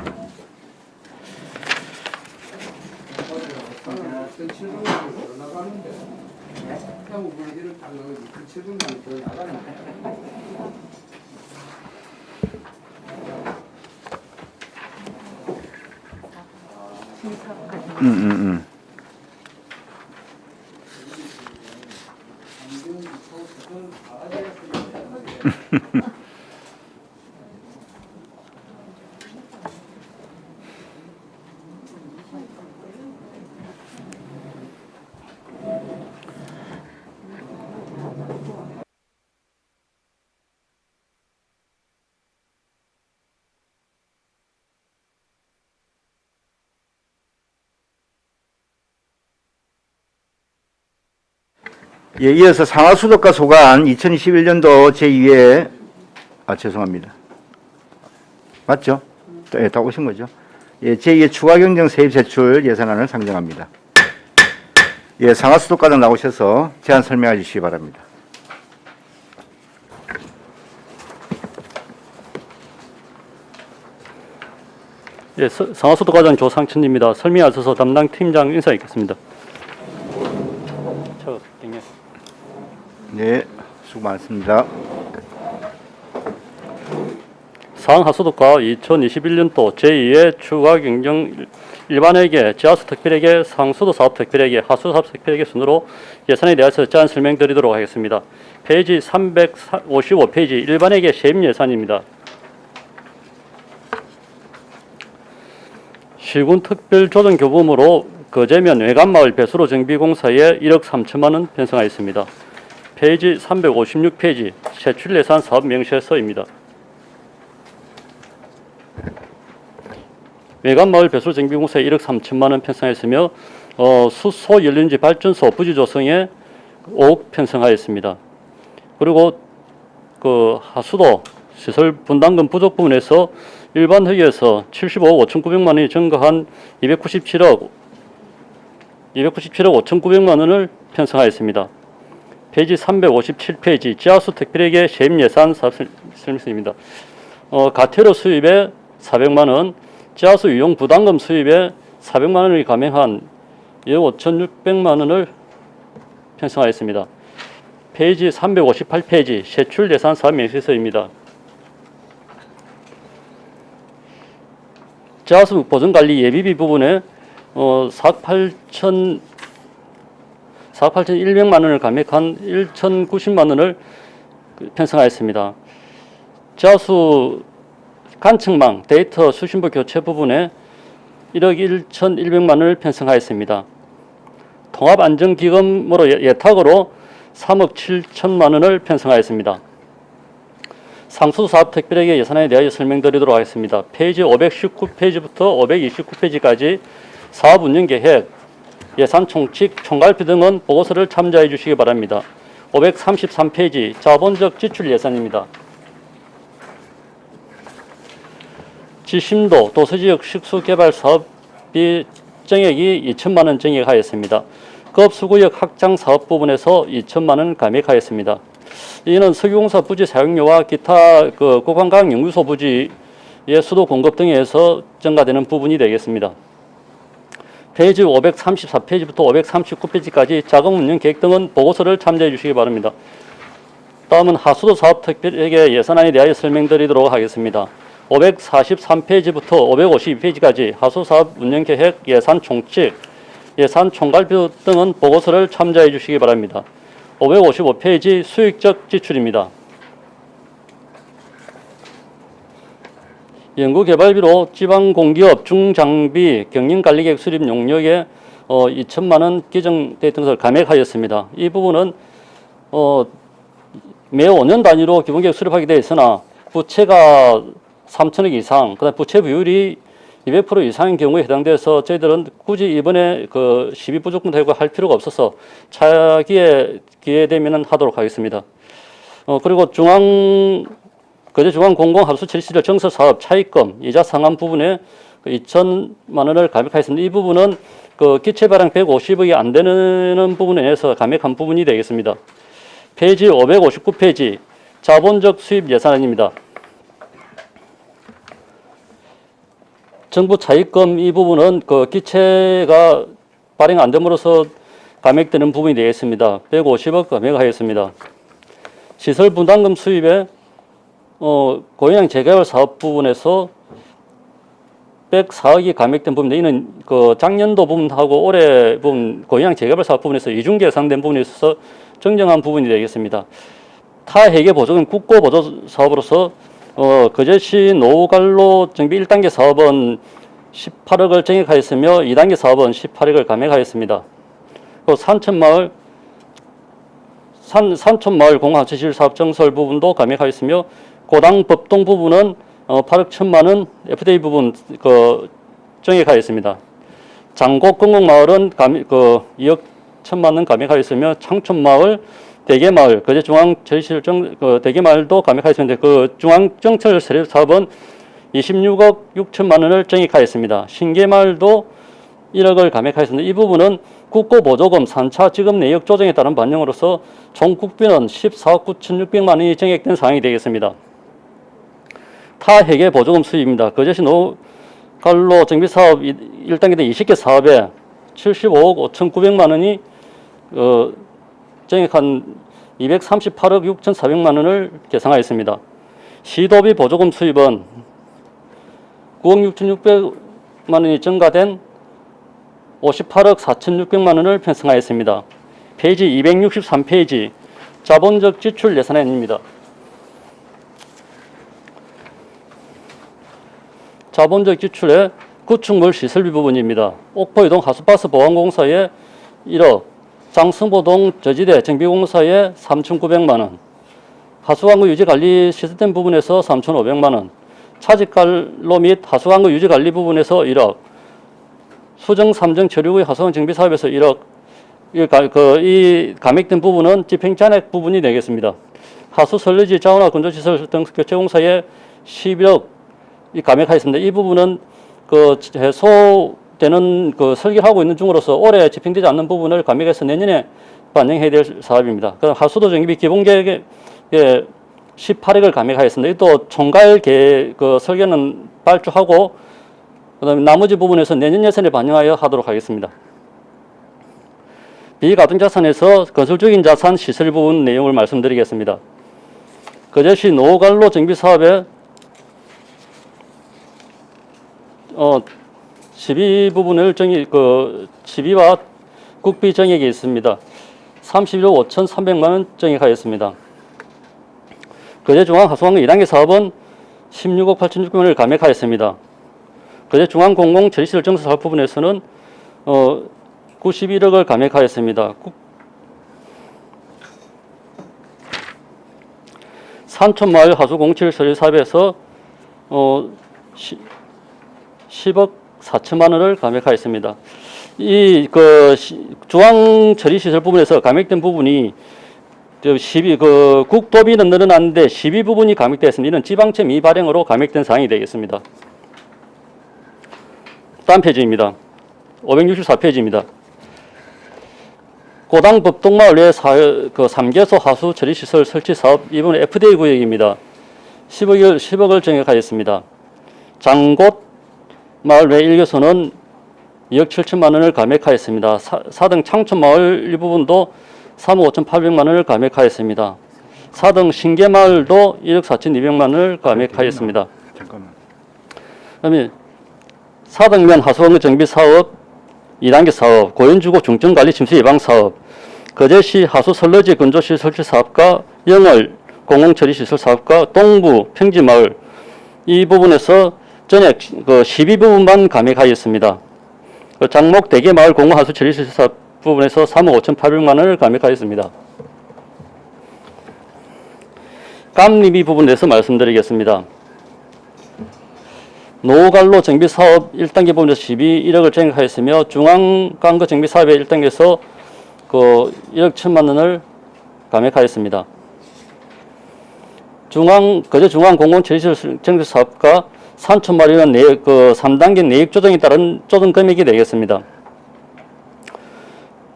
Speaker 1: 예, 이어서 상하수도가 소관 2021년도 제2회 죄송합니다. 맞죠? 예, 다 오신 거죠? 예, 제2회 추가경정 세입세출 예산안을 상정합니다. 예, 상하수도과장 나오셔서 제안 설명해 주시기 바랍니다.
Speaker 12: 예, 상하수도과장 조상천입니다. 설명에 앞서서 담당 팀장 인사 있겠습니다.
Speaker 1: 네, 수고 많습니다.
Speaker 12: 상하수도과 2021년도 제2회 추가경정 일반회계, 지하수 특별회계, 상수도 사업 특별회계, 하수 사업 특별회계 순으로 예산에 대해서 제안 설명드리도록 하겠습니다. 페이지 355페이지 일반회계 세입 예산입니다. 시군 특별조정교부금으로 거제면 외관마을 배수로 정비공사에 1억 3천만 원 편성하였습니다. 페이지 356페이지 세출예산 사업 명시서입니다. 외관마을 배수로 정비공사에 1억 3천만 원 편성하였으며 수소 연료인지 발전소 부지 조성에 5억 편성하였습니다. 그리고 그 하수도 시설 분담금 부족 부분에서 일반 회계에서 75억 5,900만 원이 증가한 297억 5,900만 원을 편성하였습니다. 페이지 357페이지 지하수 특별회계 세입예산 설명서입니다. 가태료 수입에 400만 원, 지하수 이용 부담금 수입에 400만 원을 감행한 2억 5,600만 원을 편성하였습니다. 페이지 358페이지 세출예산 사업 명시서입니다. 지하수 보존관리 예비비 부분에 4억 8,100만 원을 감액한 1,090만 원을 편성하였습니다. 지하수 간측망 데이터 수신부 교체 부분에 1억 1,100만 원을 편성하였습니다. 통합안전기금으로 예탁으로 3억 7천만 원을 편성하였습니다. 상수사업 특별회계 예산에 대하여 설명드리도록 하겠습니다. 페이지 519페이지부터 529페이지까지 사업운영계획, 예산 총칙, 총괄표 등은 보고서를 참조해 주시기 바랍니다. 533페이지 자본적 지출 예산입니다. 지심도 도서지역 식수개발 사업비 정액이 2천만 원 정액하였습니다. 급수구역 확장 사업 부분에서 2천만 원 감액하였습니다. 이는 석유공사 부지 사용료와 기타 국방과학 연구소 부지의 수도 공급 등에서 증가되는 부분이 되겠습니다. 페이지 534페이지부터 539페이지까지 자금 운영 계획 등은 보고서를 참조해 주시기 바랍니다. 다음은 하수도 사업 특별회계 예산안에 대하여 설명드리도록 하겠습니다. 543페이지부터 552페이지까지 하수도 사업 운영 계획, 예산 총칙, 예산 총괄표 등은 보고서를 참조해 주시기 바랍니다. 555페이지 수익적 지출입니다. 연구개발비로 지방공기업 중장비 경영관리계획 수립 용역에 2천만 원 기정되어 있던 것을 감액하였습니다. 이 부분은 매 5년 단위로 기본계획 수립하게 되어 있으나 부채가 3천억 이상, 그다음 부채 비율이 200% 이상인 경우에 해당돼서 저희들은 굳이 이번에 그 시비 부족분 대고 할 필요가 없어서 차기에 기회 되면은 하도록 하겠습니다. 그리고 거제 중앙 공공 하수 처리 시설 정서 사업 차입금 이자 상환 부분에 2천만 원을 감액하였습니다. 이 부분은 그 기체 발행 150억이 안 되는 부분에 의해서 감액한 부분이 되겠습니다. 페이지 559페이지 자본적 수입 예산입니다. 정부 차입금 이 부분은 그 기체가 발행 안 됨으로써 감액되는 부분이 되겠습니다. 150억 감액하였습니다. 시설 분담금 수입에 고향 재개발 사업 부분에서 104억이 감액된 부분인데 이는 그 작년도 부분하고 올해 부분 고향 재개발 사업 부분에서 이중 계상된 부분에 있어서 정정한 부분이 되겠습니다. 타회계 보조금 국고 보조 사업으로서 거제시 노후관로 정비 1단계 사업은 18억을 정액하였으며 2단계 사업은 18억을 감액하였습니다. 산촌마을 공항처실 사업 정설 부분도 감액하였으며 고당 법동 부분은 8억 1천만 원, FDA 부분 정액하였습니다. 장곡 건국마을은 2억 1천만 원 감액하였으며 창촌마을, 대개마을, 거제 중앙처리시설 대개마을도 감액하였습니다. 그 중앙정철 세력 사업은 26억 6천만 원을 정액하였습니다. 신계마을도 1억을 감액하였습니다. 이 부분은 국고 보조금 3차 지급 내역 조정에 따른 반영으로서 총 국비는 14억 9,600만 원이 정액된 사항이 되겠습니다. 타회계 보조금 수입입니다. 거제시 노후관로 정비사업 1단계 등 20개 사업에 75억 5,900만 원이 정액한 238억 6,400만 원을 계상하였습니다. 시도비 보조금 수입은 9억 6,600만 원이 증가된 58억 4,600만 원을 편성하였습니다. 페이지 263페이지 자본적 지출 예산안입니다. 자본적 지출의 구축물 시설비 부분입니다. 옥포이동 하수바스 보안공사에 1억, 장승보동 저지대 정비공사에 3,900만 원, 하수관구 유지관리 시스템 부분에서 3,500만 원, 차직관로 및 하수관구 유지관리 부분에서 1억, 수정 3정 처리구의 하수관 정비사업에서 1억, 이 감액된 부분은 집행잔액 부분이 되겠습니다. 하수 설리지 자원화 건조시설 등 교체공사에 11억 이 감액하였습니다. 이 부분은 그 해소되는 그 설계를 하고 있는 중으로서 올해 집행되지 않는 부분을 감액해서 내년에 반영해야 될 사업입니다. 그다음 하수도 정비 기본계획에 18억을 감액하였습니다. 또 총괄 계획 그 설계는 발주하고 그다음에 나머지 부분에서 내년 예산에 반영하여 하도록 하겠습니다. 비가등자산에서 건설적인 자산 시설 부분 내용을 말씀드리겠습니다. 거제시 노후관로 정비 사업에 시비 부분을 시비와 국비 정액이 있습니다. 31억 5,300만 원 정액하였습니다. 거제중앙 하수관구 2단계 사업은 16억 8,600만 원을 감액하였습니다. 거제중앙 공공 처리시설 정서 사업 부분에서는 91억을 감액하였습니다. 산촌마을 하수공칠 설계 사업에서 10억 4천만 원을 감액하였습니다. 이 중앙 처리 시설 부분에서 감액된 부분이 국도비는 늘어났는데 시비 부분이 감액되었습니다. 이는 지방채 미발행으로 감액된 사항이 되겠습니다. 다음 페이지입니다. 564페이지입니다. 고당 법동마을 내 3개소 하수 처리 시설 설치 사업 이번에 FDA 구역입니다. 10억을 정액하였습니다. 장곳 마을 내 1개소는 2억 7천만 원을 감액하였습니다. 4등 창촌마을 일부분도 3억 5,800만 원을 감액하였습니다. 4등 신계마을도 1억 4,200만 원을 감액하였습니다.
Speaker 2: 잠깐만.
Speaker 12: 그다음에 4등면 하수관구 정비 사업 2단계 사업, 고연주거 중증관리 침수 예방 사업, 거제시 하수 설러지 건조시 설치 사업과 영월 공공처리시설 사업과 동부 평지마을 이 부분에서 전액 12부분만 감액하였습니다. 장목 대개마을 공공하수 처리시설 사업 부분에서 3억 5,800만 원을 감액하였습니다. 감리비 부분에 대해서 말씀드리겠습니다. 노갈로 정비 사업 1단계 부분에서 12.1억을 증액하였으며 중앙간거 정비 사업의 1단계에서 그 1억 1천만 원을 감액하였습니다. 거제 중앙 공공 체리시설 정비 사업과 산촌마리는 3단계 내역 조정에 따른 조정 금액이 되겠습니다.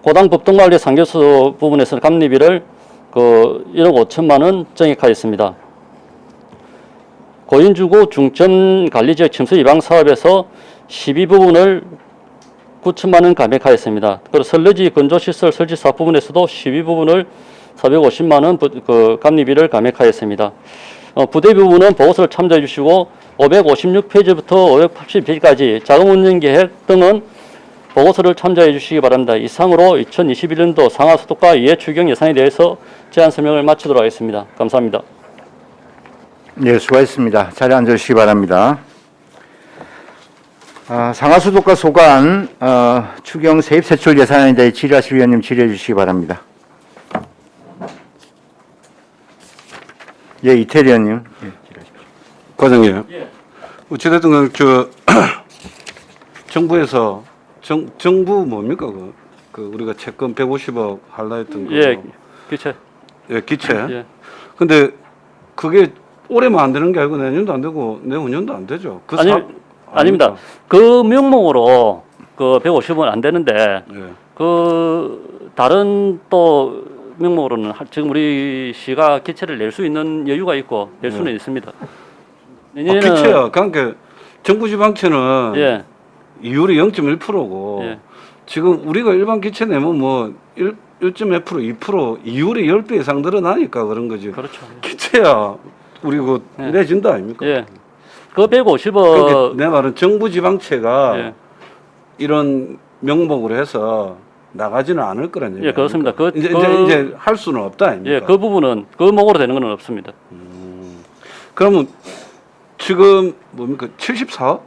Speaker 12: 고당 법동마을의 상교수 부분에서는 감리비를 1억 5천만 원 증액하였습니다. 고인주구 중점 관리지역 침수 예방 사업에서 12부분을 9천만 원 감액하였습니다. 그리고 설레지 건조시설 설치 사업 부분에서도 12부분을 450만 원 감리비를 감액하였습니다. 부대 부분은 보고서를 참조해 주시고 556페이지부터 580페이지까지 자금운영계획 등은 보고서를 참조해 주시기 바랍니다. 이상으로 2021년도 상하수도가 이해추경 예산에 대해서 제안 설명을 마치도록 하겠습니다. 감사합니다.
Speaker 1: 네, 수고하셨습니다. 자리에 앉으시기 바랍니다. 상하수도가 소관 추경 세입 세출 예산에 대해 질의하실 위원님 질의해 주시기 바랍니다. 예, 이태리 의원님. 예, 질의하십시오.
Speaker 3: 과장님, 어찌됐든 정부에서 정부 뭡니까 그 우리가 채권 150억 할라 했던 거.
Speaker 12: 예, 기체.
Speaker 3: 예, 기체.
Speaker 12: 예.
Speaker 3: 근데 그게 올해만 안 되는 게 아니고 내년도 안 되고 내후년도 안 되죠.
Speaker 12: 아닙니다. 그 명목으로 그 150원 안 되는데
Speaker 3: 예.
Speaker 12: 그 다른 또 명목으로는 지금 우리 시가 기체를 낼 수 있는 여유가 있고 낼 수는 있습니다. 내년에는
Speaker 3: 기체야. 그러니까 정부 지방채는
Speaker 12: 예.
Speaker 3: 이율이 0.1%고
Speaker 12: 예.
Speaker 3: 지금 우리가 일반 기체 내면 뭐 1.1%, 2% 이율이 10배 이상 늘어나니까 그런 거지.
Speaker 12: 그렇죠.
Speaker 3: 기체야. 우리 그
Speaker 12: 예.
Speaker 3: 내준다 아닙니까?
Speaker 12: 예. 그 150억
Speaker 3: 그러니까 내 말은 정부 지방채가
Speaker 12: 예.
Speaker 3: 이런 명목으로 해서 나가지는 않을 거란 얘기예요.
Speaker 12: 예, 그렇습니다.
Speaker 3: 이제 할 수는 없다 아닙니까?
Speaker 12: 예, 그 부분은 그 목으로 되는 건 없습니다.
Speaker 3: 그러면 지금 뭡니까 74억?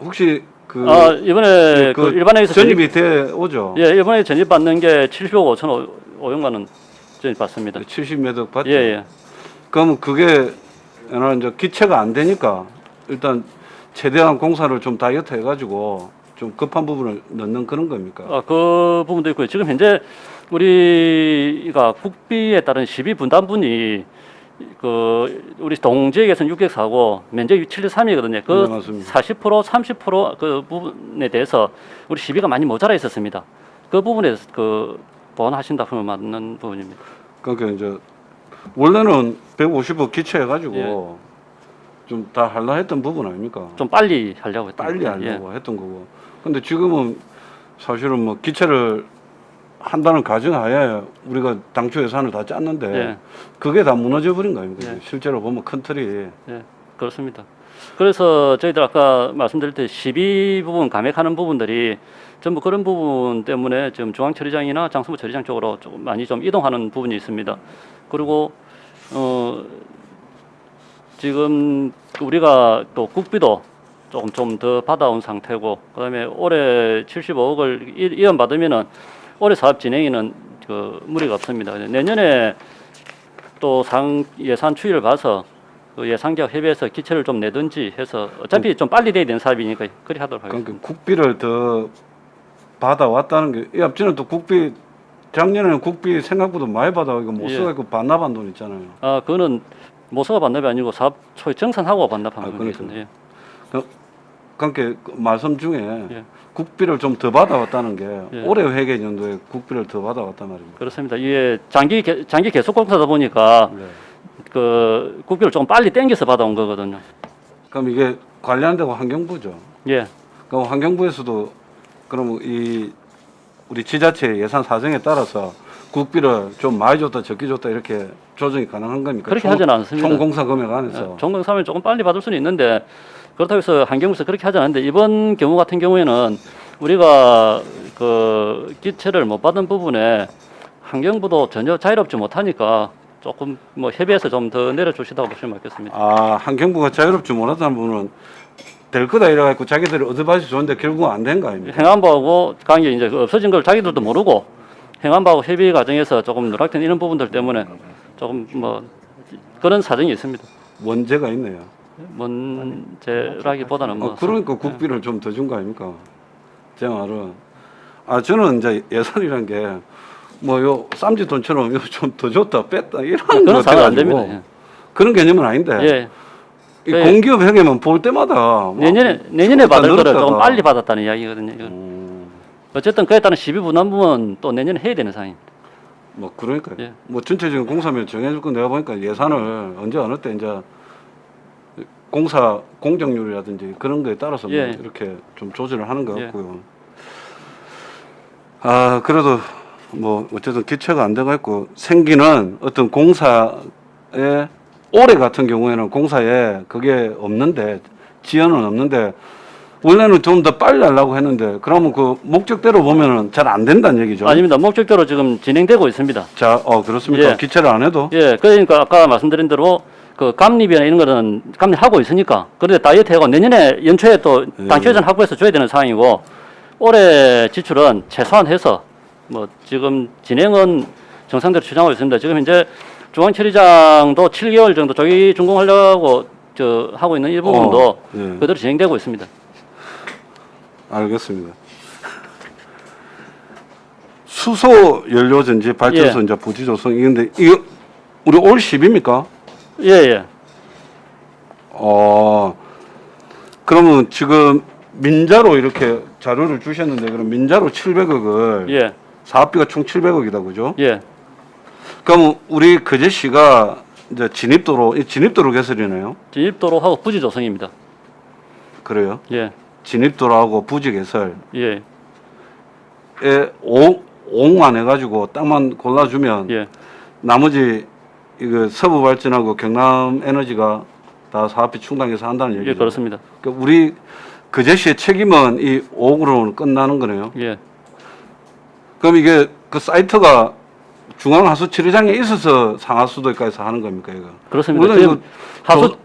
Speaker 3: 혹시
Speaker 12: 이번에 그 일반회에서
Speaker 3: 전입이 돼 오죠?
Speaker 12: 예, 이번에 전입받는 게 70억 5천5백만 원 전입받습니다.
Speaker 3: 70몇 억 받죠?
Speaker 12: 예, 예.
Speaker 3: 그럼 그게 이제 기체가 안 되니까 일단 최대한 공사를 좀 다이어트 해가지고 좀 급한 부분을 넣는 그런 겁니까?
Speaker 12: 그 부분도 있고요. 지금 현재 우리가 국비에 따른 시비 분담분이 우리 동지역에서는 604고 면적이 7.3이거든요. 그
Speaker 3: 네, 맞습니다.
Speaker 12: 40%, 30% 그 부분에 대해서 우리 시비가 많이 모자라 있었습니다. 그 부분에서 보완하신다 하면 맞는 부분입니다.
Speaker 3: 그러니까 이제 원래는 150억 기체해가지고 좀 다 하려 했던 부분 아닙니까?
Speaker 12: 좀 빨리 하려고 했던
Speaker 3: 빨리
Speaker 12: 거죠.
Speaker 3: 하려고 했던 거고. 근데 지금은 사실은 뭐 기체를 한다는 가정하에 우리가 당초 예산을 다 짰는데
Speaker 12: 예.
Speaker 3: 그게 다 무너져 버린 거 아닙니까?
Speaker 12: 예.
Speaker 3: 실제로 보면 큰 틀이.
Speaker 12: 예, 그렇습니다. 그래서 저희들 아까 말씀드릴 때 12 부분 감액하는 부분들이 전부 그런 부분 때문에 지금 중앙처리장이나 장수부 처리장 쪽으로 조금 많이 좀 이동하는 부분이 있습니다. 그리고 지금 우리가 또 국비도 조금 좀 더 받아온 상태고, 그다음에 올해 75억을 이원받으면은 올해 사업 진행에는 무리가 없습니다. 내년에 또 예산 추이를 봐서 예산계약 협의해서 기체를 좀 내든지 해서 어차피 좀 빨리 돼야 되는 사업이니까 그리 하도록 하겠습니다.
Speaker 3: 그러니까 국비를 더 받아왔다는 게, 이 앞전에 또 국비, 작년에는 국비 생각보다 많이 받아오고 못 써가지고 반납한 돈 있잖아요.
Speaker 12: 그거는 못 써가 반납이 아니고 사업 초에 정산하고 반납한
Speaker 3: 그러니까.
Speaker 12: 거거든요.
Speaker 3: 그러니까 그 말씀 중에 국비를 좀 더 받아왔다는 게 올해 회계년도에 국비를 더 받아왔단 말입니다.
Speaker 12: 그렇습니다. 이게 장기 계속 공사다 보니까 그 국비를 좀 빨리 땡겨서 받아온 거거든요.
Speaker 3: 그럼 이게 관리하는 데가 환경부죠.
Speaker 12: 예.
Speaker 3: 그럼 환경부에서도 그럼 우리 지자체 예산 사정에 따라서 국비를 좀 많이 줬다 적게 줬다 이렇게 조정이 가능한 겁니까?
Speaker 12: 그렇게 하지는 않습니다.
Speaker 3: 총 공사 금액 안에서.
Speaker 12: 총 공사면 조금 빨리 받을 수는 있는데 그렇다고 해서 환경부에서 그렇게 하지 않는데 이번 경우 같은 경우에는 우리가 그 기체를 못 받은 부분에 환경부도 전혀 자유롭지 못하니까 조금 뭐 협의해서 좀 더 내려주시다고 보시면 맞겠습니다.
Speaker 3: 환경부가 자유롭지 못하다는 부분은 될 거다 이래갖고 자기들이 얻어받이 좋은데 결국은 안 된 거 아닙니까?
Speaker 12: 행안부하고 관계 이제 없어진 걸 자기들도 모르고 행안부하고 협의 과정에서 조금 누락된 이런 부분들 때문에 조금 뭐 그런 사정이 있습니다.
Speaker 3: 원죄가 있네요.
Speaker 12: 문제라기보다는 뭐
Speaker 3: 그러니까 국비를 좀 더 준 거 아닙니까? 제 말은. 저는 이제 예산이란 게 뭐 요 쌈지 돈처럼 요 좀 더 줬다 뺐다 이런
Speaker 12: 그런
Speaker 3: 거
Speaker 12: 상황 안
Speaker 3: 돼가지고
Speaker 12: 됩니다. 예.
Speaker 3: 그런 개념은 아닌데
Speaker 12: 예.
Speaker 3: 이 공기업 회계만 볼 때마다 뭐
Speaker 12: 내년에 받을 거를
Speaker 3: 늘었다가.
Speaker 12: 조금 빨리 받았다는 이야기거든요. 이건. 어쨌든 그에 따른 시비 분담금은 또 내년에 해야 되는 상황입니다.
Speaker 3: 뭐 그러니까
Speaker 12: 예.
Speaker 3: 뭐 전체적인 공사면 정해줄 건 내가 보니까 예산을 언제 어느 때 이제 공사 공정률이라든지 그런 거에 따라서 뭐
Speaker 12: 예.
Speaker 3: 이렇게 좀 조절을 하는 것
Speaker 12: 예.
Speaker 3: 같고요. 그래도 뭐 어쨌든 기체가 안 돼가 있고 생기는 어떤 공사에 올해 같은 경우에는 공사에 그게 없는데 지연은 없는데 원래는 좀 더 빨리 하려고 했는데 그러면 그 목적대로 보면은 잘 안 된다는 얘기죠.
Speaker 12: 아닙니다. 목적대로 지금 진행되고 있습니다.
Speaker 3: 자, 그렇습니까?
Speaker 12: 예.
Speaker 3: 기체를 안 해도?
Speaker 12: 예, 그러니까 아까 말씀드린 대로 그 감리비나 이런 거는 감리하고 있으니까 그런데 다이어트 하고 내년에 연초에 또 당초예산 확보해서 줘야 되는 상황이고 올해 지출은 최소한 해서 뭐 지금 진행은 정상대로 추진하고 있습니다. 지금 현재 중앙처리장도 7개월 정도 조기 준공하려고 하고 있는 이 부분도
Speaker 3: 예.
Speaker 12: 그대로 진행되고 있습니다.
Speaker 3: 알겠습니다. 수소 연료 전지 발전소
Speaker 12: 예.
Speaker 3: 이제 부지 조성 이건데 이거 우리 올 10입니까?
Speaker 12: 예, 예.
Speaker 3: 그러면 지금 민자로 이렇게 자료를 주셨는데 그럼 민자로 700억을
Speaker 12: 예.
Speaker 3: 사업비가 총 700억이다 그죠?
Speaker 12: 예.
Speaker 3: 그럼 우리 거제시가 이제 진입도로 개설이네요.
Speaker 12: 진입도로하고 부지 조성입니다.
Speaker 3: 그래요?
Speaker 12: 예.
Speaker 3: 진입도로하고 부지 개설에
Speaker 12: 예.
Speaker 3: 5억만 해가지고 땅만 골라주면
Speaker 12: 예.
Speaker 3: 나머지 이거 서부 발전하고 경남 에너지가 다 사업비 충당해서 한다는 얘기죠.
Speaker 12: 예, 그렇습니다.
Speaker 3: 그러니까 우리 거제시의 책임은 이 5억으로는 끝나는 거네요.
Speaker 12: 예.
Speaker 3: 그럼 이게 그 사이트가 중앙하수처리장에 있어서 상하수도까지 하는 겁니까 이거?
Speaker 12: 그렇습니다.
Speaker 3: 원래
Speaker 12: 지금 하수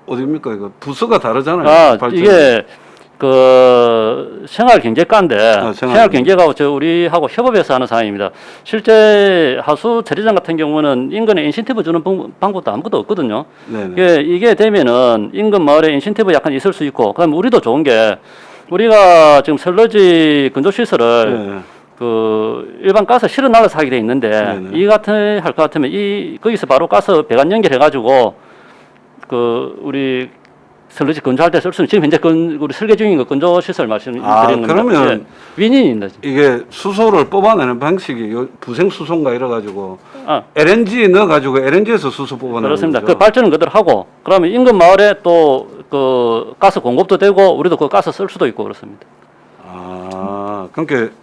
Speaker 3: 어디입니까 이거? 부서가 다르잖아요. 발전이.
Speaker 12: 이게 그 생활경제과인데 생활경제가 우리하고 협업해서 하는 상황입니다. 실제 하수 처리장 같은 경우는 인근에 인센티브 주는 방법도 아무것도 없거든요. 이게 되면은 인근 마을에 인센티브 약간 있을 수 있고, 그럼 우리도 좋은 게 우리가 지금 설러지 건조 시설을 그 일반 가스 실어 날라서 하게 돼 있는데 이 같은 할 것 같으면 거기서 바로 가스 배관 연결해 가지고 그 우리 설거지 건조할 때 쓸 수 있는 지금 현재 우리 설계 중인 거 건조 시설 말씀드리는 겁니다.
Speaker 3: 그러면
Speaker 12: 윈윈입니다.
Speaker 3: 이게 수소를 뽑아내는 방식이 부생 수소인가 이래 가지고 LNG 넣어 가지고 LNG에서 수소 뽑아내는
Speaker 12: 그렇습니다.
Speaker 3: 거죠?
Speaker 12: 그 발전은 그대로 하고 그러면 인근 마을에 또 그 가스 공급도 되고 우리도 그 가스 쓸 수도 있고 그렇습니다.
Speaker 3: 그러니까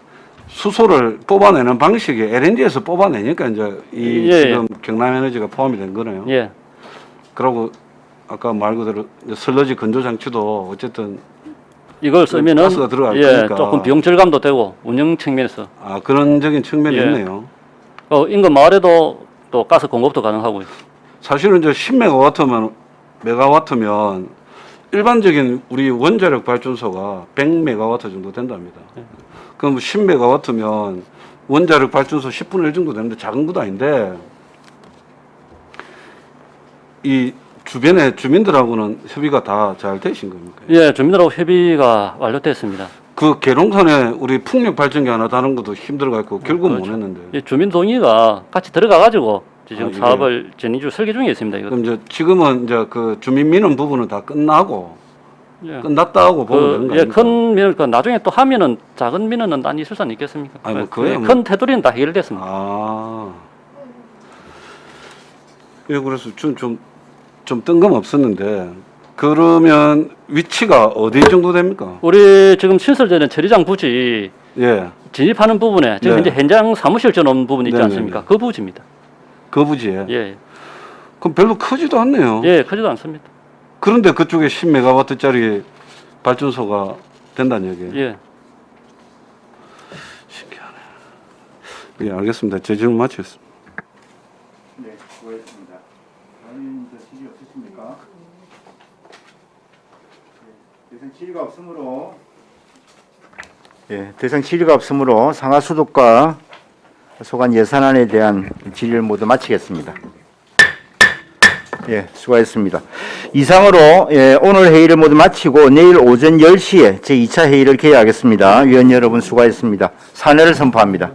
Speaker 3: 수소를 뽑아내는 방식이 LNG에서 뽑아내니까 이제 지금 경남에너지가 포함이 된 거네요.
Speaker 12: 예.
Speaker 3: 그리고 아까 말 그대로 설러지 건조 장치도 어쨌든
Speaker 12: 이걸 쓰면은
Speaker 3: 가스가 들어갈 거니까
Speaker 12: 조금 비용 절감도 되고 운영 측면에서
Speaker 3: 그런적인 측면이 있네요.
Speaker 12: 인근 마을에도 또 가스 공급도 가능하고요.
Speaker 3: 사실은 이제 10메가와트면 일반적인 우리 원자력 발전소가 100메가와트 정도 된답니다. 그럼 10메가와트면 원자력 발전소 10분의 1 정도 되는데 작은 것도 아닌데 이 주변의 주민들하고는 협의가 다 잘 되신 겁니까?
Speaker 12: 예, 주민들하고 협의가 완료됐습니다.
Speaker 3: 그 계룡산에 우리 풍력 발전기 하나 다는 것도 힘들어갖고 결국 못 했는데.
Speaker 12: 예, 주민 동의가 같이 들어가가지고 지금 사업을 진행 설계 중에 있습니다. 이거.
Speaker 3: 그럼 이제 지금은 이제 그 주민 민원 부분은 다 끝나고 끝났다고 보면 되는 거 아닙니까?
Speaker 12: 큰 민원, 나중에 또 하면은 작은 민원은 안 있을 수는 있겠습니까? 큰 테두리는 다 해결됐습니다.
Speaker 3: 예, 그래서 좀 뜬금없었는데 그러면 위치가 어디 정도 됩니까?
Speaker 12: 우리 지금 신설되는 처리장 부지 진입하는 부분에 지금 현재 현장 사무실 지어놓은 부분 있지 않습니까? 그 부지입니다.
Speaker 3: 그 부지에?
Speaker 12: 예.
Speaker 3: 그럼 별로 크지도 않네요.
Speaker 12: 예, 크지도 않습니다.
Speaker 3: 그런데 그쪽에 10메가와트짜리 발전소가 된다는 얘기예요?
Speaker 12: 예.
Speaker 3: 신기하네. 예, 알겠습니다. 제 질문 마치겠습니다.
Speaker 1: 네, 수고하셨습니다. 다른 질의 없으십니까? 대상 질의가 없으므로 대상 질의가 없으므로 상하수도과 소관 예산안에 대한 질의를 모두 마치겠습니다. 예, 수고하셨습니다. 이상으로 오늘 회의를 모두 마치고 내일 오전 10시에 제2차 회의를 개회하겠습니다. 위원 여러분 수고하셨습니다. 사내를 선포합니다.